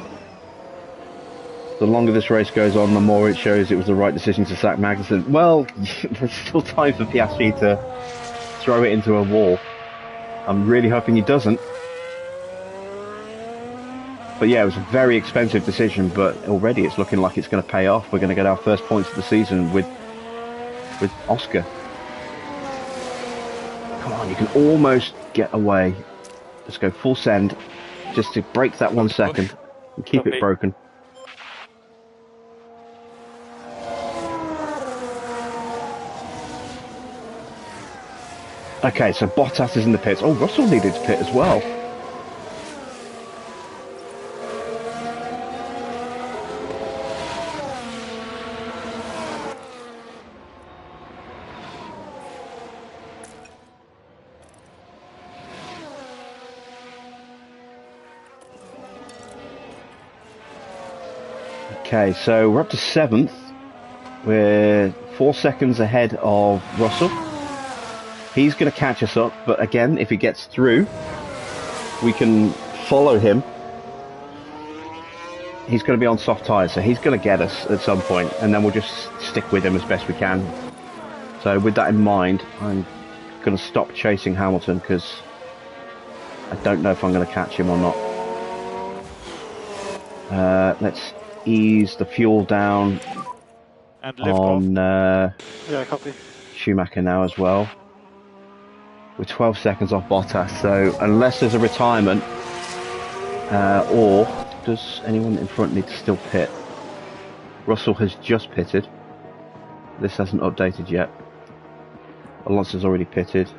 The longer this race goes on, the more it shows it was the right decision to sack Magnussen. Well, there's still time for Piastri to throw it into a wall. I'm really hoping he doesn't. But yeah, it was a very expensive decision, but already it's looking like it's going to pay off. We're going to get our first points of the season with Oscar. Come on, you can almost get away. Let's go full send, just to break that 1 second and keep it broken. Okay, so Bottas is in the pits. Oh, Russell needed to pit as well. Okay, so we're up to 7th. We're 4 seconds ahead of Russell. He's going to catch us up, but again, if he gets through, we can follow him. He's going to be on soft tyres, so he's going to get us at some point, and then we'll just stick with him as best we can. So with that in mind, I'm going to stop chasing Hamilton, because I don't know if I'm going to catch him or not. Let's ease the fuel down And lift on Yeah, copy. Schumacher now as well. We're 12 seconds off Bottas, so unless there's a retirement, or does anyone in front need to still pit? Russell has just pitted. This hasn't updated yet. Alonso's already pitted.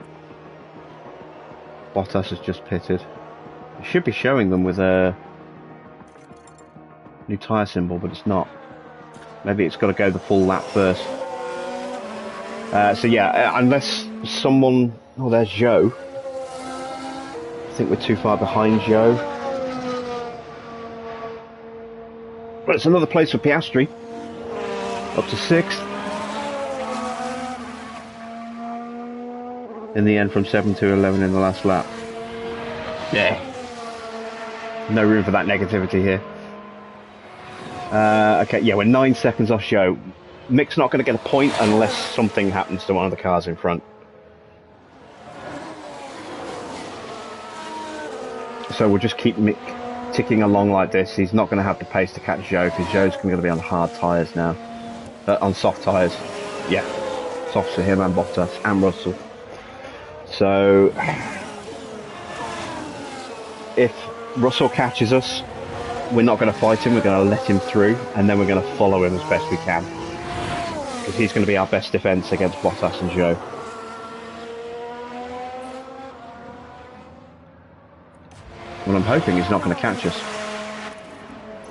Bottas has just pitted. It should be showing them with a new tyre symbol, but it's not. Maybe it's got to go the full lap first. So yeah, unless someone... Oh, there's Joe. I think we're too far behind Joe. But it's another place for Piastri. Up to 6th. In the end, from 7 to 11 in the last lap. Yeah. No room for that negativity here. Okay, yeah, we're 9 seconds off Joe. Mick's not going to get a point unless something happens to one of the cars in front. So we'll just keep Mick ticking along like this. He's not going to have the pace to catch Joe, because Joe's going to be on hard tyres now. On soft tyres. Yeah, soft for him and Bottas and Russell. So if Russell catches us, we're not going to fight him, we're going to let him through, and then we're going to follow him as best we can, because he's going to be our best defence against Bottas and Joe. Well, I'm hoping he's not going to catch us.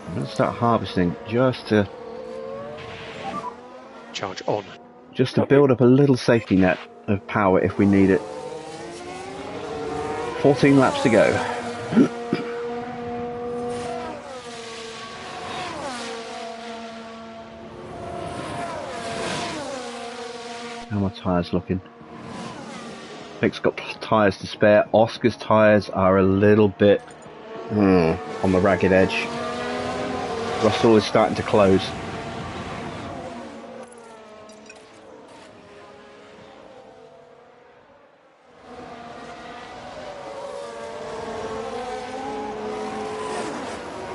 I'm going to start harvesting just to Charge on. build up a little safety net of power if we need it. 14 laps to go. How are my tyres looking? Mick's got tyres to spare. Oscar's tyres are a little bit on the ragged edge. Russell is starting to close.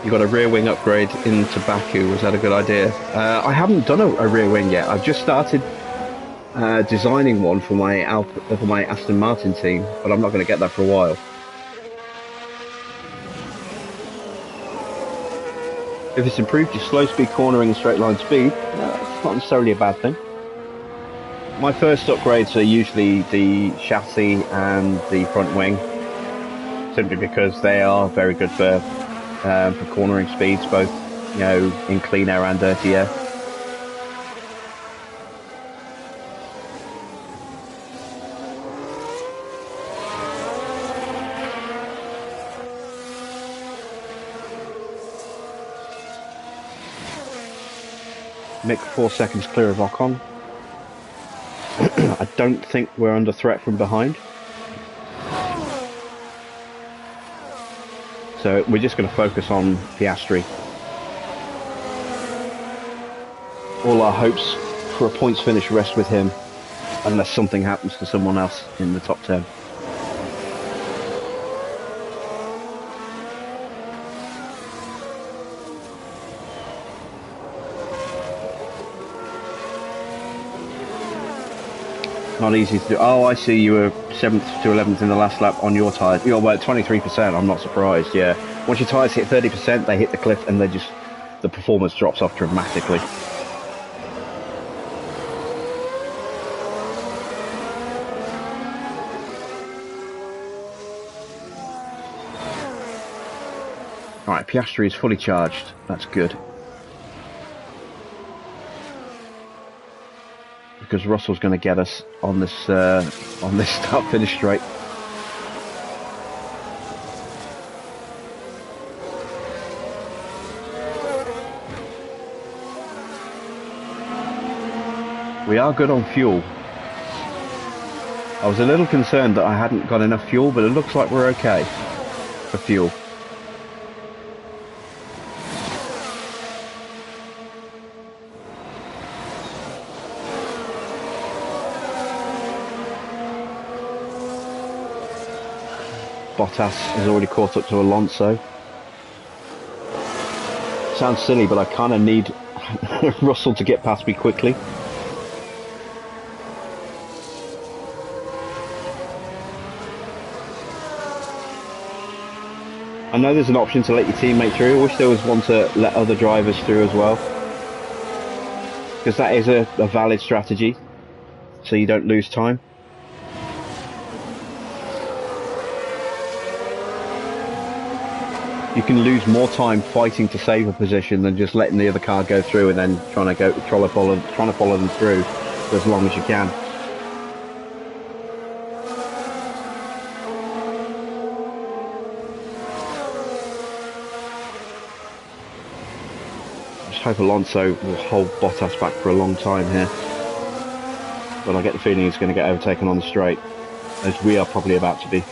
You got a rear wing upgrade into Baku. Was that a good idea? I haven't done a rear wing yet. I've just started designing one for my Aston Martin team, but I'm not going to get that for a while. If it's improved your slow speed cornering and straight line speed, it's not necessarily a bad thing. My first upgrades are usually the chassis and the front wing, simply because they are very good for cornering speeds, both in clean air and dirty air. Mick 4 seconds clear of Ocon. I don't think we're under threat from behind. So we're just going to focus on Piastri. All our hopes for a points finish rest with him, unless something happens to someone else in the top 10. Not easy to do. Oh, I see. You were 7th to 11th in the last lap on your tyres. You're well, 23%. I'm not surprised. Yeah. Once your tyres hit 30%, they hit the cliff, and the performance drops off dramatically. All right, Piastri is fully charged. That's good. Because Russell's going to get us on this start-finish straight. We are good on fuel. I was a little concerned that I hadn't got enough fuel, but it looks like we're okay for fuel. Bottas has already caught up to Alonso. Sounds silly, but I kind of need Russell to get past me quickly. I know there's an option to let your teammate through. I wish there was one to let other drivers through as well, because that is a valid strategy, so you don't lose time. You can lose more time fighting to save a position than just letting the other car go through and then trying to follow them through for as long as you can. Just hope Alonso will hold Bottas back for a long time here, but I get the feeling he's going to get overtaken on the straight, as we are probably about to be.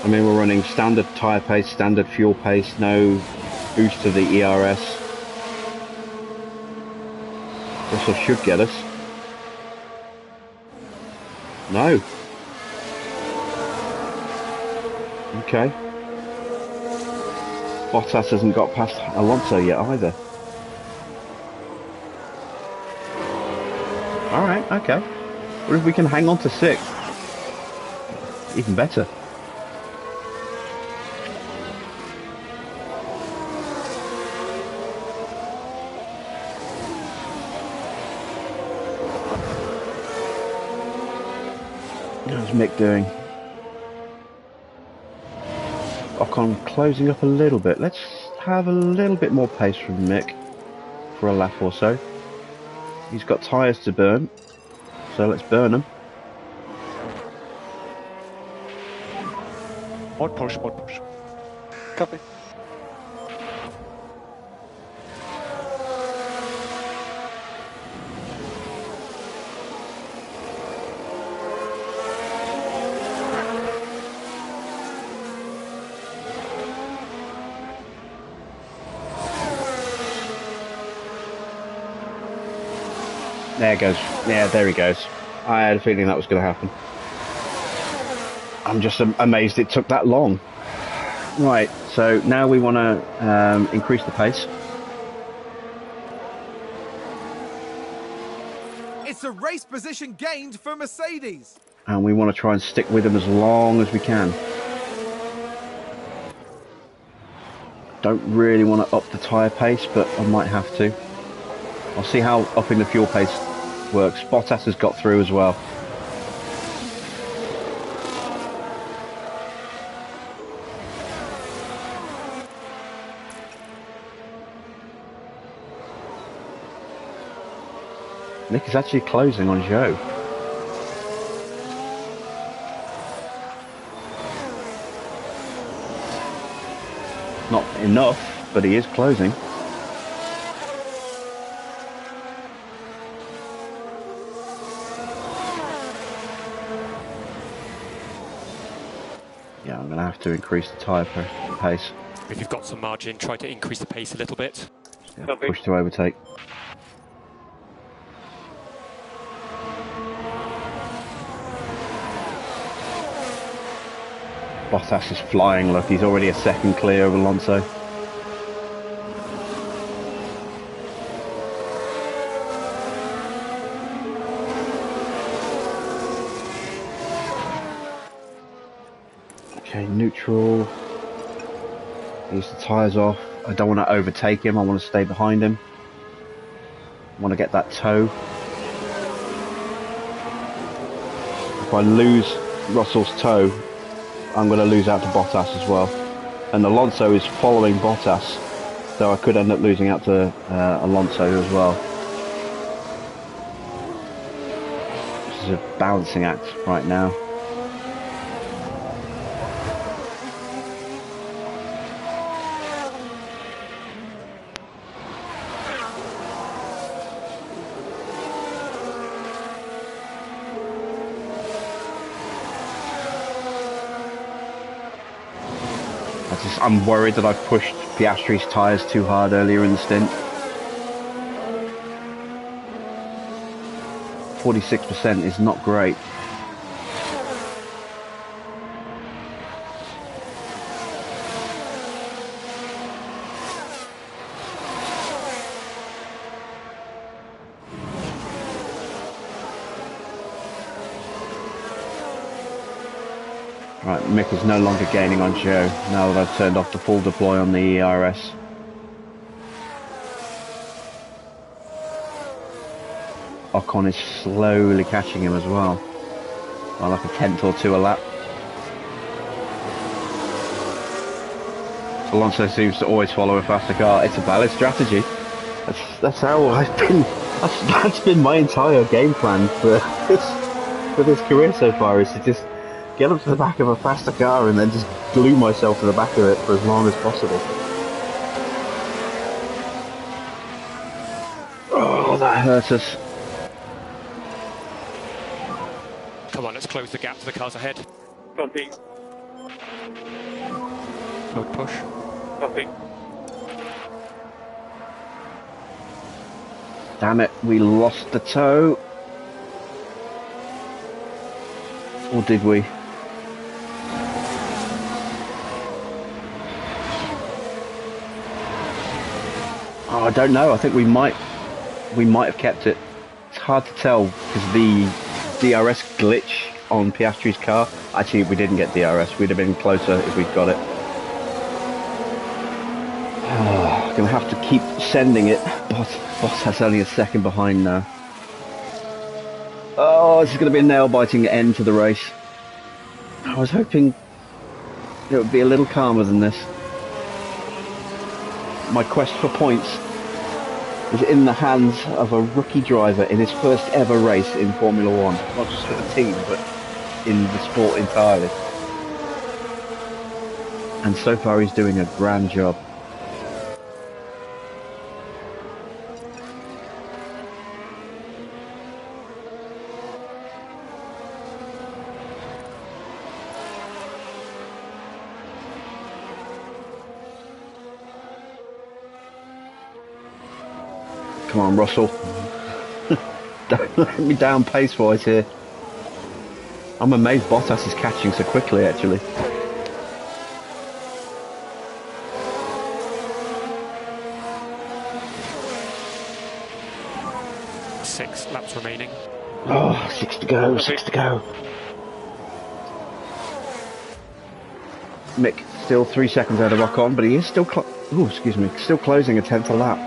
I mean, we're running standard tyre pace, standard fuel pace, no boost to the ERS. Russell should get us. No. Okay. Bottas hasn't got past Alonso yet either. Alright, okay. What if we can hang on to 6th? Even better. How's Mick doing? Ocon closing up a little bit. Let's have a little bit more pace from Mick for a lap or so. He's got tyres to burn, so let's burn them. More push, more push. Copy. There goes. Yeah, there he goes. I had a feeling that was going to happen. I'm just amazed it took that long. Right, so now we want to increase the pace. It's a race position gained for Mercedes. And we want to try and stick with them as long as we can. Don't really want to up the tyre pace, but I might have to. I'll see how upping the fuel pace works. Bottas has got through as well. Nick is actually closing on Joe. Not enough, but he is closing. Yeah, I'm going to have to increase the tyre pace. If you've got some margin, try to increase the pace a little bit. Yeah, push to overtake. Bottas is flying, look, he's already a second clear of Alonso. Okay, neutral. Use the tyres off. I don't want to overtake him, I want to stay behind him. I want to get that toe. If I lose Russell's toe, I'm going to lose out to Bottas as well. And Alonso is following Bottas, so I could end up losing out to Alonso as well. This is a balancing act right now. I'm worried that I've pushed Piastri's tyres too hard earlier in the stint. 46% is not great. Right, Mick is no longer gaining on Joe now that I've turned off the full deploy on the ERS. Ocon is slowly catching him as well, by like a tenth or two a lap. Alonso seems to always follow a faster car. It's a valid strategy. That's how I've been. That's been my entire game plan for this career so far, is to just get up to the back of a faster car and then just glue myself to the back of it for as long as possible. Oh, that hurt us. Come on, let's close the gap to the cars ahead. Copy. Road push. Copy. Damn it, we lost the toe. Or did we? Oh, I don't know. I think we might have kept it. It's hard to tell because the DRS glitch on Piastri's car. Actually, we didn't get DRS. We'd have been closer if we'd got it. Oh, gonna have to keep sending it. Bottas only a second behind now. Oh, this is going to be a nail-biting end to the race. I was hoping it would be a little calmer than this. My quest for points is in the hands of a rookie driver in his first ever race in Formula 1. Not just for the team, but in the sport entirely. And so far he's doing a grand job. Come on, Russell. Don't let me down pace-wise here. I'm amazed Bottas is catching so quickly, actually. Six laps remaining. Oh, 6 to go, 6 to go. Mick still 3 seconds out of Ocon, but he is still Oh, excuse me. Still closing a 10th a lap.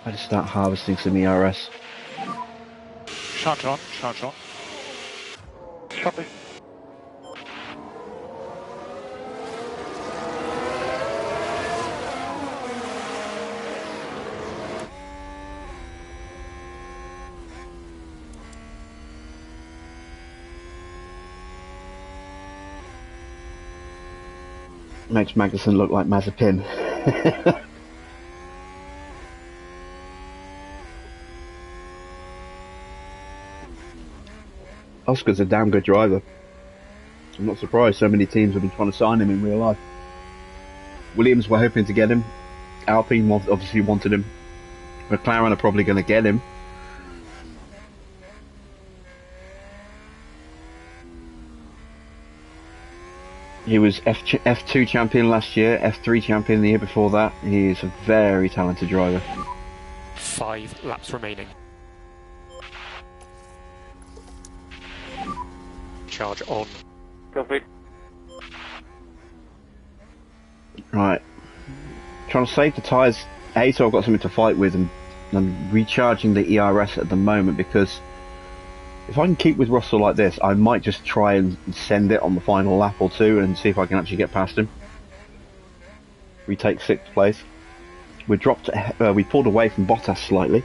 I just start harvesting some ERS. Charge on, charge on. Copy. Makes Magnussen look like Mazepin. Oscar's a damn good driver. I'm not surprised so many teams have been trying to sign him in real life. Williams were hoping to get him. Alpine obviously wanted him. McLaren are probably going to get him. He was F2 champion last year, F3 champion the year before that. He is a very talented driver. 5 laps remaining. Charge on. Copy. Right. Trying to save the tyres. So I've got something to fight with, and I'm recharging the ERS at the moment, because if I can keep with Russell like this, I might just try and send it on the final lap or two and see if I can actually get past him. We take 6th place. We pulled away from Bottas slightly.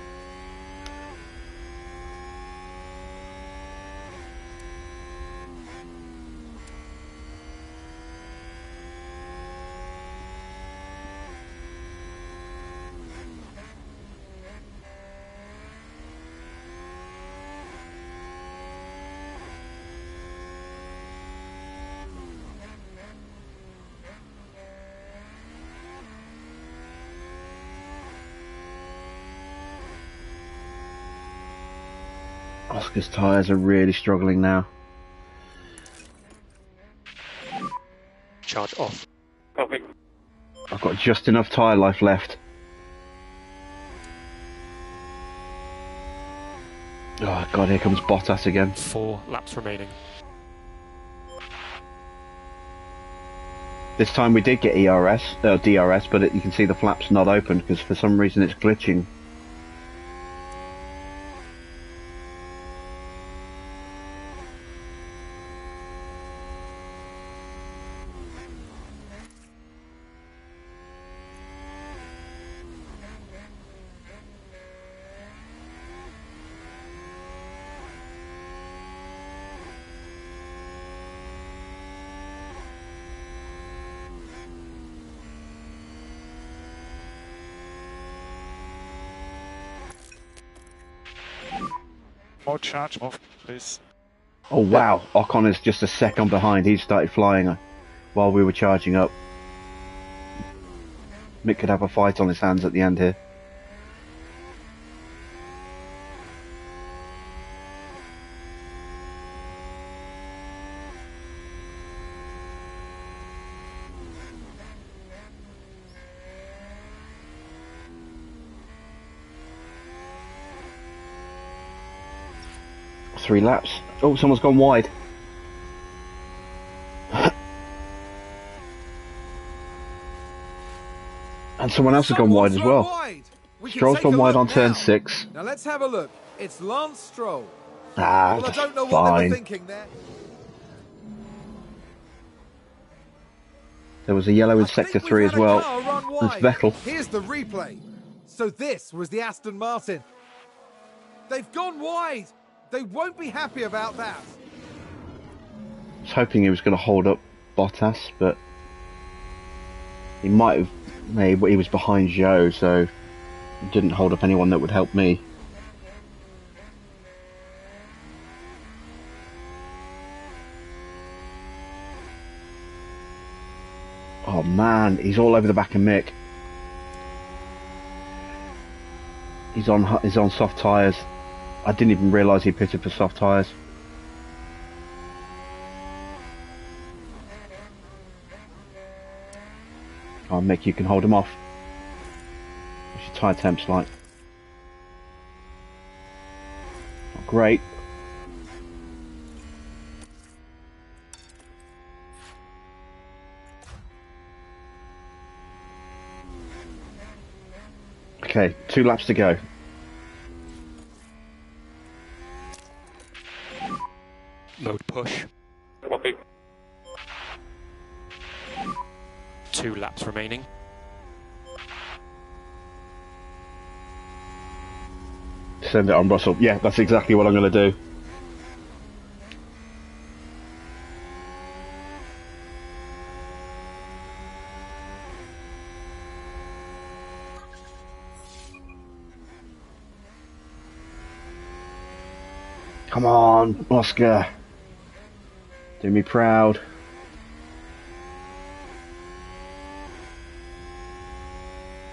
Oscar's tyres are really struggling now. Charge off. Copy. I've got just enough tyre life left. Oh god, here comes Bottas again. 4 laps remaining. This time we did get DRS, but you can see the flap's not open because for some reason it's glitching. More charge off, please. Oh wow, Ocon is just a second behind. He started flying while we were charging up. Mick could have a fight on his hands at the end here. Three laps. Oh, someone's gone wide. And someone else has gone wide as well. Stroll's gone wide on turn 6. Now let's have a look. It's Lance Stroll. Ah, Well, I don't know that's what they were fine. thinking there. There was a yellow in I think sector we've 3 as had a well. car run That's wide. Vettel. Here's the replay. So this was the Aston Martin. They've gone wide. They won't be happy about that. I was hoping he was going to hold up Bottas, but he might have. Maybe he was behind Joe, so he didn't hold up anyone that would help me. Oh man, he's all over the back of Mick. He's on soft tyres. I didn't even realise he pitted for soft tyres. Oh, Mick, you can hold him off. What's your tyre temps like? Not great. Okay, 2 laps to go. Mode push. Copy. 2 laps remaining. Send it on, Russell. Yeah, that's exactly what I'm going to do. Come on, Oscar. Do me proud.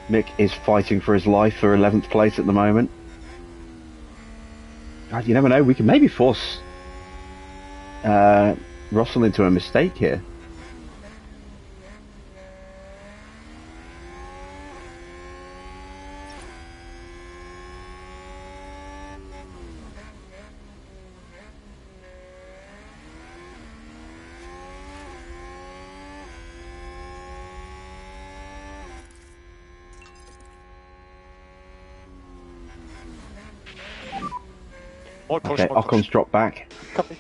Mick is fighting for his life for 11th place at the moment. God, you never know, we can maybe force Russell into a mistake here. More push, Okay, more push. Ocon's dropped back. Copy.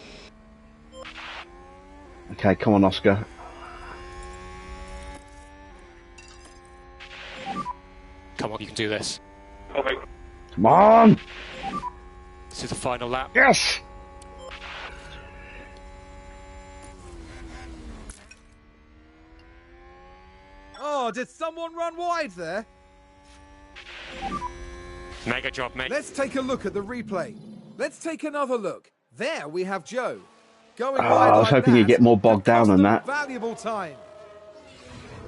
Okay, come on, Oscar. Come on, you can do this. Copy. Come on! This is the final lap. Yes! Oh, did someone run wide there? Mega job, mate. Let's take a look at the replay. Let's take another look. There we have Joe. Going Oh, wide I was like hoping that you'd get more bogged could down cost than them that. Valuable time.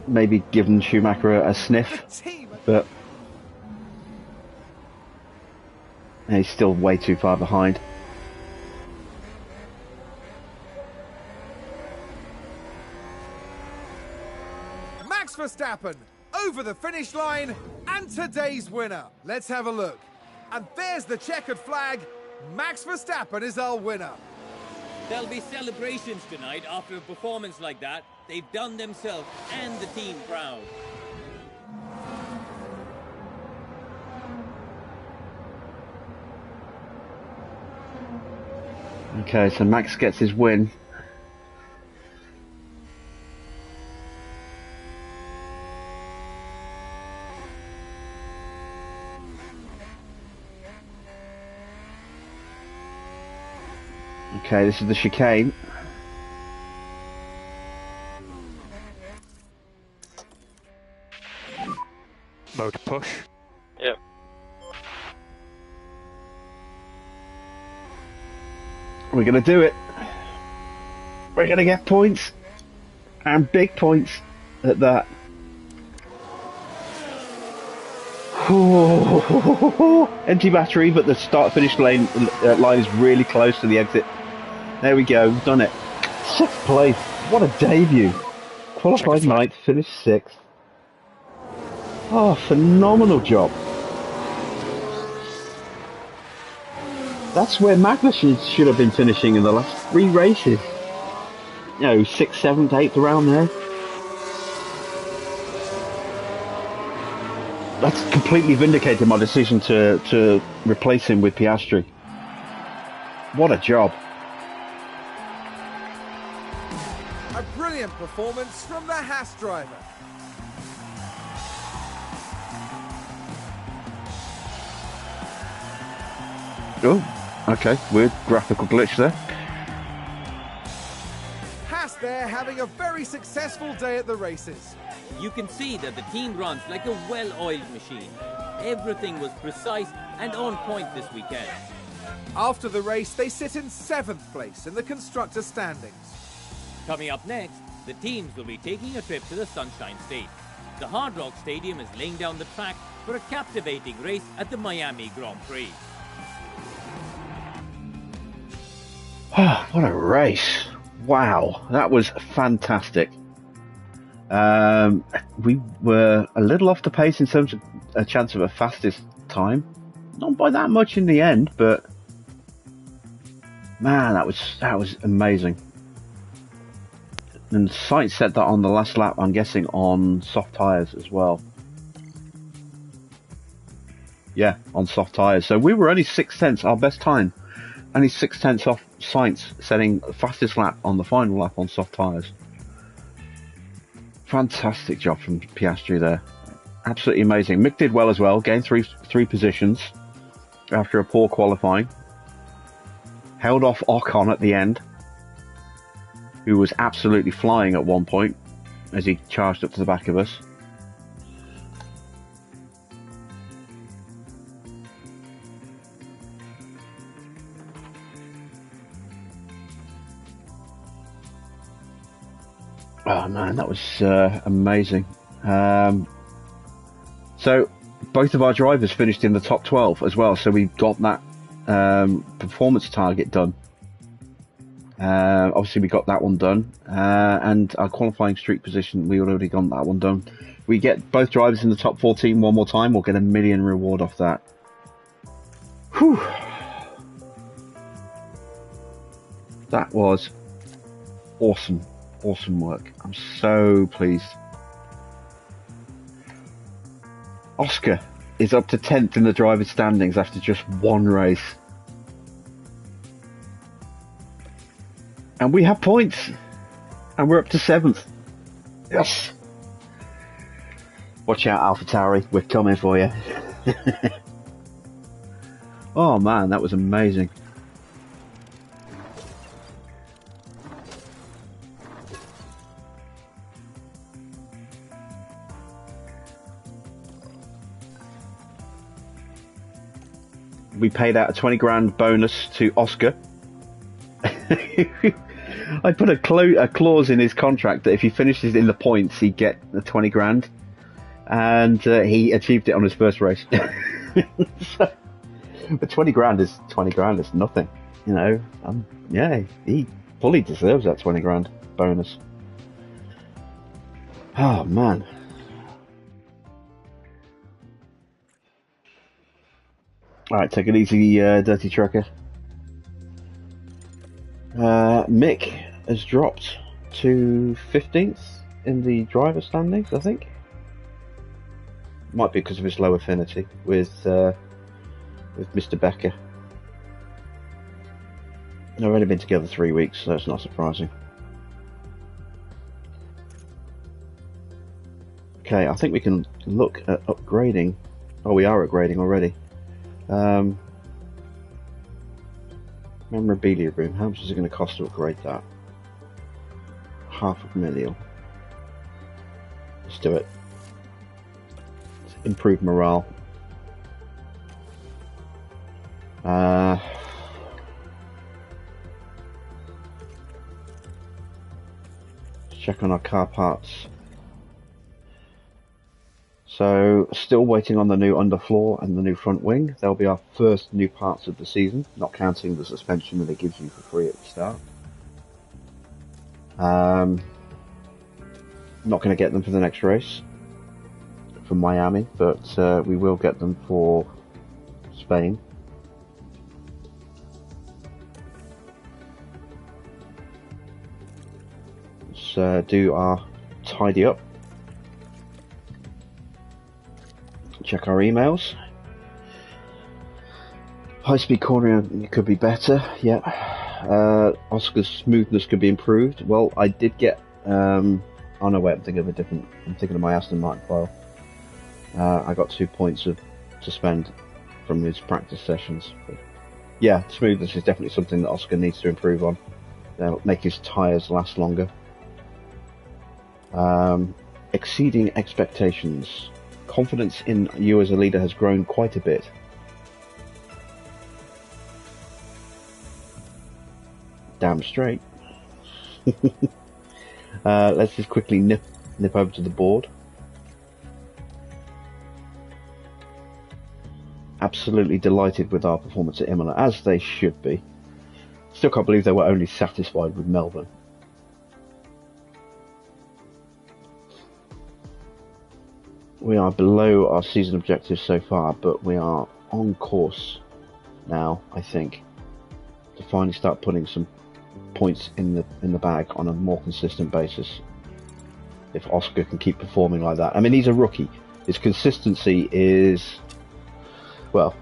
Maybe giving Schumacher a The sniff, team. but he's still way too far behind. Max Verstappen over the finish line and today's winner. Let's have a look. And there's the checkered flag. Max Verstappen is our winner. There'll be celebrations tonight after a performance like that. They've done themselves and the team proud. Okay, so Max gets his win. Okay, this is the chicane. Mode push. Yep. We're going to do it. We're going to get points. And big points at that. Empty battery, but the start-finish line is really close to the exit. There we go, we've done it. 6th place. What a debut. Qualified 9th, finished 6th. Oh, phenomenal job. That's where Magnussen should have been finishing in the last 3 races. You know, 6th, 7th, 8th, around there. That's completely vindicated my decision to replace him with Piastri. What a job. A brilliant performance from the HAAS driver. Oh, okay, weird graphical glitch there. HAAS there having a very successful day at the races. You can see that the team runs like a well-oiled machine. Everything was precise and on point this weekend. After the race, they sit in 7th place in the constructor standings. Coming up next, the teams will be taking a trip to the Sunshine State. The Hard Rock Stadium is laying down the track for a captivating race at the Miami Grand Prix. Oh, what a race. Wow, that was fantastic. We were a little off the pace in terms of a chance of a fastest time. Not by that much in the end, but man, that was amazing. And Sainz said that on the last lap, I'm guessing on soft tyres as well. Yeah, on soft tyres. So we were only 6/10, our best time. Only 6/10 off Sainz, setting the fastest lap on the final lap on soft tyres. Fantastic job from Piastri there. Absolutely amazing. Mick did well as well, gained three positions after a poor qualifying. Held off Ocon at the end, who was absolutely flying at one point as he charged up to the back of us. Oh man, that was amazing. So both of our drivers finished in the top 12 as well, so we got that performance target done. Obviously we got that one done, and our qualifying streak position, we already got that one done. We get both drivers in the top 14 one more time, we'll get $1 million reward off that. Whew. That was awesome. Awesome work. I'm so pleased. Oscar is up to 10th in the driver's standings after just one race. And we have points. And we're up to 7th. Yes. Watch out, AlphaTauri. We're coming for you. Oh man, that was amazing. We paid out a 20 grand bonus to Oscar. I put a clause in his contract that if he finishes in the points, he'd get the 20 grand. And he achieved it on his first race. So, but 20 grand is 20 grand. It's nothing, you know. Yeah, he fully deserves that 20 grand bonus. Oh man. Alright, take it easy, Dirty Trucker. Mick has dropped to 15th in the driver standings, I think. Might be because of his low affinity with Mr. Becker. They've only been together 3 weeks, so it's not surprising. Okay, I think we can look at upgrading. Oh, we are upgrading already. Memorabilia room. How much is it going to cost to upgrade that? $500,000. Let's do it. Let's improve morale. Check on our car parts. So, still waiting on the new underfloor and the new front wing. They'll be our first new parts of the season, not counting the suspension that it gives you for free at the start. Not going to get them for the next race from Miami, but we will get them for Spain. Let's do our tidy up. Check our emails. High-speed cornering could be better. Yeah. Oscar's smoothness could be improved. Well, I did get. Oh no, wait. I'm thinking of my Aston Martin file. I got 2 points to spend from his practice sessions. But yeah, smoothness is definitely something that Oscar needs to improve on. They'll make his tyres last longer. Exceeding expectations. Confidence in you as a leader has grown quite a bit. Damn straight. Let's just quickly nip over to the board. Absolutely delighted with our performance at Imola, as they should be. Still can't believe they were only satisfied with Melbourne. We are below our season objectives so far, but we are on course now, I think, to finally start putting some points in the bag on a more consistent basis. If Oscar can keep performing like that. I mean, he's a rookie. His consistency is well,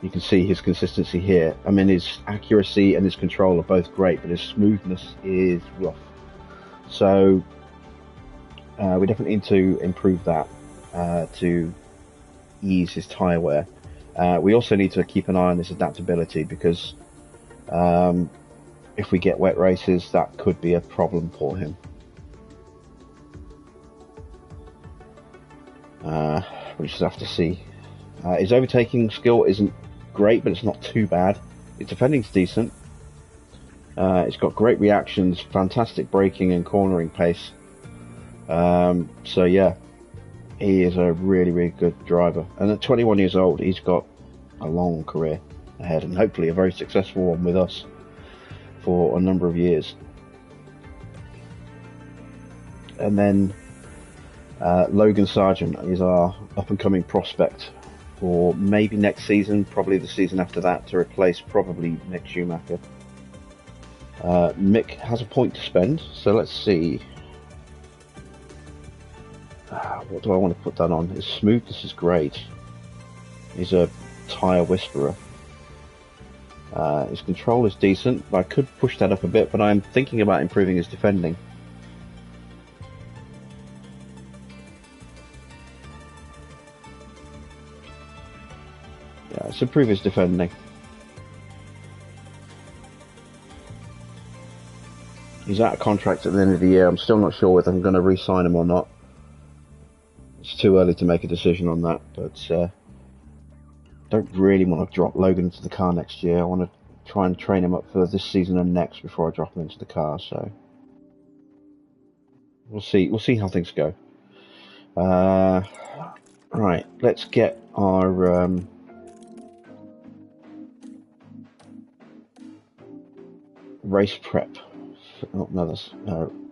you can see his consistency here. I mean, his accuracy and his control are both great, but his smoothness is rough. So we definitely need to improve that to ease his tyre wear. We also need to keep an eye on this adaptability, because if we get wet races, that could be a problem for him. We just have to see. His overtaking skill isn't great, but it's not too bad. His defending's decent. It's got great reactions, fantastic braking and cornering pace. So yeah, he is a really, really good driver. And at 21 years old, he's got a long career ahead, and hopefully a very successful one with us for a number of years. And then Logan Sargent is our up-and-coming prospect for maybe next season, probably the season after that, to replace probably Mick Schumacher. Mick has a point to spend, so let's see. What do I want to put that on? His smoothness is great. He's a tyre whisperer. His control is decent. I could push that up a bit, but I'm thinking about improving his defending. Yeah, let's improve his defending. He's out of contract at the end of the year. I'm still not sure whether I'm going to re-sign him or not. It's too early to make a decision on that, but don't really want to drop Logan into the car next year. I want to try and train him up for this season and next before I drop him into the car. So we'll see. We'll see how things go. Right, let's get our race prep. Oh, no, that's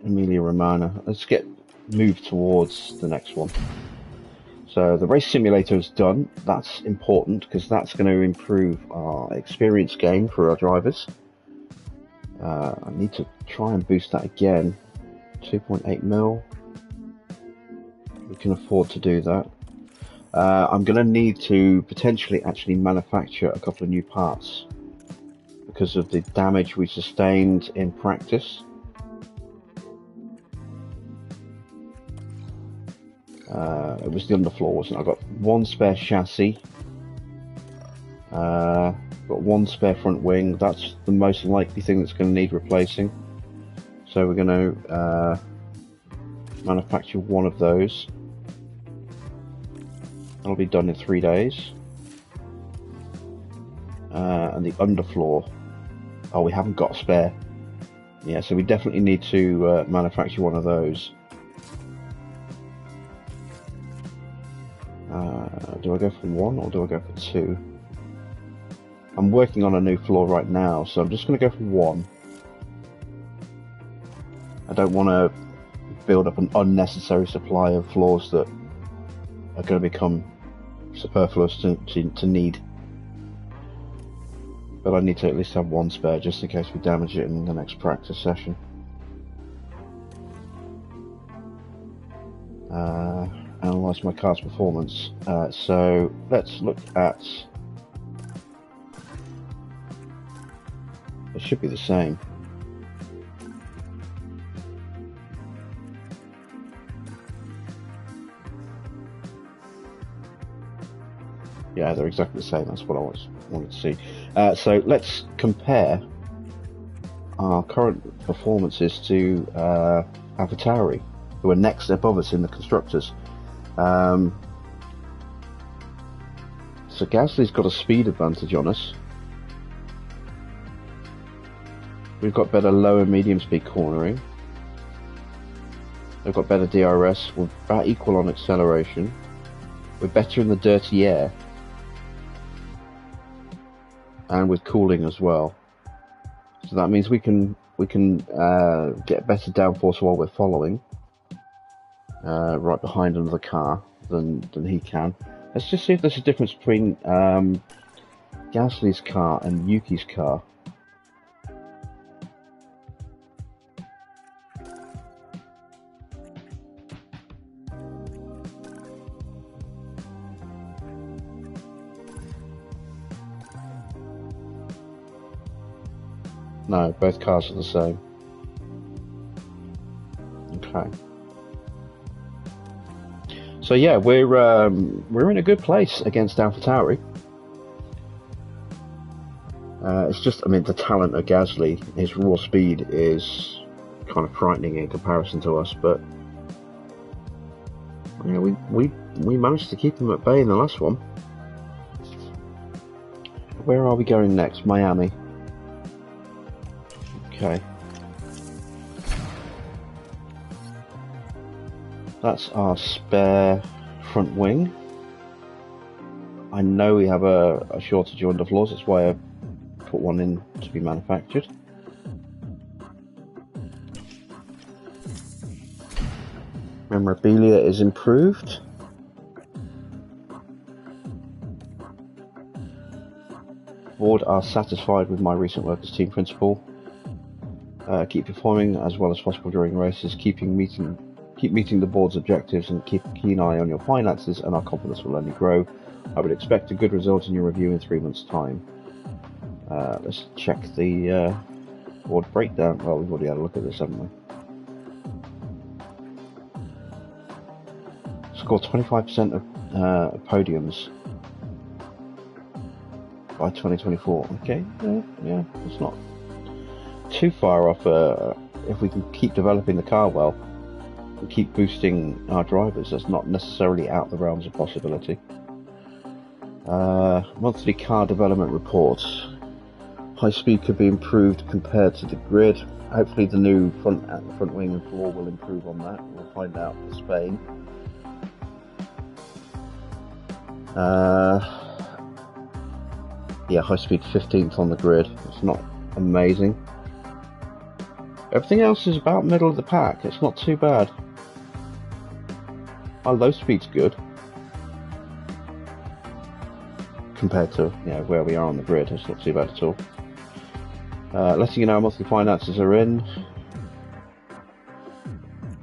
Emilia Romagna. Let's get moved towards the next one. So the race simulator is done. That's important because that's going to improve our experience gain for our drivers. I need to try and boost that again. 2.8 mil. We can afford to do that. I'm going to need to potentially actually manufacture a couple of new parts because of the damage we sustained in practice. It was the underfloor, wasn't it? I got one spare chassis, got one spare front wing. That's the most likely thing that's going to need replacing. So we're going to manufacture one of those. That'll be done in 3 days. And the underfloor, oh, we haven't got a spare. Yeah, so we definitely need to manufacture one of those. Do I go for one or do I go for two? I'm working on a new floor right now, so I'm just going to go for one. I don't want to build up an unnecessary supply of floors that are going to become superfluous to need. But I need to at least have one spare just in case we damage it in the next practice session. Analyze my car's performance. So let's look at. It should be the same. Yeah, they're exactly the same. That's what I wanted to see. So let's compare our current performances to AlphaTauri, who are next above us in the constructors. So Gasly's got a speed advantage on us. We've got better low and medium speed cornering. We've got better DRS. We're about equal on acceleration. We're better in the dirty air. And with cooling as well. So that means we can get better downforce while we're following. Right behind another car than he can. Let's just see if there's a difference between Gasly's car and Yuki's car. No, both cars are the same. Okay. So yeah, we're in a good place against AlphaTauri. It's just, I mean, the talent of Gasly, his raw speed is kind of frightening in comparison to us, but yeah, we managed to keep them at bay in the last one. Where are we going next? Miami. Okay. That's our spare front wing. I know we have a shortage of underfloors, that's why I put one in to be manufactured. Memorabilia is improved. Board are satisfied with my recent work as team principal. Keep performing as well as possible during races, keep meeting the board's objectives, and keep a keen eye on your finances, and our confidence will only grow. I would expect a good result in your review in 3 months' time. Let's check the board breakdown. Well, we've already had a look at this, haven't we? Score 25% of podiums by 2024. Okay, yeah, it's not too far off. If we can keep developing the car well, and keep boosting our drivers, that's not necessarily out the realms of possibility. Monthly car development report. High speed could be improved compared to the grid. Hopefully the new front wing and floor will improve on that. We'll find out for Spain. Yeah, high speed 15th on the grid. It's not amazing. Everything else is about middle of the pack. It's not too bad. Our low speed's good compared to, you know, where we are on the grid. It's not too bad at all. Letting you know our monthly finances are in.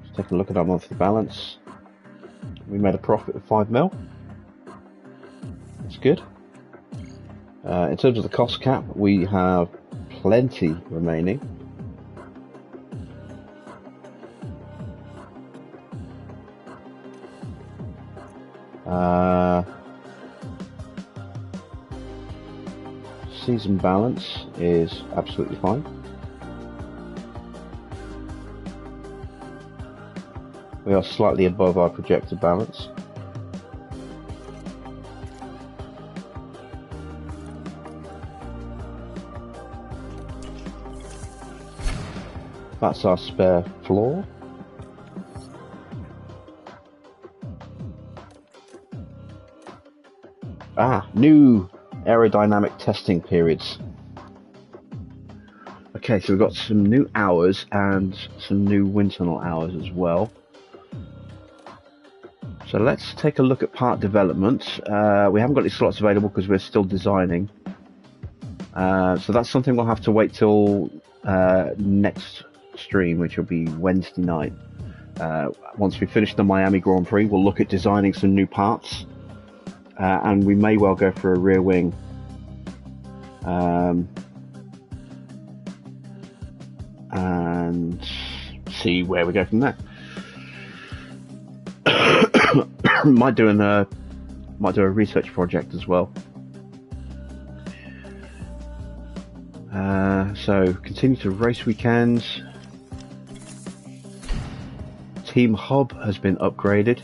Let's take a look at our monthly balance. We made a profit of 5 mil. That's good. In terms of the cost cap, we have plenty remaining. Season balance is absolutely fine. We are slightly above our projected balance. That's our spare floor. New aerodynamic testing periods. Okay, so we've got some new hours and some new wind tunnel hours as well. So let's take a look at part development. We haven't got any slots available because we're still designing. So that's something we'll have to wait till next stream, which will be Wednesday night. Once we finish the Miami Grand Prix, we'll look at designing some new parts. And we may well go for a rear wing. And see where we go from there. might do a research project as well. So continue to race weekends. Team Hub has been upgraded.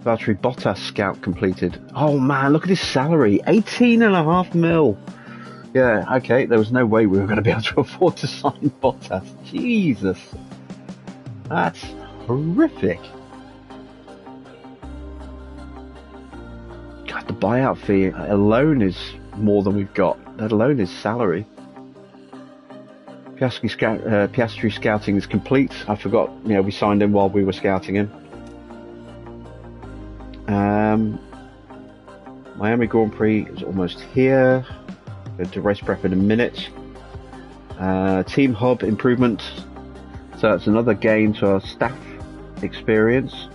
Valtteri Bottas scout completed. Oh man, look at his salary, 18.5 mil. Yeah, okay, there was no way we were going to be able to afford to sign Bottas. Jesus, that's horrific. God, the buyout fee alone is more than we've got, let alone his salary. Piastri scouting is complete. I forgot, we signed him while we were scouting him. Miami Grand Prix is almost here. Go to race prep in a minute. Team Hub improvement. So it's another gain to our staff experience.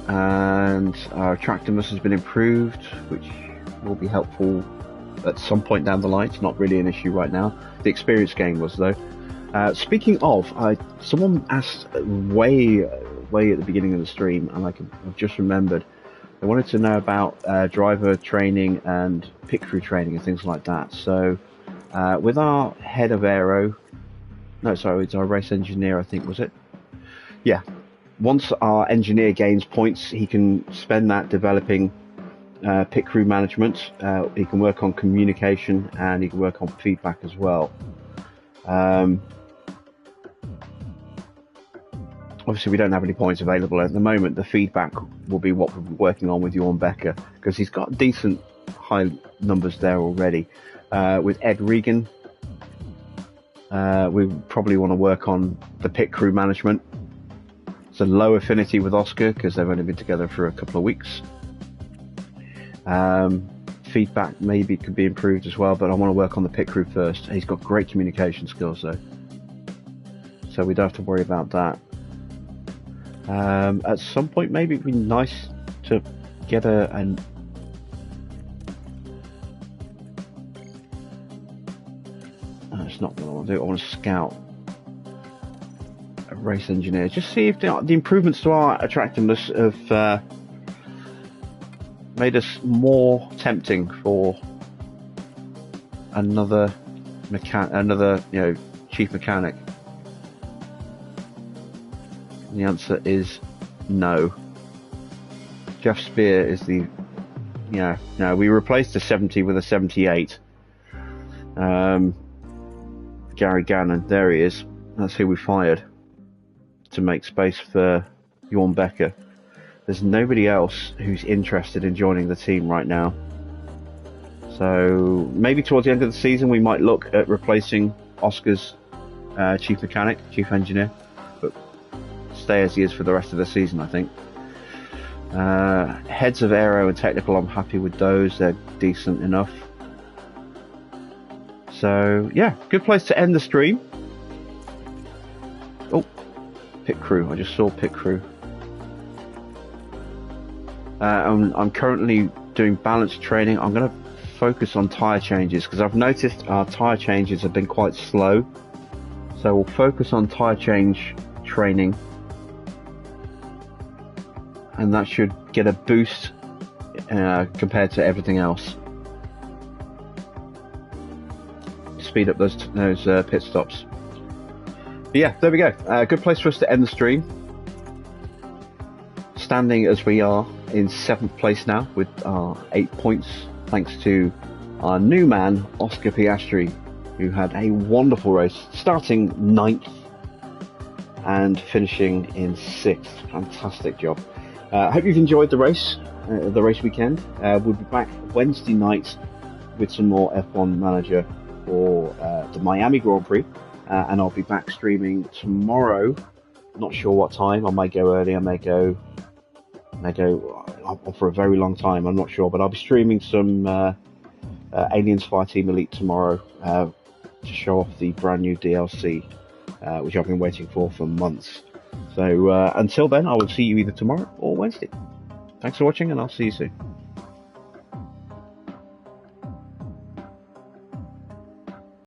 And our attractiveness has been improved, which will be helpful at some point down the line. It's not really an issue right now. The experience gain was, though. Speaking of, someone asked way at the beginning of the stream, and I've just remembered. They wanted to know about driver training and pit crew training and things like that. So, with our head of aero, no, sorry, it's our race engineer, I think, was it? Yeah. Once our engineer gains points, he can spend that developing pit crew management. He can work on communication, and he can work on feedback as well. Obviously, we don't have any points available at the moment. The feedback will be what we're working on with Jorn Becker, because he's got decent high numbers there already. With Ed Regan, we probably want to work on the pit crew management. It's a low affinity with Oscar because they've only been together for a couple of weeks. Feedback maybe could be improved as well, but I want to work on the pit crew first. He's got great communication skills though, so we don't have to worry about that. At some point maybe it'd be nice to get an it's not what I want to do. I want to scout a race engineer, just see if the improvements to our attractiveness have made us more tempting for another chief mechanic. And the answer is no. Jeff Spear is the no. We replaced the 70 with a 78. Gary Gannon, there he is. That's who we fired to make space for Jorn Becker. There's nobody else who's interested in joining the team right now. So maybe towards the end of the season we might look at replacing Oscar's chief mechanic, chief engineer, but stay as he is for the rest of the season, I think. Heads of aero and technical, I'm happy with those. They're decent enough. So yeah, good place to end the stream. Oh, pit crew. I just saw pit crew. I'm currently doing balance training. I'm going to focus on tyre changes because I've noticed our tyre changes have been quite slow. So we'll focus on tyre change training, and that should get a boost compared to everything else. Speed up those pit stops. But yeah, there we go. Good place for us to end the stream. Standing as we are in 7th place now with our 8 points, thanks to our new man Oscar Piastri, who had a wonderful race, starting 9th and finishing in 6th. Fantastic job. I hope you've enjoyed the race weekend. We'll be back Wednesday night with some more F1 Manager for the Miami Grand Prix, and I'll be back streaming tomorrow. Not sure what time. I might go early, I may go for a very long time, I'm not sure, but I'll be streaming some Aliens Fireteam Elite tomorrow to show off the brand new DLC, which I've been waiting for months. So until then, I will see you either tomorrow or Wednesday. Thanks for watching, and I'll see you soon.